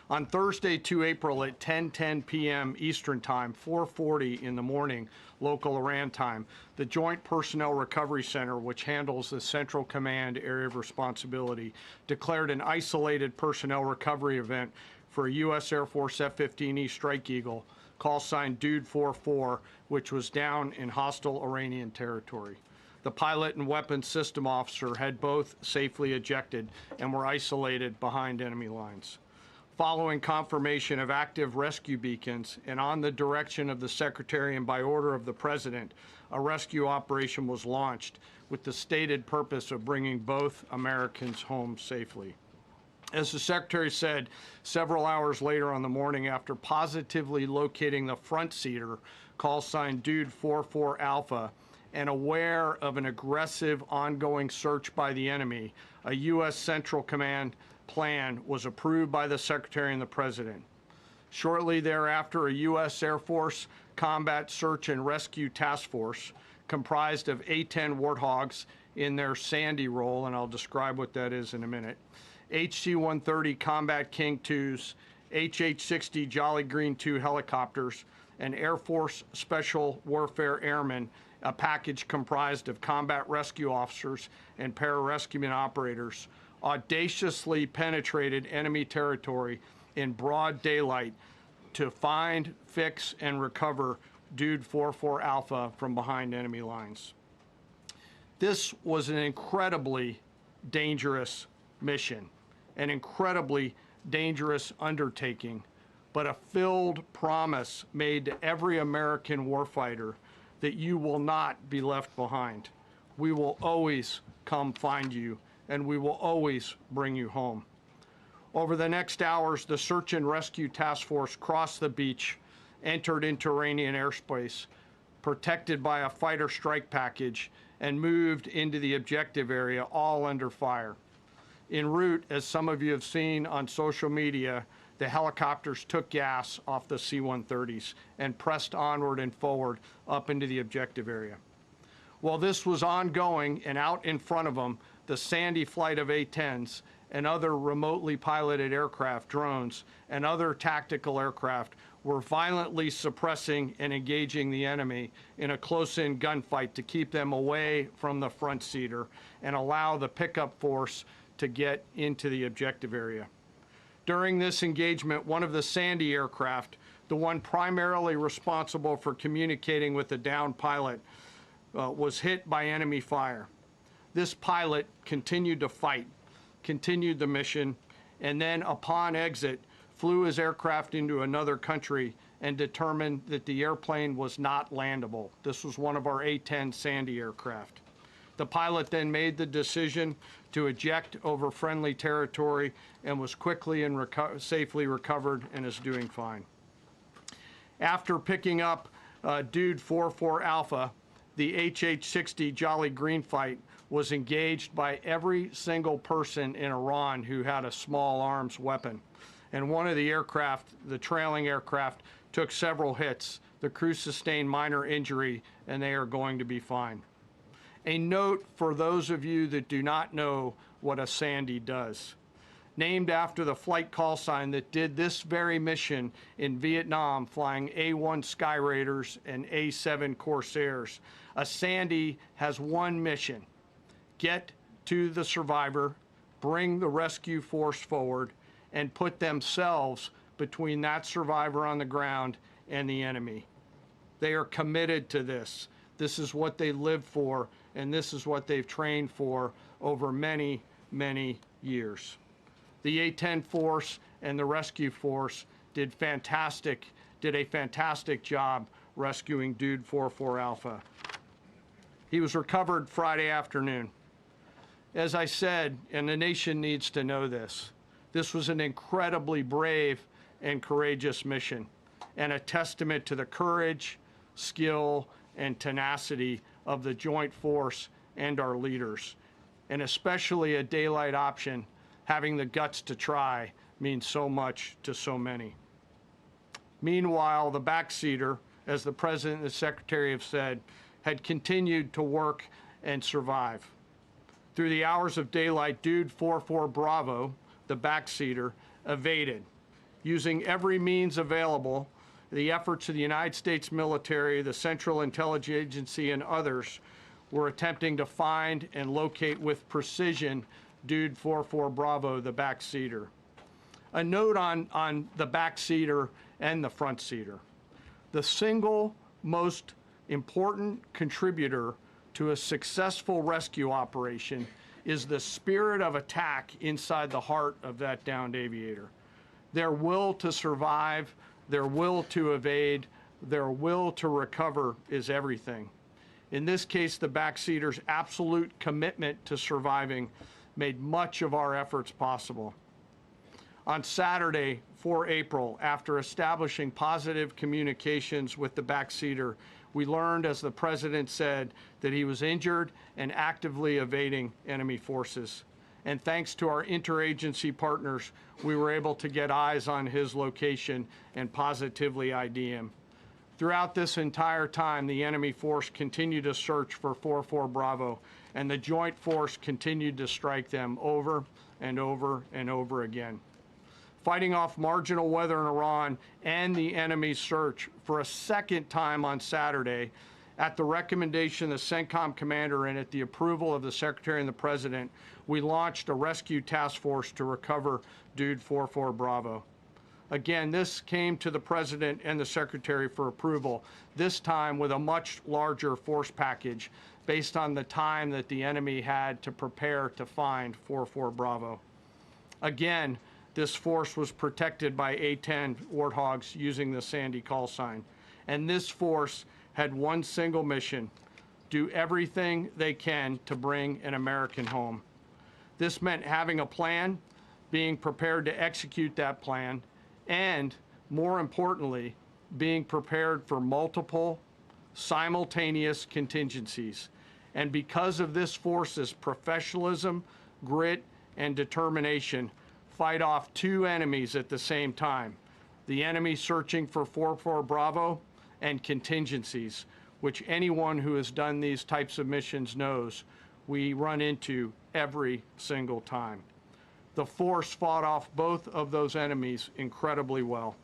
On Thursday, 2 April at 10:10 p.m. Eastern Time, 4:40 in the morning, local Iran time, the Joint Personnel Recovery Center, which handles the Central Command area of responsibility, declared an isolated personnel recovery event for a U.S. Air Force F-15E Strike Eagle, call sign Dude 44, which was down in hostile Iranian territory. The pilot and weapons system officer had both safely ejected and were isolated behind enemy lines. Following confirmation of active rescue beacons and on the direction of the Secretary and by order of the President, a rescue operation was launched with the stated purpose of bringing both Americans home safely. As the Secretary said, several hours later on the morning, after positively locating the front seater, call sign Dude 44 Alpha, and aware of an aggressive ongoing search by the enemy, a U.S. Central Command plan was approved by the Secretary and the President. Shortly thereafter, a U.S. Air Force Combat Search and Rescue Task Force, comprised of A-10 Warthogs in their Sandy role, and I'll describe what that is in a minute, HC-130 Combat King IIs, HH-60 Jolly Green II helicopters, and Air Force Special Warfare Airmen, a package comprised of combat rescue officers and pararescueman operators, audaciously penetrated enemy territory in broad daylight to find, fix, and recover Dude 44 Alpha from behind enemy lines. This was an incredibly dangerous mission, an incredibly dangerous undertaking, but a filled promise made to every American warfighter that you will not be left behind. We will always come find you, and we will always bring you home. Over the next hours, the Search and Rescue Task Force crossed the beach, entered into Iranian airspace, protected by a fighter strike package, and moved into the objective area, all under fire. En route, as some of you have seen on social media, the helicopters took gas off the C-130s and pressed onward and forward up into the objective area. While this was ongoing and out in front of them, the Sandy flight of A-10s and other remotely piloted aircraft, drones, and other tactical aircraft were violently suppressing and engaging the enemy in a close-in gunfight to keep them away from the front seater and allow the pickup force to get into the objective area. During this engagement, one of the Sandy aircraft, the one primarily responsible for communicating with the downed pilot, was hit by enemy fire. This pilot continued to fight, continued the mission, and then upon exit, flew his aircraft into another country and determined that the airplane was not landable. This was one of our A-10 Sandy aircraft. The pilot then made the decision to eject over friendly territory and was quickly and safely recovered and is doing fine. After picking up Dude 44 Alpha, the HH-60 Jolly Green fight was engaged by every single person in Iran who had a small arms weapon. And one of the aircraft, the trailing aircraft, took several hits. The crew sustained minor injury, and they are going to be fine. A note for those of you that do not know what a Sandy does. Named after the flight call sign that did this very mission in Vietnam, flying A-1 Sky Raiders and A-7 Corsairs, a Sandy has one mission: get to the survivor, bring the rescue force forward, and put themselves between that survivor on the ground and the enemy. They are committed to this. This is what they live for, and this is what they've trained for over many, many years. The A-10 force and the rescue force did a fantastic job rescuing Dude 44 Alpha. He was recovered Friday afternoon. As I said, and the nation needs to know this, this was an incredibly brave and courageous mission, and a testament to the courage, skill, and tenacity of the joint force and our leaders. And especially a daylight option, having the guts to try, means so much to so many. Meanwhile, the backseater, as the President and the Secretary have said, had continued to work and survive. Through the hours of daylight, Dude 44 Bravo, the backseater, evaded. Using every means available, the efforts of the United States military, the Central Intelligence Agency, and others were attempting to find and locate with precision Dude 44 Bravo, the backseater. A note on the backseater and the front seater. The single most important contributor to a successful rescue operation is the spirit of attack inside the heart of that downed aviator. Their will to survive, their will to evade, their will to recover is everything. In this case, the backseater's absolute commitment to surviving made much of our efforts possible. On Saturday, 4 April, after establishing positive communications with the backseater, we learned, as the President said, that he was injured and actively evading enemy forces. And thanks to our interagency partners, we were able to get eyes on his location and positively ID him. Throughout this entire time, the enemy force continued to search for 44 Bravo, and the joint force continued to strike them over and over and over again. Fighting off marginal weather in Iran and the enemy's search for a second time on Saturday, at the recommendation of the CENTCOM commander and at the approval of the Secretary and the President, we launched a rescue task force to recover Dude 44 Bravo. Again, this came to the President and the Secretary for approval, this time with a much larger force package based on the time that the enemy had to prepare to find 44 Bravo. Again, this force was protected by A-10 Warthogs using the Sandy call sign. And this force had one single mission: do everything they can to bring an American home. This meant having a plan, being prepared to execute that plan, and, more importantly, being prepared for multiple, simultaneous contingencies. And because of this force's professionalism, grit, and determination, fight off two enemies at the same time. The enemy searching for 4-4 Bravo and contingencies, which anyone who has done these types of missions knows we run into every single time. The force fought off both of those enemies incredibly well.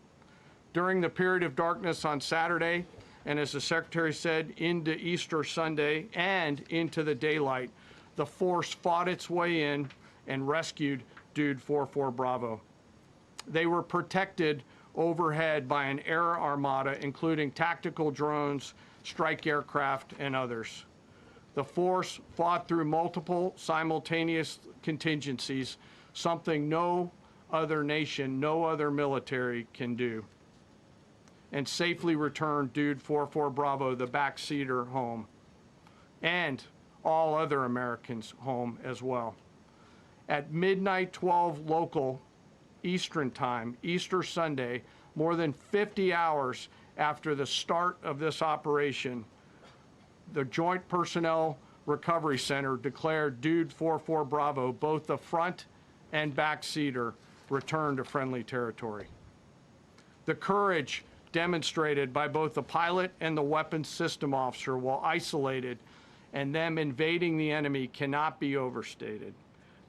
During the period of darkness on Saturday, and as the Secretary said, into Easter Sunday and into the daylight, the force fought its way in and rescued Dude 4-4 Bravo. They were protected overhead by an air armada, including tactical drones, strike aircraft, and others. The force fought through multiple simultaneous contingencies, something no other nation, no other military can do, and safely returned Dude 4-4 Bravo, the backseater, home, and all other Americans home as well. At midnight 12 local Eastern time, Easter Sunday, more than 50 hours after the start of this operation, the Joint Personnel Recovery Center declared Dude 4-4 Bravo, both the front and backseater, returned to friendly territory. The courage demonstrated by both the pilot and the weapons system officer while isolated and them invading the enemy cannot be overstated.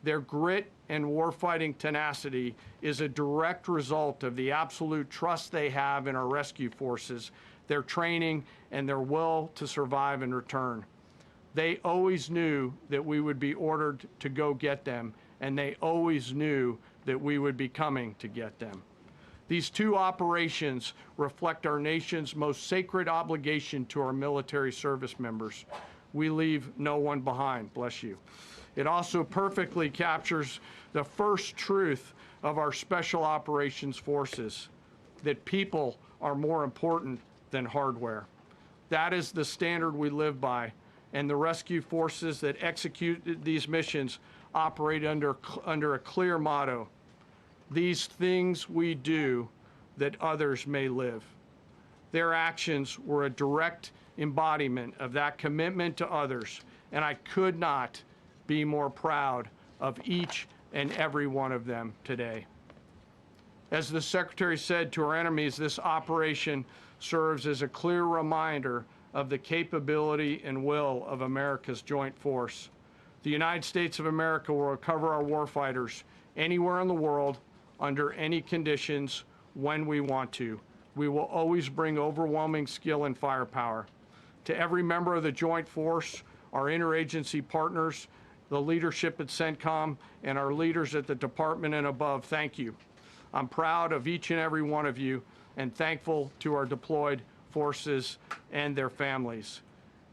Their grit and warfighting tenacity is a direct result of the absolute trust they have in our rescue forces, their training, and their will to survive and return. They always knew that we would be ordered to go get them, and they always knew that we would be coming to get them. These two operations reflect our nation's most sacred obligation to our military service members. We leave no one behind, bless you. It also perfectly captures the first truth of our special operations forces, that people are more important than hardware. That is the standard we live by, and the rescue forces that execute these missions operate under a clear motto: these things we do that others may live. Their actions were a direct embodiment of that commitment to others, and I could not be more proud of each and every one of them today. As the Secretary said to our enemies, this operation serves as a clear reminder of the capability and will of America's joint force. The United States of America will recover our warfighters anywhere in the world, under any conditions, when we want to. We will always bring overwhelming skill and firepower. To every member of the joint force, our interagency partners, the leadership at CENTCOM, and our leaders at the department and above, thank you. I'm proud of each and every one of you and thankful to our deployed forces and their families.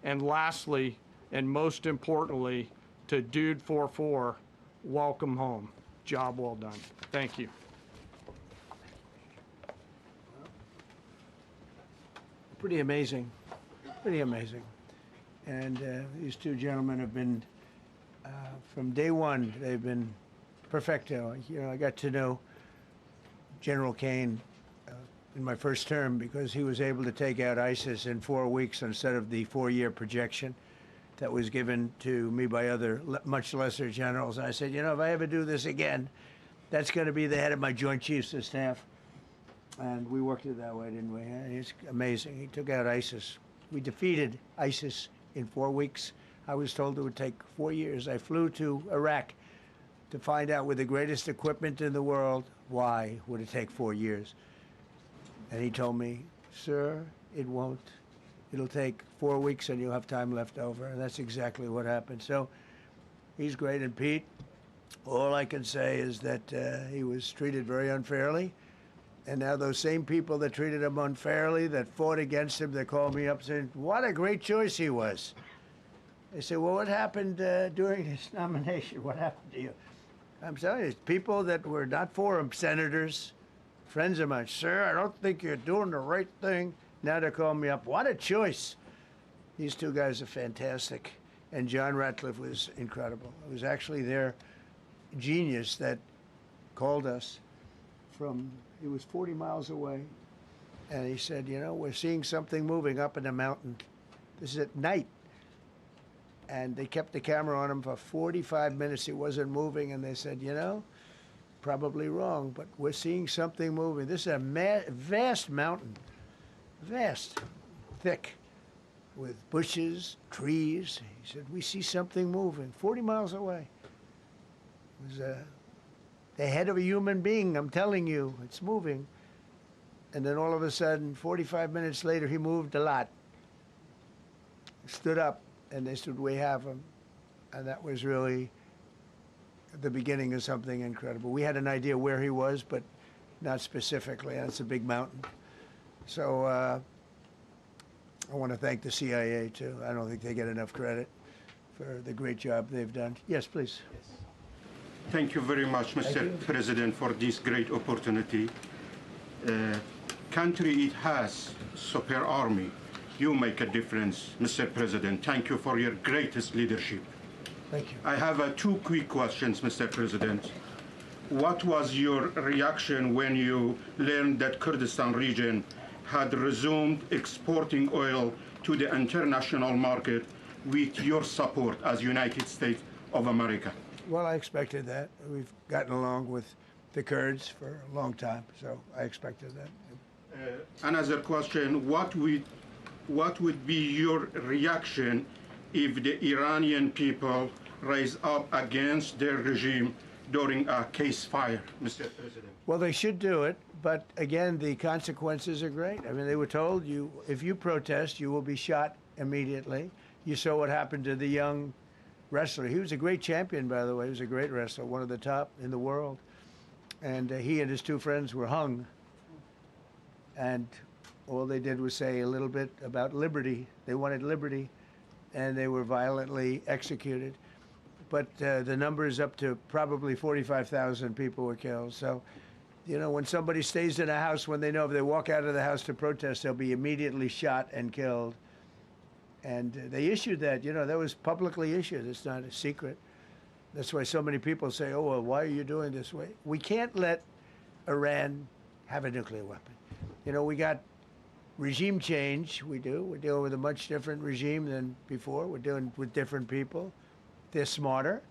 And lastly, and most importantly, to Dude 4-4, welcome home. Job well done. Thank you. Pretty amazing, pretty amazing. And these two gentlemen have been, from day one, they've been perfecto. You know, I got to know General Kane in my first term because he was able to take out ISIS in 4 weeks instead of the 4-year projection that was given to me by other much lesser generals. And I said, you know, if I ever do this again, that's going to be the head of my Joint Chiefs of Staff. And we worked it that way, didn't we? It's amazing. He took out ISIS. We defeated ISIS in 4 weeks. I was told it would take 4 years. I flew to Iraq to find out with the greatest equipment in the world, why would it take 4 years? And he told me, sir, it won't. It'll take 4 weeks and you'll have time left over. And that's exactly what happened. So he's great. And Pete, all I can say is that he was treated very unfairly. And now those same people that treated him unfairly, that fought against him, they called me up saying, what a great choice he was. They said, well, what happened during his nomination? What happened to you? I'm telling you, people that were not for him, senators, friends of mine, sir, I don't think you're doing the right thing. Now they're calling me up. What a choice. These two guys are fantastic. And John Ratcliffe was incredible. It was actually their genius that called us from, he was 40 miles away. And he said, you know, we're seeing something moving up in the mountain This is at night. And they kept the camera on him for 45 minutes. He wasn't moving, and they said, you know, probably wrong, but we're seeing something moving. This is a vast mountain, vast, thick, with bushes, trees. He said, we see something moving 40 miles away. It was the head of a human being, I'm telling you, it's moving. And then all of a sudden, 45 minutes later, he moved a lot. Stood up, and they said, we have him. And that was really the beginning of something incredible. We had an idea where he was, but not specifically, and it's a big mountain. So I want to thank the CIA, too. I don't think they get enough credit for the great job they've done. Yes, please. Thank you very much, Mr. President, for this great opportunity. Country, it has super army. You make a difference, Mr. President. Thank you for your greatest leadership. Thank you. I have two quick questions, Mr. President. What was your reaction when you learned that Kurdistan region had resumed exporting oil to the international market with your support as United States of America? Well, I expected that. We've gotten along with the Kurds for a long time, so I expected that. Another question, what would be your reaction if the Iranian people rise up against their regime during a ceasefire, Mr. President? Well, they should do it, but again, the consequences are great. I mean, they were told, if you protest, you will be shot immediately. You saw what happened to the young wrestler. He was a great champion, by the way. He was a great wrestler, one of the top in the world. And he and his two friends were hung. And all they did was say a little bit about liberty. They wanted liberty, and they were violently executed. But the number is up to probably 45,000 people were killed. So, you know, when somebody stays in a house, when they know if they walk out of the house to protest, they'll be immediately shot and killed. And they issued that, you know, that was publicly issued. It's not a secret. That's why so many people say, oh, well, why are you doing this way? We can't let Iran have a nuclear weapon. You know, we got regime change, we do. We're dealing with a much different regime than before. We're dealing with different people. They're smarter.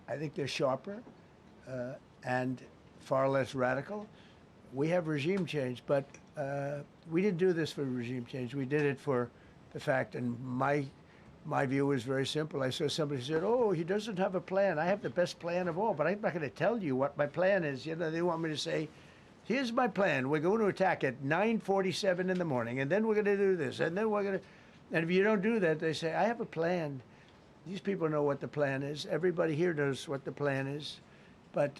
I think they're sharper and far less radical. We have regime change, but we didn't do this for regime change. We did it for the fact, and my view was very simple. I saw somebody said, oh, he doesn't have a plan. I have the best plan of all, but I'm not going to tell you what my plan is. You know, they want me to say, here's my plan. We're going to attack at 9:47 in the morning, and then we're going to do this, and then we're going to... And if you don't do that, they say, I have a plan. These people know what the plan is. Everybody here knows what the plan is. But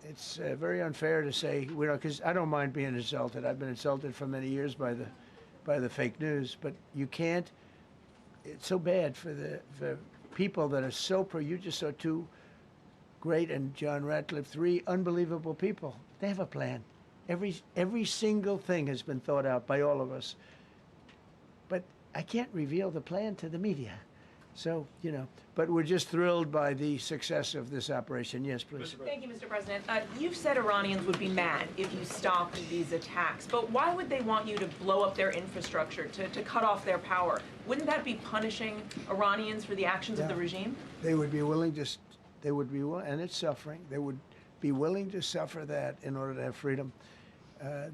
it's very unfair to say, we don't, because I don't mind being insulted. I've been insulted for many years by the fake news. But you can't... It's so bad for people that are so pro... You just saw two great, and John Ratcliffe, three unbelievable people. They have a plan. Every single thing has been thought out by all of us. But I can't reveal the plan to the media. So, you know, but we're just thrilled by the success of this operation. Yes, please. Thank you, Mr. President. You've said Iranians would be mad if you stopped these attacks, but why would they want you to blow up their infrastructure, to cut off their power? Wouldn't that be punishing Iranians for the actions of the regime? They would be willing to, and it's suffering, they would be willing to suffer that in order to have freedom.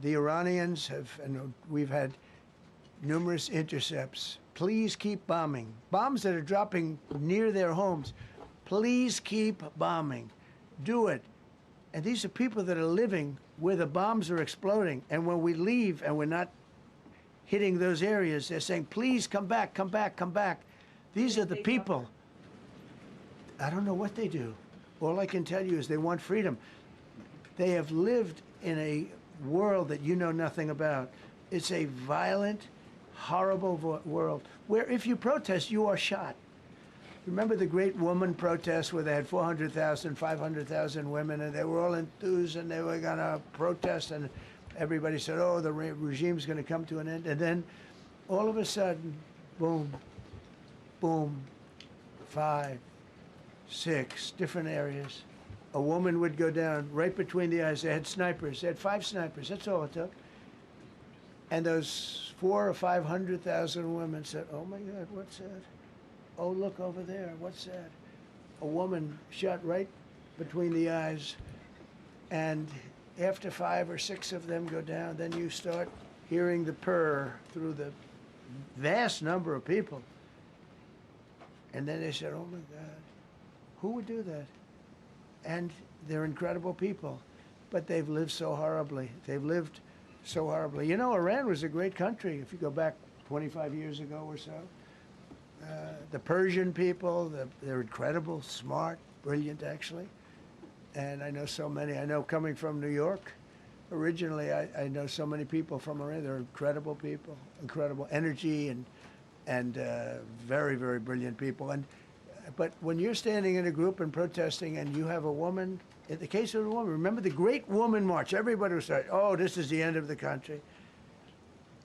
The Iranians have, and we've had numerous intercepts. Please keep bombing. Bombs that are dropping near their homes. Please keep bombing. Do it. And these are people that are living where the bombs are exploding. And when we leave and we're not hitting those areas, they're saying, please come back, come back, come back. These are the people. I don't know what they do. All I can tell you is they want freedom. They have lived in a world that you know nothing about. It's a violent, horrible world where if you protest, you are shot. Remember the great woman protests where they had 400,000, 500,000 women, and they were all enthused and they were going to protest, and everybody said, oh, the regime's going to come to an end. And then all of a sudden, boom, boom, 5, 6 different areas. A woman would go down right between the eyes. They had snipers. They had 5 snipers. That's all it took. And those 400,000 or 500,000 women said, "Oh my God, what's that? Oh, look over there, what's that?" A woman shot right between the eyes, and after 5 or 6 of them go down, then you start hearing the purr through the vast number of people. And then they said, "Oh my God, who would do that?" And they're incredible people, but they've lived so horribly. They've lived so horribly. You know, Iran was a great country if you go back 25 years ago or so. The Persian people, they're incredible, smart, brilliant, actually. And I know so many. I know coming from New York, originally, I know so many people from Iran. They're incredible people, incredible energy, and very, very brilliant people. But when you're standing in a group and protesting, and you have a woman, in the case of a woman, remember the Great Woman March. Everybody was saying, "Oh, this is the end of the country."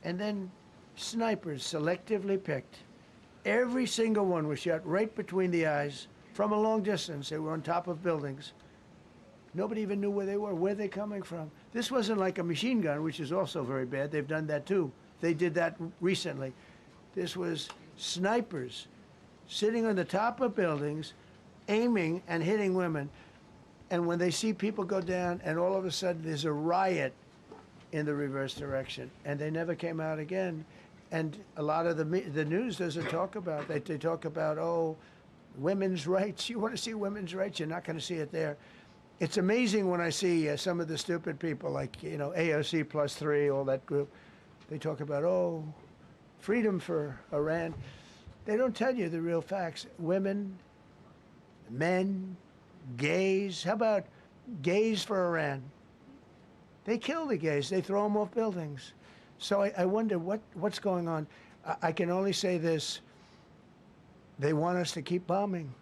And then snipers selectively picked. Every single one was shot right between the eyes from a long distance. They were on top of buildings. Nobody even knew where they were. Where they coming from? This wasn't like a machine gun, which is also very bad. They've done that too. They did that recently. This was snipers sitting on the top of buildings, aiming and hitting women. And when they see people go down, and all of a sudden there's a riot in the reverse direction, and they never came out again. And a lot of the news doesn't talk about that. They talk about, oh, women's rights. You want to see women's rights? You're not going to see it there. It's amazing when I see some of the stupid people like, you know, AOC +3, all that group. They talk about, oh, freedom for Iran. They don't tell you the real facts. Women, men, gays. How about gays for Iran? They kill the gays. They throw them off buildings. So I wonder what's going on. I can only say this. They want us to keep bombing,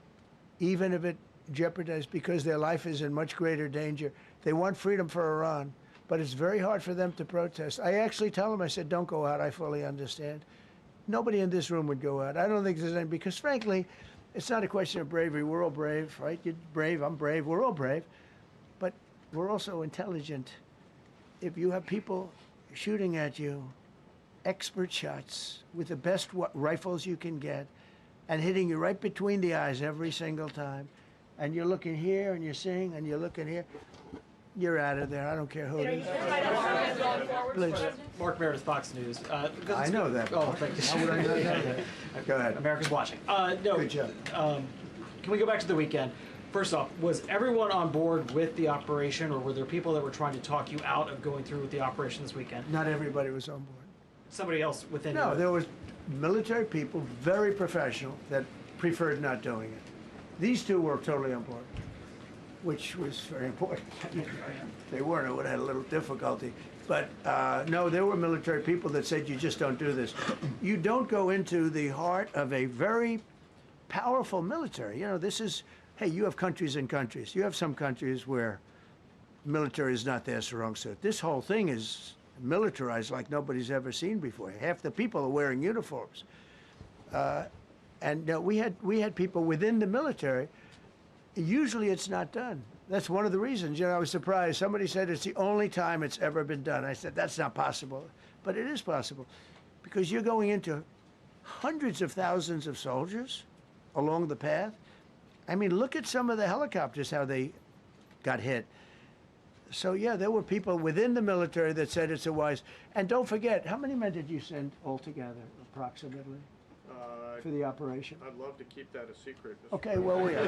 even if it jeopardizes, because their life is in much greater danger. They want freedom for Iran, but it's very hard for them to protest. I actually tell them, I said, don't go out. I fully understand. Nobody in this room would go out. I don't think there's any, because frankly, it's not a question of bravery. We're all brave, right? You're brave, I'm brave, we're all brave. But we're also intelligent. If you have people shooting at you, expert shots with the best rifles you can get, and hitting you right between the eyes every single time, and you're looking here and you're seeing and you're looking here, you're out of there. I don't care who it is. Please. Mark Meredith, Fox News. I know that. Oh, thank you. How would I know that? Go ahead. America's watching. No. Good job. Can we go back to the weekend? First off, was everyone on board with the operation, or were there people that were trying to talk you out of going through with the operation this weekend? Not everybody was on board. Somebody else within No, there was military people, very professional, that preferred not doing it. These two were totally on board, which was very important. They weren't, it would have had a little difficulty. But no, there were military people that said, you just don't do this. You don't go into the heart of a very powerful military. You know, this is, hey, you have countries and countries. You have some countries where military is not their strong suit. This whole thing is militarized like nobody's ever seen before. Half the people are wearing uniforms. And we had people within the military. Usually it's not done. That's one of the reasons. You know, I was surprised. Somebody said it's the only time it's ever been done. I said, that's not possible. But it is possible, because you're going into hundreds of thousands of soldiers along the path. I mean, look at some of the helicopters, how they got hit. So, yeah, there were people within the military that said it's a wise. And don't forget, how many men did you send altogether, approximately, for the operation? I'd love to keep that a secret. Okay, well, we are.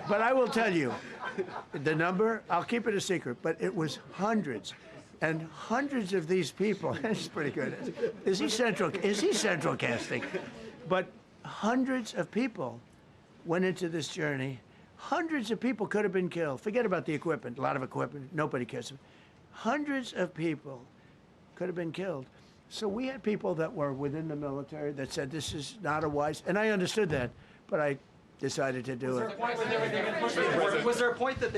But I will tell you, the number, I'll keep it a secret, but it was hundreds. And hundreds of these people, that's pretty good. Is he central casting? But hundreds of people went into this journey. Hundreds of people could have been killed. Forget about the equipment, a lot of equipment, nobody cares. Hundreds of people could have been killed. So we had people that were within the military that said this is not a wise, and I understood that, but I decided to do it. Was there a point that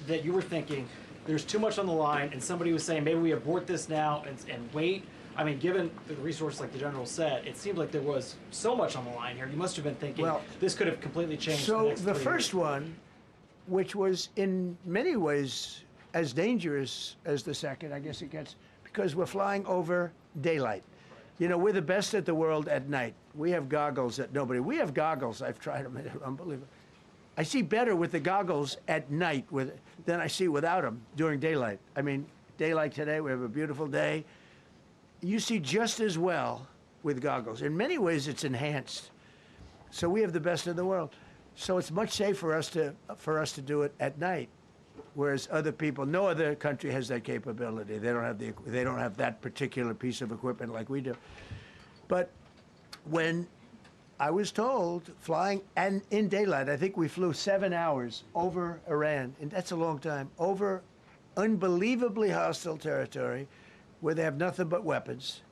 that you were thinking there's too much on the line, and somebody was saying maybe we abort this now and wait? I mean, given the resource, like the general said, it seemed like there was so much on the line here. You must have been thinking, well, this could have completely changed. So the first one, which was in many ways as dangerous as the second, I guess it gets, because we're flying over daylight. You know, we're the best at the world at night. We have goggles that nobody, we have goggles, I've tried them, they're unbelievable. I see better with the goggles at night than I see without them during daylight. I mean, daylight today, we have a beautiful day. You see just as well with goggles. In many ways, it's enhanced. So we have the best in the world. So it's much safer for us to do it at night, whereas other people, no other country has that capability. They don't have that particular piece of equipment like we do. But when I was told flying and in daylight, I think we flew 7 hours over Iran, and that's a long time, over unbelievably hostile territory where they have nothing but weapons.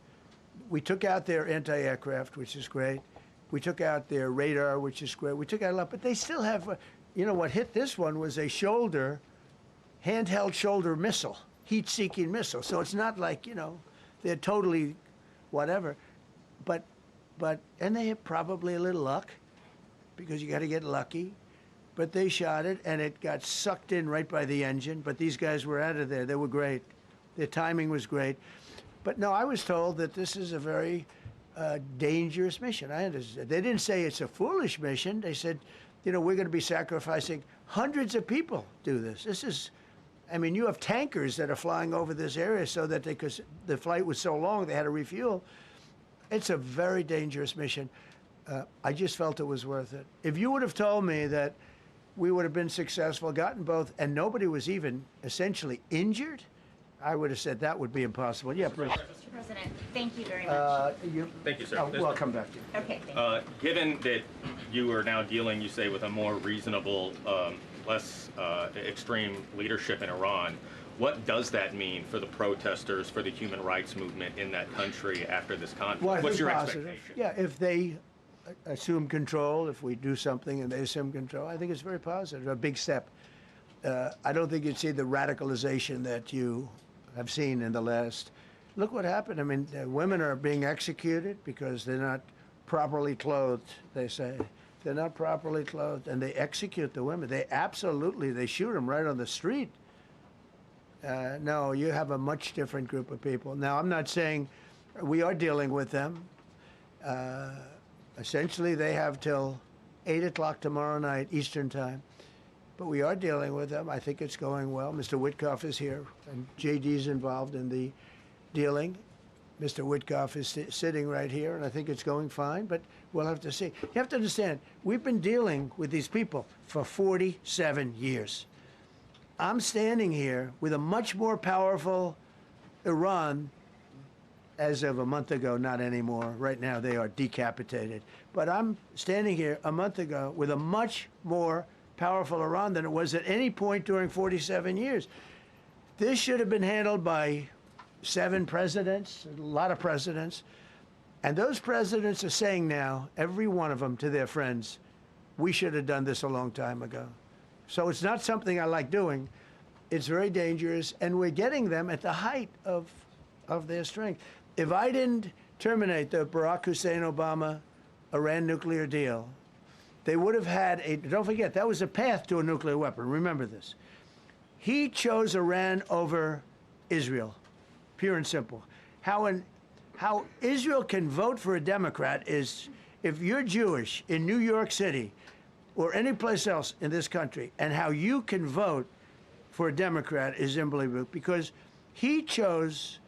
We took out their anti-aircraft, which is great. We took out their radar, which is great. We took out a lot, but they still have, you know, what hit this one was a handheld shoulder missile, heat-seeking missile. So it's not like, you know, they're totally whatever. And they had probably a little luck, because you got to get lucky. But they shot it, and it got sucked in right by the engine. But these guys were out of there. They were great. Their timing was great. But no, I was told that this is a very dangerous mission. I understand. They didn't say it's a foolish mission. They said, you know, we're going to be sacrificing hundreds of people do this. This is, I mean, you have tankers that are flying over this area so that the flight was so long they had to refuel. It's a very dangerous mission. I just felt it was worth it. If you would have told me that we would have been successful, gotten both, and nobody was even essentially injured, I would have said that would be impossible. Yeah, please. Mr. President, thank you very much. Thank you, sir. Well, I'll come back to you. Okay, thank you. Given that you are now dealing, you say, with a more reasonable, less extreme leadership in Iran, what does that mean for the protesters, for the human rights movement in that country after this conflict? Well, What's your positive. expectation? Yeah, if they assume control, if we do something and they assume control, I think it's very positive, a big step. I don't think you'd see the radicalization that you have seen in the last. Look what happened. I mean, women are being executed because they're not properly clothed, they say. They're not properly clothed, and they execute the women. They shoot them right on the street. No, you have a much different group of people. Now, I'm not saying we are dealing with them. Essentially, they have till 8 o'clock tomorrow night, Eastern time. But we are dealing with them. I think it's going well. Mr. Witkoff is here, and JD's involved in the dealing. Mr. Witkoff is sitting right here, and I think it's going fine, but we'll have to see. You have to understand, we've been dealing with these people for 47 years. I'm standing here with a much more powerful Iran as of a month ago, not anymore. Right now, they are decapitated. But I'm standing here a month ago with a much more powerful Iran than it was at any point during 47 years. This should have been handled by 7 presidents, a lot of presidents. And those presidents are saying now, every one of them to their friends, we should have done this a long time ago. So it's not something I like doing. It's very dangerous, and we're getting them at the height of their strength. If I didn't terminate the Barack Hussein Obama Iran nuclear deal, they would have had don't forget, that was a path to a nuclear weapon. Remember this. He chose Iran over Israel, pure and simple. How Israel can vote for a Democrat is, if you're Jewish in New York City or any place else in this country, and how you can vote for a Democrat is unbelievable, because he chose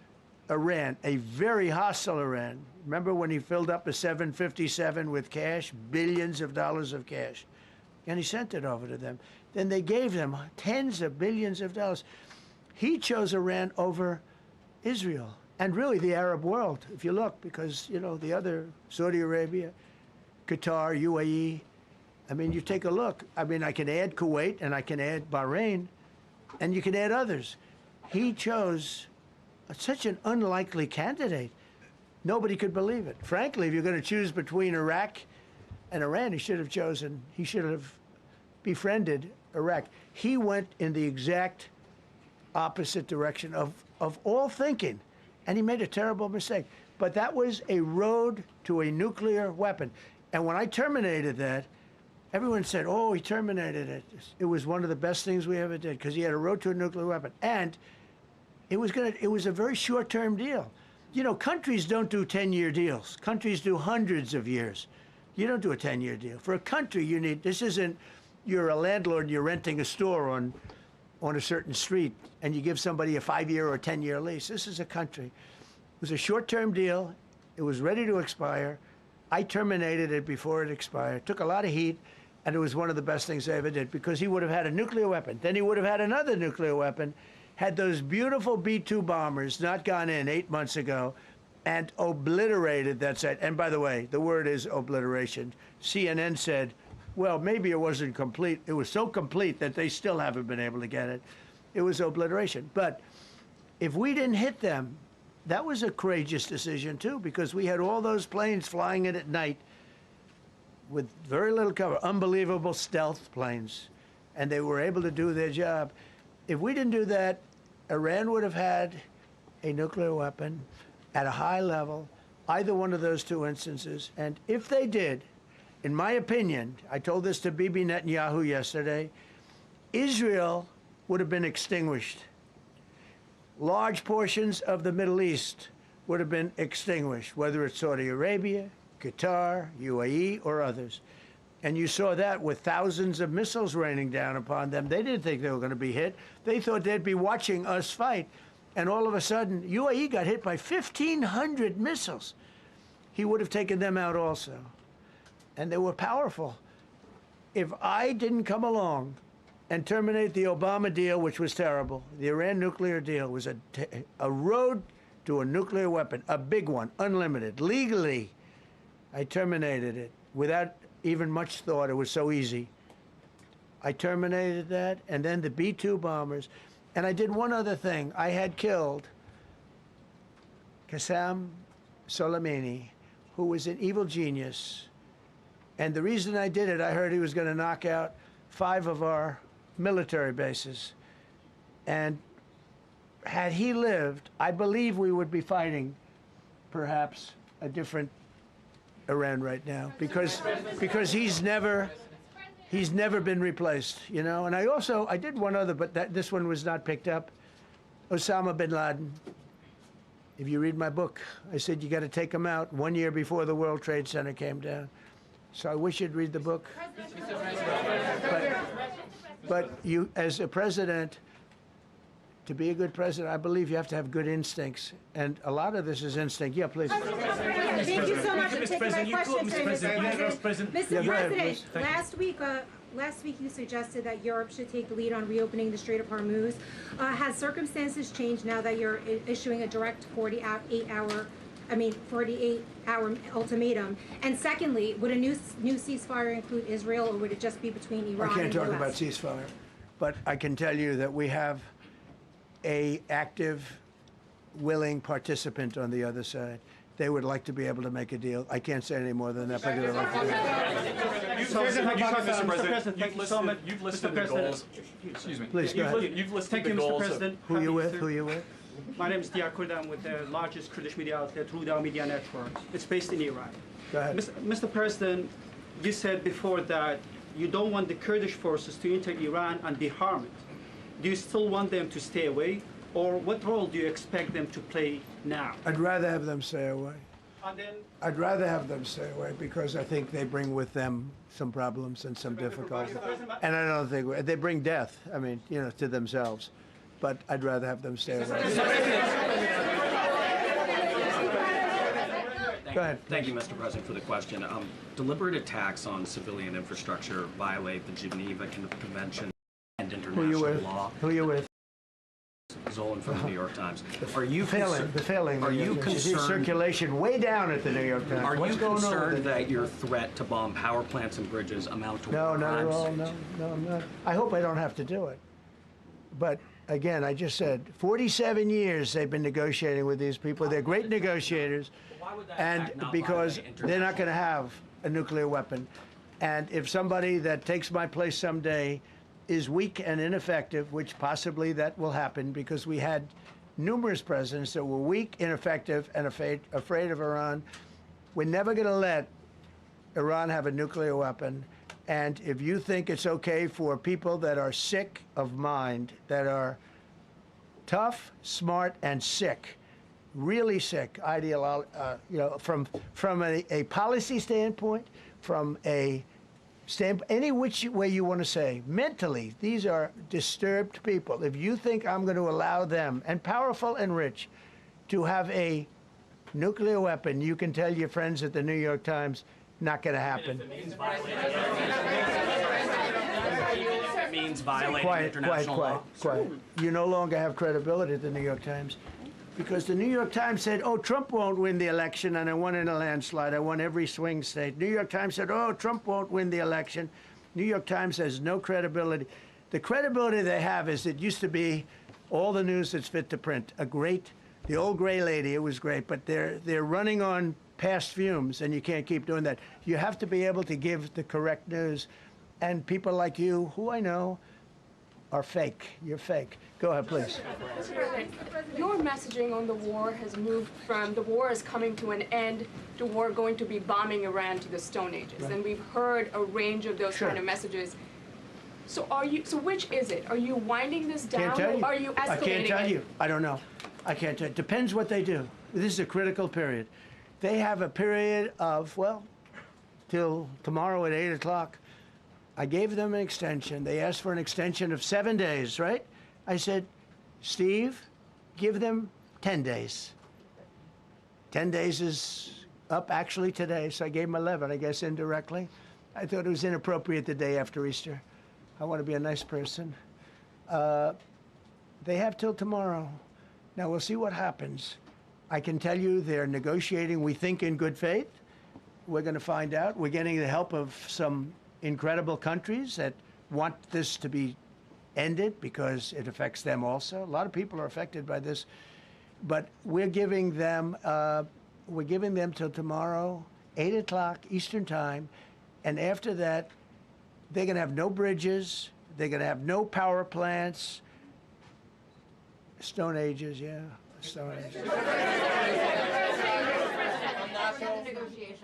Iran, a very hostile Iran. Remember when he filled up a 757 with cash, billions of dollars of cash, and he sent it over to them. Then they gave them tens of billions of dollars. He chose Iran over Israel, and really the Arab world, if you look, because, you know, the other, Saudi Arabia, Qatar, UAE, I mean, you take a look. I mean, I can add Kuwait, and I can add Bahrain, and you can add others. He chose such an unlikely candidate. Nobody could believe it. Frankly, if you're going to choose between Iraq and Iran, he should have befriended Iraq. He went in the exact opposite direction of all thinking, and he made a terrible mistake. But that was a road to a nuclear weapon. And when I terminated that, everyone said, oh, he terminated it. It was one of the best things we ever did, because he had a road to a nuclear weapon. And It was a very short-term deal. You know, countries don't do 10-year deals. Countries do hundreds of years. You don't do a 10-year deal. For a country, you need, this isn't, you're a landlord and you're renting a store on a certain street and you give somebody a 5-year or 10-year lease. This is a country. It was a short-term deal. It was ready to expire. I terminated it before it expired. Took a lot of heat, and it was one of the best things I ever did because he would have had a nuclear weapon. Then he would have had another nuclear weapon, had those beautiful B-2 bombers not gone in 8 months ago and obliterated that site. And by the way, the word is obliteration. CNN said, well, maybe it wasn't complete. It was so complete that they still haven't been able to get it. It was obliteration. But if we didn't hit them, that was a courageous decision, too, because we had all those planes flying in at night with very little cover, unbelievable stealth planes, and they were able to do their job. If we didn't do that, Iran would have had a nuclear weapon at a high level, either one of those two instances. And if they did, in my opinion, I told this to Bibi Netanyahu yesterday, Israel would have been extinguished. Large portions of the Middle East would have been extinguished, whether it's Saudi Arabia, Qatar, UAE, or others. And you saw that with thousands of missiles raining down upon them. They didn't think they were going to be hit. They thought they'd be watching us fight. And all of a sudden, UAE got hit by 1,500 missiles. He would have taken them out also. And they were powerful. If I didn't come along and terminate the Obama deal, which was terrible, the Iran nuclear deal was a road to a nuclear weapon, a big one, unlimited, legally. I terminated it without even much thought. It was so easy. I terminated that, and then the B-2 bombers. And I did one other thing. I had killed Qasem Soleimani, who was an evil genius. And the reason I did it, I heard he was going to knock out 5 of our military bases. And had he lived, I believe we would be fighting perhaps a different Iran right now, because he's never been replaced, you know. And I did one other, but this one was not picked up. Osama bin Laden. If you read my book, I said you got to take him out 1 year before the World Trade Center came down. So I wish you'd read the book. But you, as a president, to be a good president, I believe you have to have good instincts. And a lot of this is instinct. Yeah, please. Thank you so much for taking my question, Mr. President. Mr. President, last week you suggested that Europe should take the lead on reopening the Strait of Hormuz. Has circumstances changed now that you're issuing a direct 48-hour ultimatum? And secondly, would a new ceasefire include Israel, or would it just be between Iran and the US? I can't talk about ceasefire, but I can tell you that we have an active, willing participant on the other side. They would like to be able to make a deal. I can't say any more than that, but they'd like to do it. You've listed the goals. Excuse me. Please, go ahead. You've listed the goals. Mr. President. Who are you with? Who are you with? My name is Diyar Kurd. I'm with the largest Kurdish media outlet, Rudal Media Network. It's based in Iran. Go ahead. Mr. President, you said before that you don't want the Kurdish forces to enter Iran and deharm it. Do you still want them to stay away? Or what role do you expect them to play now? I'd rather have them stay away. I'd rather have them stay away because I think they bring with them some problems and some difficulties. And I don't think they bring death, I mean, you know, to themselves. But I'd rather have them stay away. Go ahead. Thank you, Mr. President, for the question. Deliberate attacks on civilian infrastructure violate the Geneva Convention and international law. Who are you with? Zolan from the New York Times. Are you failing? Are you concerned? Circulation way down at the New York Times. Are you concerned that your threat to bomb power plants and bridges amount to war crimes? No, not at all. No, I'm not. I hope I don't have to do it. But again, I just said 47 years they've been negotiating with these people. They're great negotiators, and because they're not going to have a nuclear weapon. And if somebody that takes my place someday is weak and ineffective, which possibly that will happen because we had numerous presidents that were weak, ineffective, and afraid of Iran. We're never going to let Iran have a nuclear weapon. And if you think it's okay for people that are sick of mind, that are tough, smart, and sick. Really sick, from a policy standpoint, from a any which way you want to say, mentally, these are disturbed people. If you think I'm going to allow them, and powerful and rich, to have a nuclear weapon, you can tell your friends at the New York Times, not going to happen. It means violating international law. Quiet. You no longer have credibility at the New York Times. Because the New York Times said, oh, Trump won't win the election, and I won in a landslide. I won every swing state. New York Times said, oh, Trump won't win the election. New York Times has no credibility. The credibility they have is it used to be all the news that's fit to print. The old gray lady, it was great, but they're running on past fumes, and you can't keep doing that. You have to be able to give the correct news. And people like you, who I know, are fake. You're fake. Go ahead, please. Your messaging on the war has moved from the war is coming to an end to war going to be bombing Iran to the Stone Ages. Right. And we've heard a range of those kind of messages. So which is it? Are you winding this down? Can't tell you. Or are you escalating I can't tell it? you. I don't know. I can't tell you. Depends what they do. This is a critical period. They have a period of, till tomorrow at 8 o'clock. I gave them an extension. They asked for an extension of 7 days, right? I said, Steve, give them 10 days. 10 days is up actually today, so I gave them 11, I guess, indirectly. I thought it was inappropriate the day after Easter. I want to be a nice person. They have till tomorrow. Now, we'll see what happens. I can tell you they're negotiating, we think, in good faith. We're going to find out. We're getting the help of some incredible countries that want this to be ended because it affects them also. A lot of people are affected by this, but we're giving them till tomorrow, 8 o'clock Eastern time, and after that, they're going to have no bridges, they're going to have no power plants. Stone Ages, yeah, Stone Ages.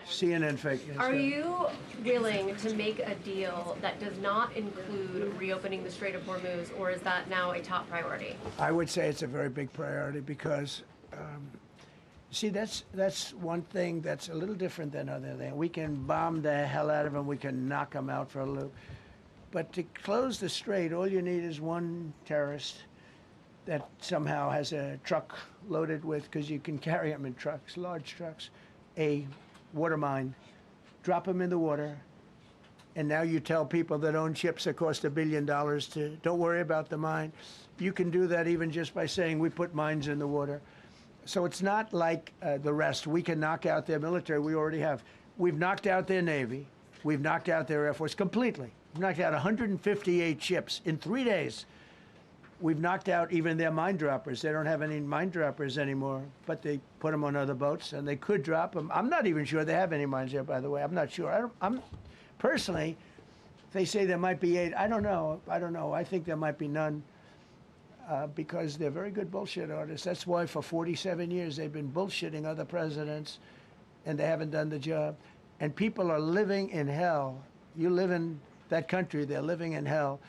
CNN fake news. Are you willing to make a deal that does not include reopening the Strait of Hormuz, or is that now a top priority? I would say it's a very big priority because, see, that's one thing that's a little different than other things. We can bomb the hell out of them. We can knock them out for a loop. But to close the strait, all you need is one terrorist that somehow has a truck loaded with, because you can carry them in trucks, large trucks, a water mine, drop them in the water, and now you tell people that own ships that cost $1 billion to don't worry about the mine. You can do that even just by saying we put mines in the water. So it's not like the rest. We can knock out their military. We already have. We've knocked out their Navy. We've knocked out their Air Force completely. We've knocked out 158 ships in 3 days. We've knocked out even their mine droppers. They don't have any mine droppers anymore, but they put them on other boats, and they could drop them. I'm not even sure they have any mines there, by the way. I'm not sure. I'm personally, they say there might be 8. I don't know. I think there might be none because they're very good bullshit artists. That's why for 47 years they've been bullshitting other presidents, and they haven't done the job. And people are living in hell. You live in that country, they're living in hell.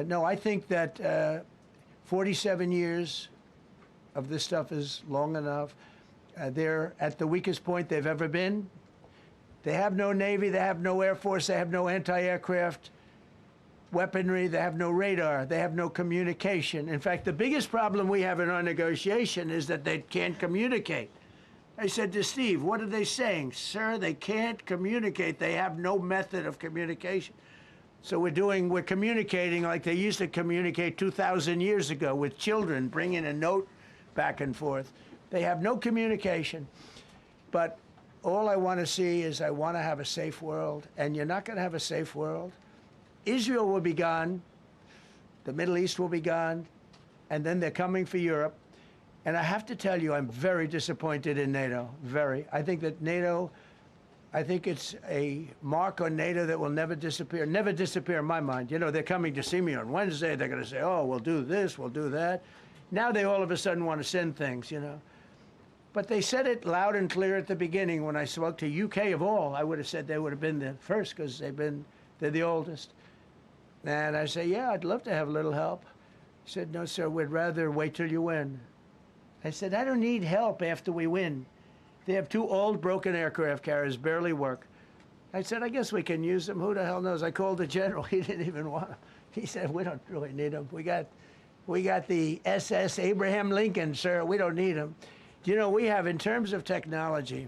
No, I think that 47 years of this stuff is long enough. They're at the weakest point they've ever been. They have no Navy, they have no Air Force, they have no anti-aircraft weaponry, they have no radar, they have no communication. In fact, the biggest problem we have in our negotiation is that they can't communicate. I said to Steve, what are they saying? Sir, they can't communicate. They have no method of communication. So we're communicating like they used to communicate 2,000 years ago with children, bringing a note back and forth. They have no communication. But all I want to see is I want to have a safe world, and you're not going to have a safe world. Israel will be gone. The Middle East will be gone. And then they're coming for Europe. And I have to tell you, I'm very disappointed in NATO, very. I think that NATO... I think it's a mark on NATO that will never disappear in my mind. You know, they're coming to see me on Wednesday. They're going to say, oh, we'll do this, we'll do that. Now they all of a sudden want to send things, you know. But they said it loud and clear at the beginning when I spoke to UK of all. I would have said they would have been the first because they're the oldest. And I say, yeah, I'd love to have a little help. He said, no, sir, we'd rather wait till you win. I said, I don't need help after we win. They have 2 old broken aircraft carriers, barely work. I said, I guess we can use them. Who the hell knows? I called the general. He didn't even want them. He said, we don't really need them. We got the SS Abraham Lincoln, sir. We don't need them. You know, we have, in terms of technology,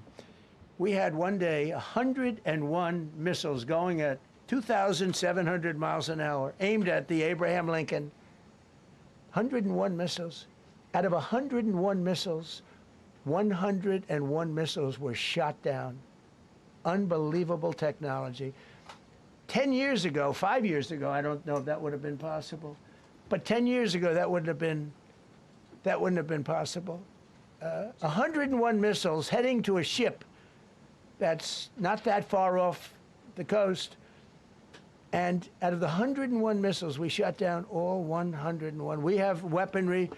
we had one day 101 missiles going at 2,700 miles an hour, aimed at the Abraham Lincoln. 101 missiles. Out of 101 missiles, 101 missiles were shot down. Unbelievable technology. 10 years ago, 5 years ago, I don't know if that would have been possible, but 10 years ago, that wouldn't have been possible. 101 missiles heading to a ship that's not that far off the coast. And out of the 101 missiles, we shot down all 101. We have weaponry.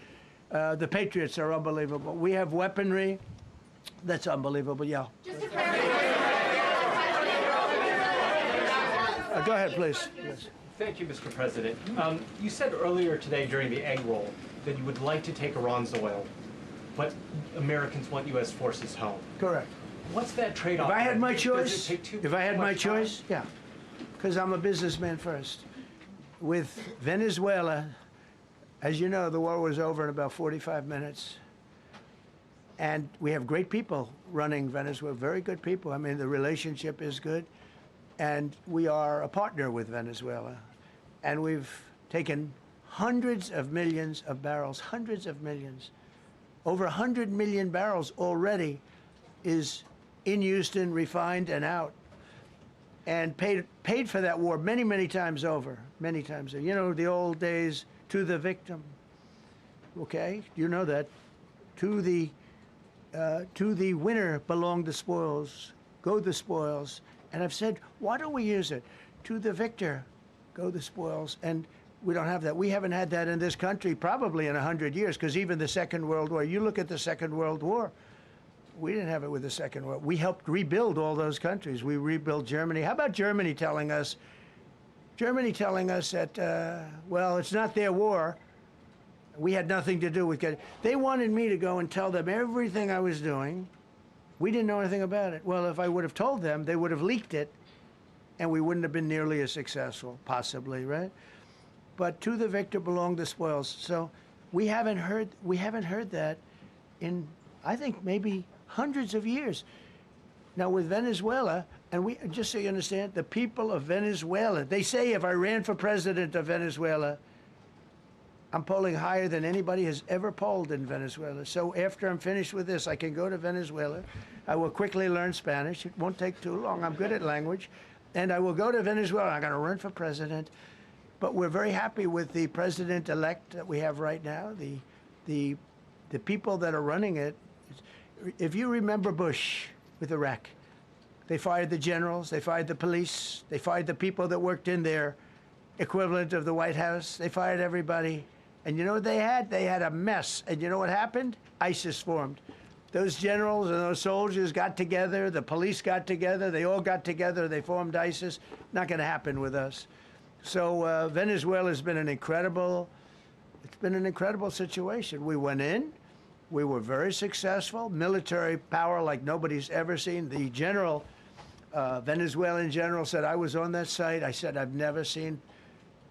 The Patriots are unbelievable. We have weaponry that's unbelievable, yeah. Go ahead, please. Yes. Thank you, Mr. President. You said earlier today during the egg roll that you would like to take Iran's oil, but Americans want U.S. forces home. Correct. What's that trade-off? If I had my Does it choice, take too yeah, much time? because I'm a businessman first. With Venezuela, as you know, the war was over in about 45 minutes. And we have great people running Venezuela, very good people. I mean, the relationship is good. And we are a partner with Venezuela. And we've taken hundreds of millions of barrels, hundreds of millions. Over 100 million barrels already is in Houston, refined and out. And paid for that war many, many times over, many times. You know, the old days, to the victim. Okay, you know that. To the winner belong the spoils, go the spoils. And I've said, why don't we use it? To the victor, go the spoils. And we don't have that. We haven't had that in this country probably in 100 years, because even the Second World War, you look at the Second World War, we didn't have it with the Second World War. We helped rebuild all those countries. We rebuilt Germany. How about Germany telling us that, well, it's not their war. We had nothing to do with it. They wanted me to go and tell them everything I was doing. We didn't know anything about it. Well, if I would have told them, they would have leaked it, and we wouldn't have been nearly as successful, possibly, right? But to the victor belong the spoils. So we haven't heard that in, I think, maybe hundreds of years. Now with Venezuela, and we, just so you understand, the people of Venezuela, they say if I ran for president of Venezuela, I'm polling higher than anybody has ever polled in Venezuela. So after I'm finished with this, I can go to Venezuela. I will quickly learn Spanish. It won't take too long. I'm good at language. And I will go to Venezuela. I'm going to run for president. But we're very happy with the president-elect that we have right now, the people that are running it. If you remember Bush with Iraq, they fired the generals, they fired the police, they fired the people that worked in their equivalent of the White House. They fired everybody. And you know what they had? They had a mess. And you know what happened? ISIS formed. Those generals and those soldiers got together, the police got together, they all got together, they formed ISIS. Not going to happen with us. So Venezuela has been an incredible situation. We went in, we were very successful, military power like nobody's ever seen. The general, Venezuelan general said, I was on that site. I said, I've never seen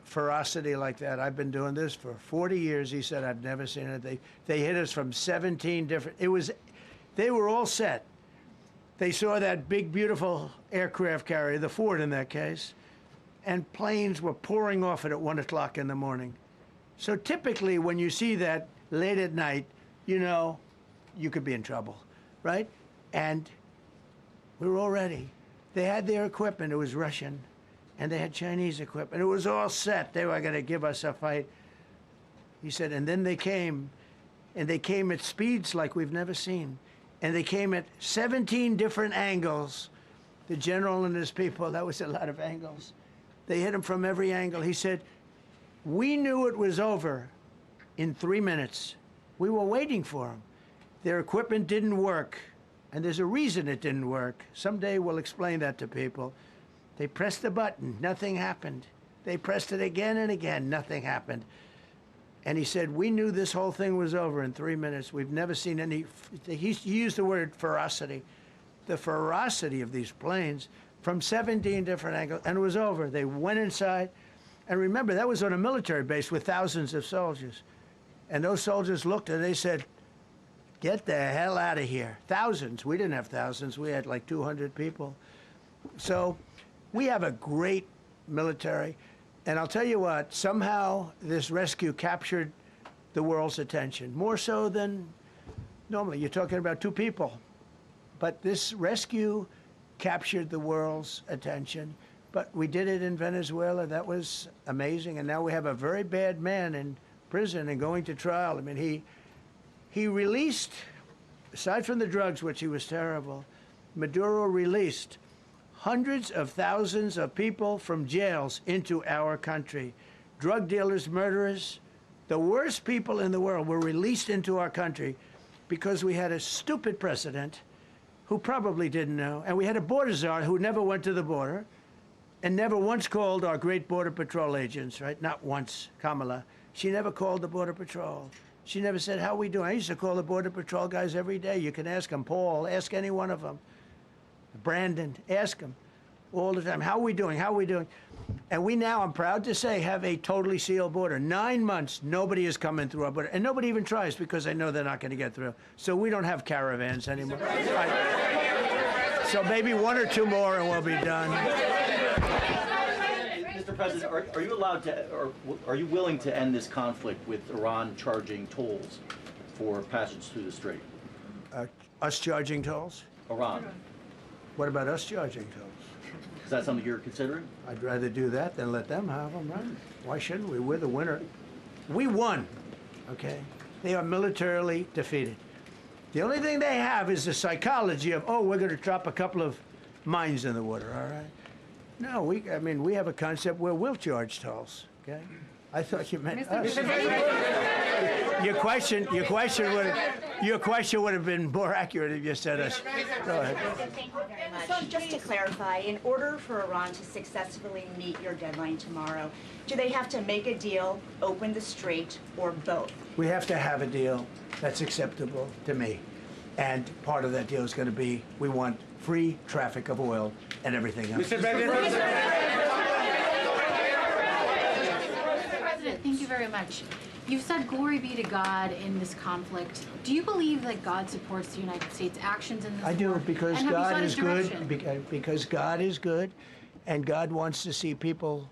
ferocity like that. I've been doing this for 40 years. He said, I've never seen it. They hit us from 17 different, they were all set. They saw that big, beautiful aircraft carrier, the Ford in that case, and planes were pouring off it at 1 o'clock in the morning. So typically when you see that late at night, you know, you could be in trouble, right? And we were all ready. They had their equipment, it was Russian, and they had Chinese equipment. It was all set. They were going to give us a fight. He said, and then they came, and they came at speeds like we've never seen. And they came at 17 different angles. The general and his people, that was a lot of angles. They hit him from every angle. He said, we knew it was over in 3 minutes. We were waiting for them. Their equipment didn't work, and there's a reason it didn't work. Someday we'll explain that to people. They pressed the button, nothing happened. They pressed it again and again, nothing happened. And he said, we knew this whole thing was over in 3 minutes. We've never seen any, he used the word ferocity. The ferocity of these planes from 17 different angles, and it was over. They went inside. And remember, that was on a military base with thousands of soldiers. And those soldiers looked and they said, get the hell out of here. Thousands. We didn't have thousands. We had like 200 people. So we have a great military. And I'll tell you what, somehow this rescue captured the world's attention, more so than normally. You're talking about 2 people. But this rescue captured the world's attention. But we did it in Venezuela. That was amazing. And now we have a very bad man in prison and going to trial. I mean, he released, aside from the drugs, which he was terrible, Maduro released hundreds of thousands of people from jails into our country. Drug dealers, murderers, the worst people in the world were released into our country because we had a stupid president who probably didn't know, and we had a border czar who never went to the border and never once called our great Border Patrol agents, right? Not once, Kamala. She never called the Border Patrol. She never said, how we doing? I used to call the Border Patrol guys every day. You can ask them, Paul, ask any one of them. Brandon, ask them all the time, how are we doing? How are we doing? And we now, I'm proud to say, have a totally sealed border. 9 months, nobody is coming through our border. And nobody even tries because they know they're not going to get through. So we don't have caravans anymore. So maybe 1 or 2 more and we'll be done. Mr. President, are you allowed to, or are you willing to end this conflict with Iran charging tolls for passage through the strait? Us charging tolls? Iran. What about us charging tolls? Is that something you're considering? I'd rather do that than let them have them, right? Why shouldn't we? We're the winner. We won, okay? They are militarily defeated. The only thing they have is the psychology of, oh, we're going to drop a couple of mines in the water, all right? No, we have a concept where we'll charge tolls, okay? I thought you meant us. Your question would have been more accurate if you said us. Go ahead. Thank you very much. So just to clarify, in order for Iran to successfully meet your deadline tomorrow, do they have to make a deal, open the strait, or both? We have to have a deal that's acceptable to me. And part of that deal is going to be we want free traffic of oil and everything else. Mr. President, thank you very much. You've said glory be to God in this conflict. Do you believe that God supports the United States' actions in this war? I do, because And have you God sought is his direction? good. Because God is good, and God wants to see people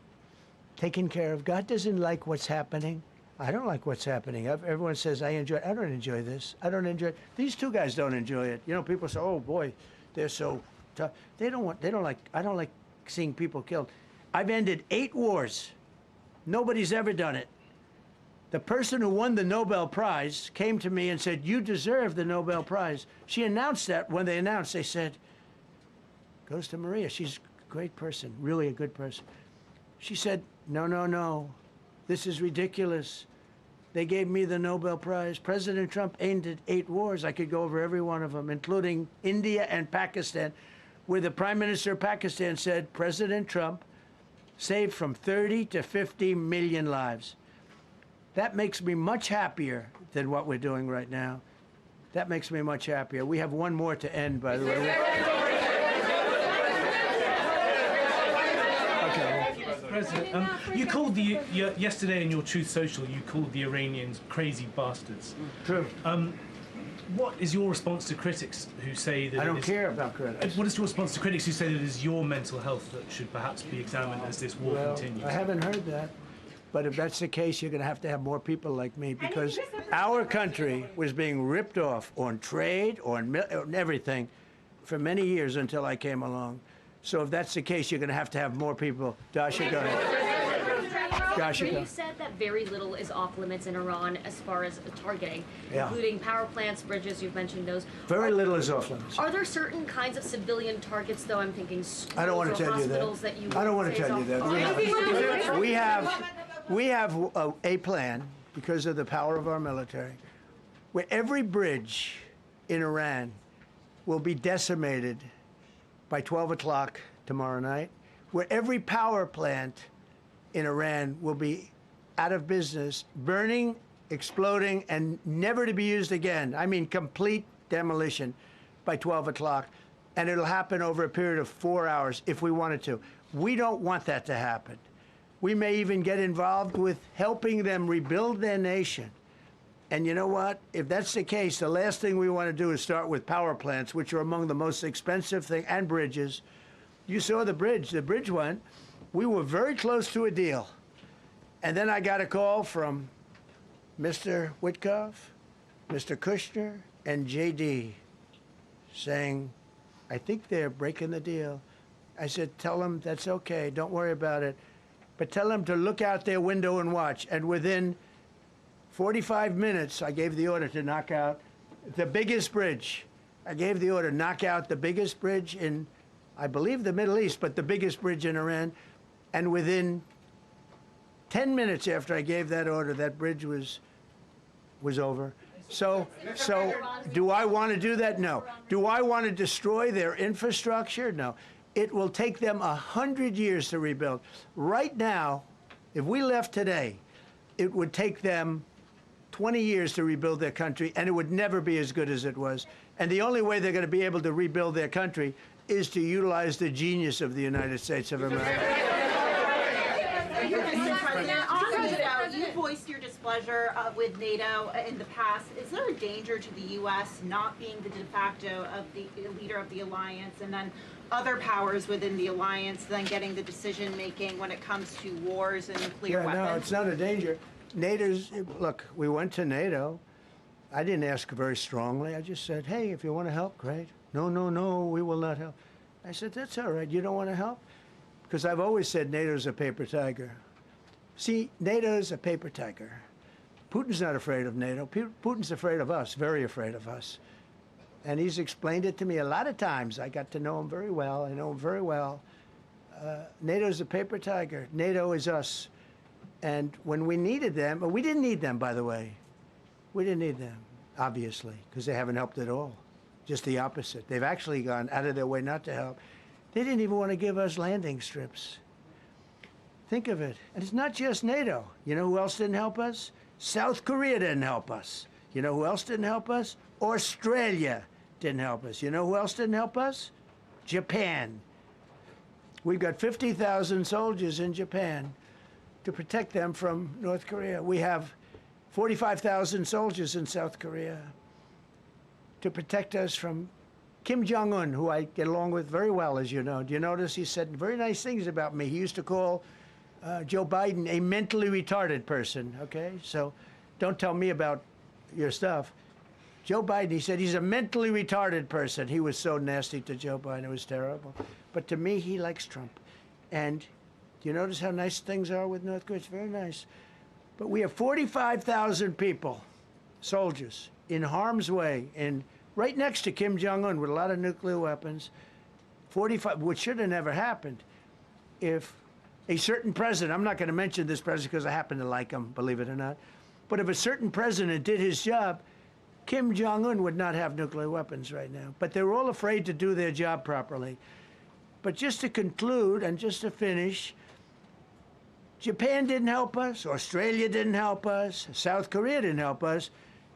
taken care of. God doesn't like what's happening. I don't like what's happening. Everyone says I enjoy it. I don't enjoy this. I don't enjoy it. These 2 guys don't enjoy it. You know, people say, "Oh boy, they're so tough." I don't like seeing people killed. I've ended 8 wars. Nobody's ever done it. The person who won the Nobel Prize came to me and said, "You deserve the Nobel Prize." She announced that. When they announced, they said, "Goes to Maria. She's a great person, really a good person." She said, "No, no, no. This is ridiculous. They gave me the Nobel Prize. President Trump ended 8 wars. I could go over every one of them, including India and Pakistan, where the Prime Minister of Pakistan said, President Trump saved from 30 to 50 million lives. That makes me much happier than what we're doing right now. That makes me much happier. We have 1 more to end, by the way. President, you called yesterday in your Truth Social, you called the Iranians crazy bastards. True. What is your response to critics who say that I don't care about critics. What is your response to critics who say that it is your mental health that should perhaps be examined as this war continues? I haven't heard that. But if that's the case, you're going to have more people like me, because our country was being ripped off on trade, on everything, for many years until I came along. So if that's the case, you're going to have more people. Dasha, go ahead. Dasha, go. You said that very little is off limits in Iran as far as targeting, Yeah. including power plants, bridges. You've mentioned those. Very little is off limits. Are there certain kinds of civilian targets, though? I'm thinking schools I don't want or to tell you hospitals that. you I don't want to say tell you is that. off- We have a plan, because of the power of our military, where every bridge in Iran will be decimated by 12 o'clock tomorrow night, where every power plant in Iran will be out of business, burning, exploding, and never to be used again. I mean, complete demolition by 12 o'clock. And it'll happen over a period of 4 hours if we wanted to. We don't want that to happen. We may even get involved with helping them rebuild their nation. And you know what? If that's the case, the last thing we want to do is start with power plants, which are among the most expensive things, and bridges. You saw the bridge. The bridge went. We were very close to a deal. And then I got a call from Mr. Witkoff, Mr. Kushner, and JD saying, I think they're breaking the deal. I said, tell them that's okay. Don't worry about it. But tell them to look out their window and watch. And within 45 minutes, I gave the order to knock out the biggest bridge. I gave the order, knock out the biggest bridge in, I believe, the Middle East, but the biggest bridge in Iran. And within 10 minutes after I gave that order, that bridge was over. So do I want to do that? No. Do I want to destroy their infrastructure? No. It will take them 100 years to rebuild. Right now, if we left today, it would take them 20 years to rebuild their country, and it would never be as good as it was. And the only way they're going to be able to rebuild their country is to utilize the genius of the United States of America. You voiced your displeasure with NATO in the past. Is there a danger to the U.S. not being the de facto of the leader of the alliance, and then other powers within the alliance then getting the decision making when it comes to wars and nuclear weapons? No, it's not a danger. NATO's, look, we went to NATO. I didn't ask very strongly. I just said, hey, if you want to help, great. No, no, no, we will not help. I said, that's all right. You don't want to help? Because I've always said NATO's a paper tiger. See, NATO's a paper tiger. Putin's not afraid of NATO. Putin's afraid of us, very afraid of us. And he's explained it to me a lot of times. I got to know him very well. I know him very well. NATO's a paper tiger. NATO is us. And when we needed them, we didn't need them, by the way. We didn't need them, obviously, because they haven't helped at all. Just the opposite. They've actually gone out of their way not to help. They didn't even want to give us landing strips. Think of it. And it's not just NATO. You know who else didn't help us? South Korea didn't help us. You know who else didn't help us? Australia didn't help us. You know who else didn't help us? Japan. We've got 50,000 soldiers in Japan to protect them from North Korea. We have 45,000 soldiers in South Korea to protect us from Kim Jong-un, who I get along with very well, as you know. Do you notice he said very nice things about me? He used to call Joe Biden a mentally retarded person, okay? So don't tell me about your stuff. Joe Biden, he said he's a mentally retarded person. He was so nasty to Joe Biden, it was terrible. But to me, he likes Trump. And do you notice how nice things are with North Korea? It's very nice. But we have 45,000 people, soldiers, in harm's way, right next to Kim Jong-un with a lot of nuclear weapons. 45, which should have never happened if a certain president, I'm not going to mention this president because I happen to like him, believe it or not, but if a certain president did his job, Kim Jong-un would not have nuclear weapons right now. But they're all afraid to do their job properly. But just to conclude and just to finish, Japan didn't help us, Australia didn't help us, South Korea didn't help us,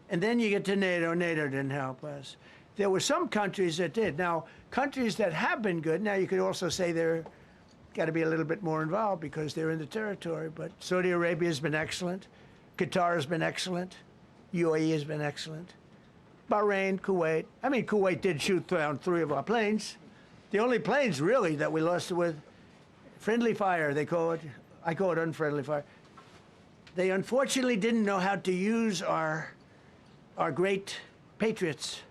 and then you get to NATO, NATO didn't help us. There were some countries that did. Now, countries that have been good, now you could also say they're got to be a little bit more involved because they're in the territory, but Saudi Arabia has been excellent, Qatar has been excellent, UAE has been excellent, Bahrain, Kuwait. I mean, Kuwait did shoot down 3 of our planes. The only planes, really, that we lost with friendly fire, they call it. I call it unfriendly fire. They unfortunately didn't know how to use our great Patriots.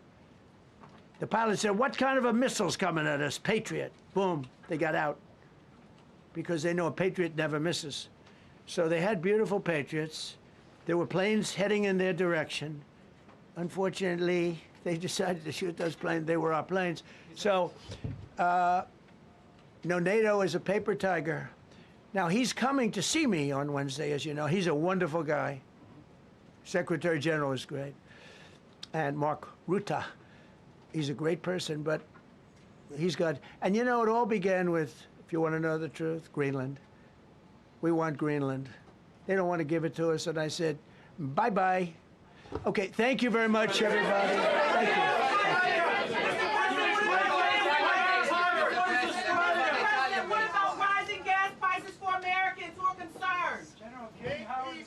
The pilot said, what kind of a missile's coming at us? Patriot. Boom, they got out. Because they know a Patriot never misses. So they had beautiful Patriots. There were planes heading in their direction. Unfortunately, they decided to shoot those planes. They were our planes. So, no, NATO is a paper tiger. Now, he's coming to see me on Wednesday, as you know. He's a wonderful guy. Secretary General is great. And Mark Rutte, he's a great person, but he's got... And you know, it all began with, if you want to know the truth, Greenland. We want Greenland. They don't want to give it to us. And I said, bye-bye. Okay, thank you very much, everybody. Thank you. What about rising gas prices for Americans who are concerned? General King, how are you?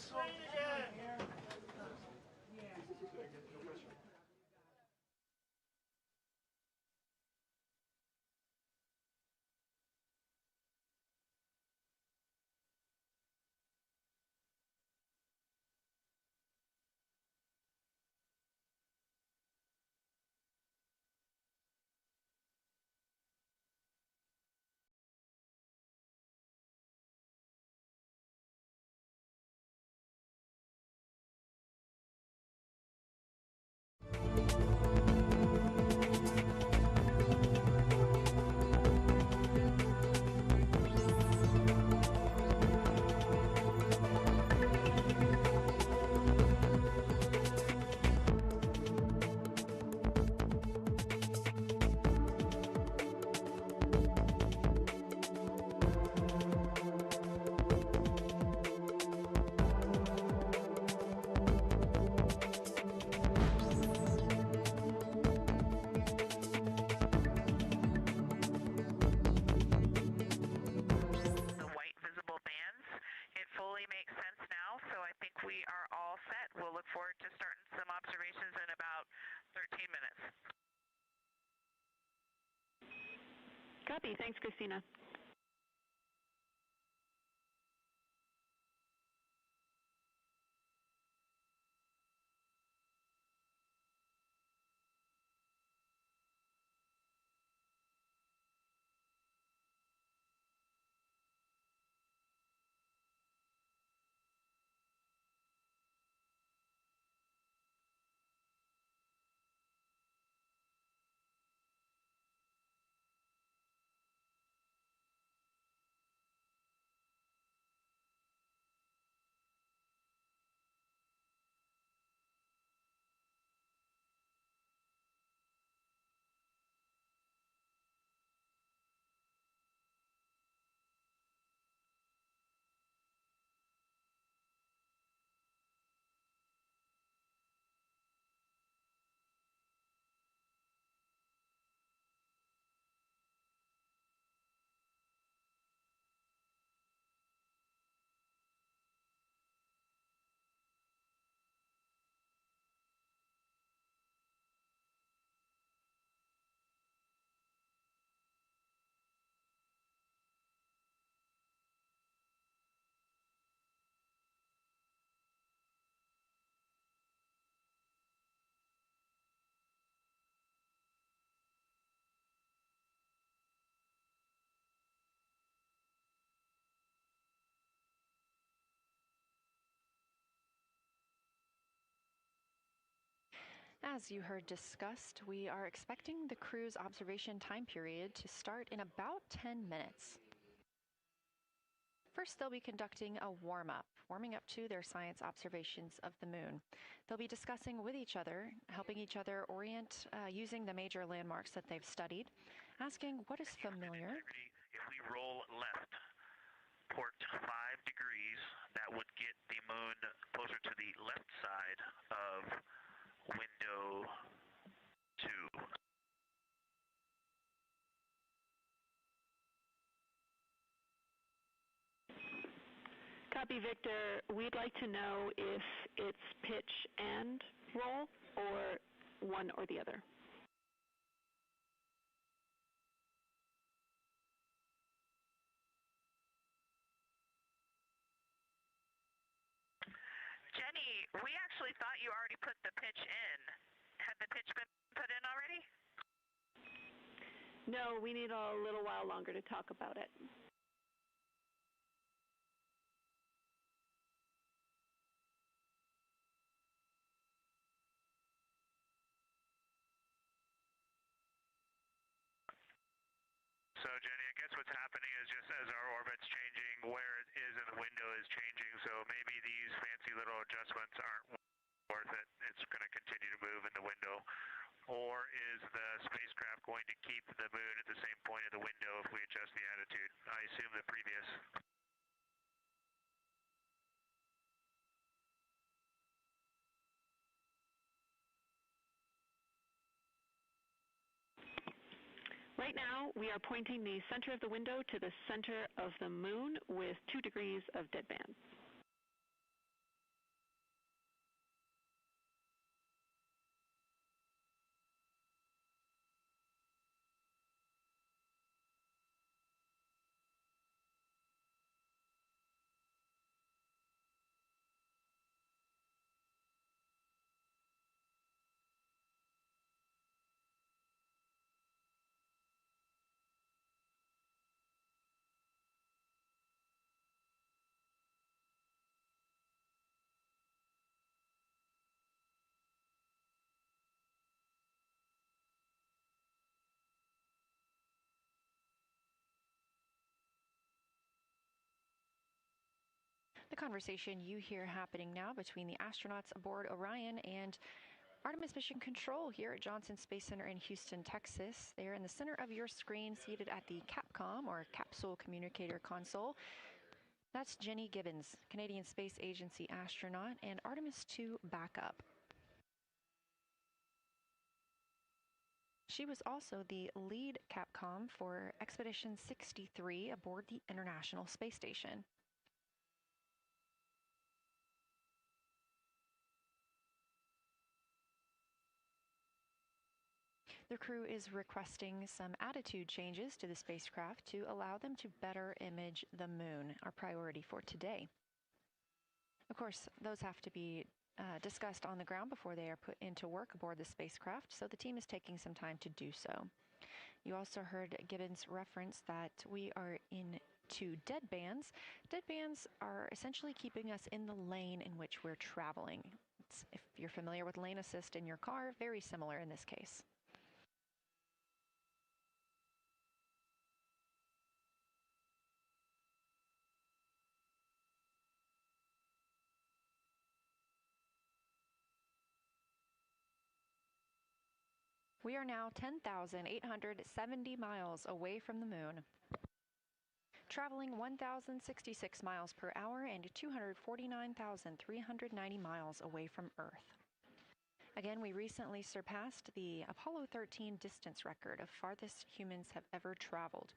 Copy. Thanks, Christina. As you heard discussed, we are expecting the crew's observation time period to start in about 10 minutes. First, they'll be conducting a warm-up, warming up to their science observations of the moon. They'll be discussing with each other, helping each other orient using the major landmarks that they've studied, asking what is familiar. If we roll left, port 5 degrees, that would get the moon closer to the left side of window 2. Copy, Victor. We'd like to know if it's pitch and roll or one or the other. Jenny, we actually thought you already put the pitch in. Had the pitch been put in already? No, we need a little while longer to talk about it. So, Jenny, I guess what's happening is just as our orbit's changing, where it is in the window is changing, so maybe these fancy little adjustments aren't worth it. It's going to continue to move in the window. Or is the spacecraft going to keep the moon at the same point of the window if we adjust the attitude? I assume the previous. right now, we are pointing the center of the window to the center of the moon with 2 degrees of deadband. The conversation you hear happening now between the astronauts aboard Orion and Artemis Mission Control here at Johnson Space Center in Houston, Texas. They're in the center of your screen, seated at the CAPCOM, or Capsule Communicator Console. That's Jenny Gibbons, Canadian Space Agency astronaut and Artemis II backup. She was also the lead Capcom for Expedition 63 aboard the International Space Station. The crew is requesting some attitude changes to the spacecraft to allow them to better image the moon, our priority for today. Of course, those have to be discussed on the ground before they are put into work aboard the spacecraft, so the team is taking some time to do so. You also heard Gibbons reference that we are in 2 deadbands. Deadbands are essentially keeping us in the lane in which we're traveling. If you're familiar with lane assist in your car, very similar in this case. We are now 10,870 miles away from the moon, traveling 1,066 miles per hour and 249,390 miles away from Earth. Again, we recently surpassed the Apollo 13 distance record of farthest humans have ever traveled.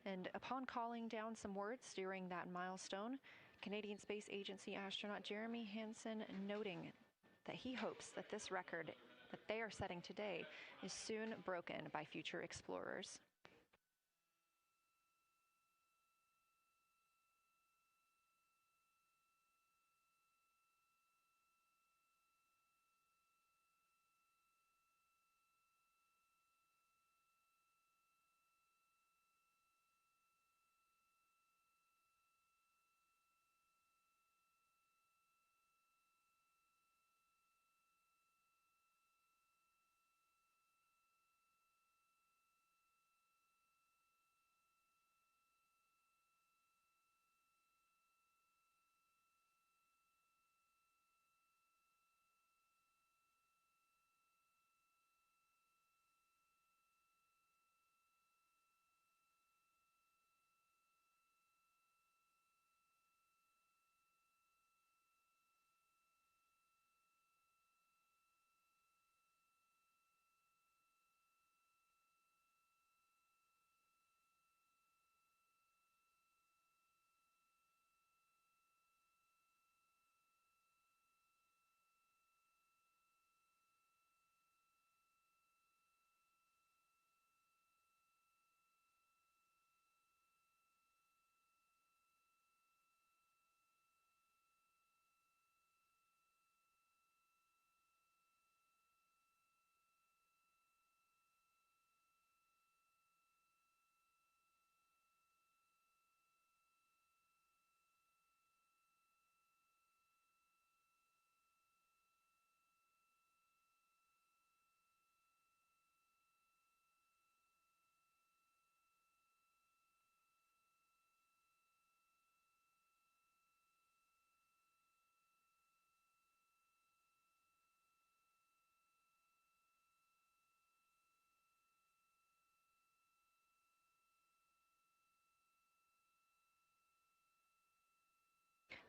And upon calling down some words during that milestone, Canadian Space Agency astronaut Jeremy Hansen noting that he hopes that this record that they are setting today is soon broken by future explorers.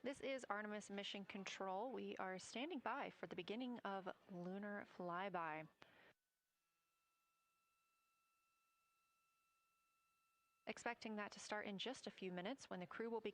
This is Artemis Mission Control. We are standing by for the beginning of lunar flyby. expecting that to start in just a few minutes when the crew will begin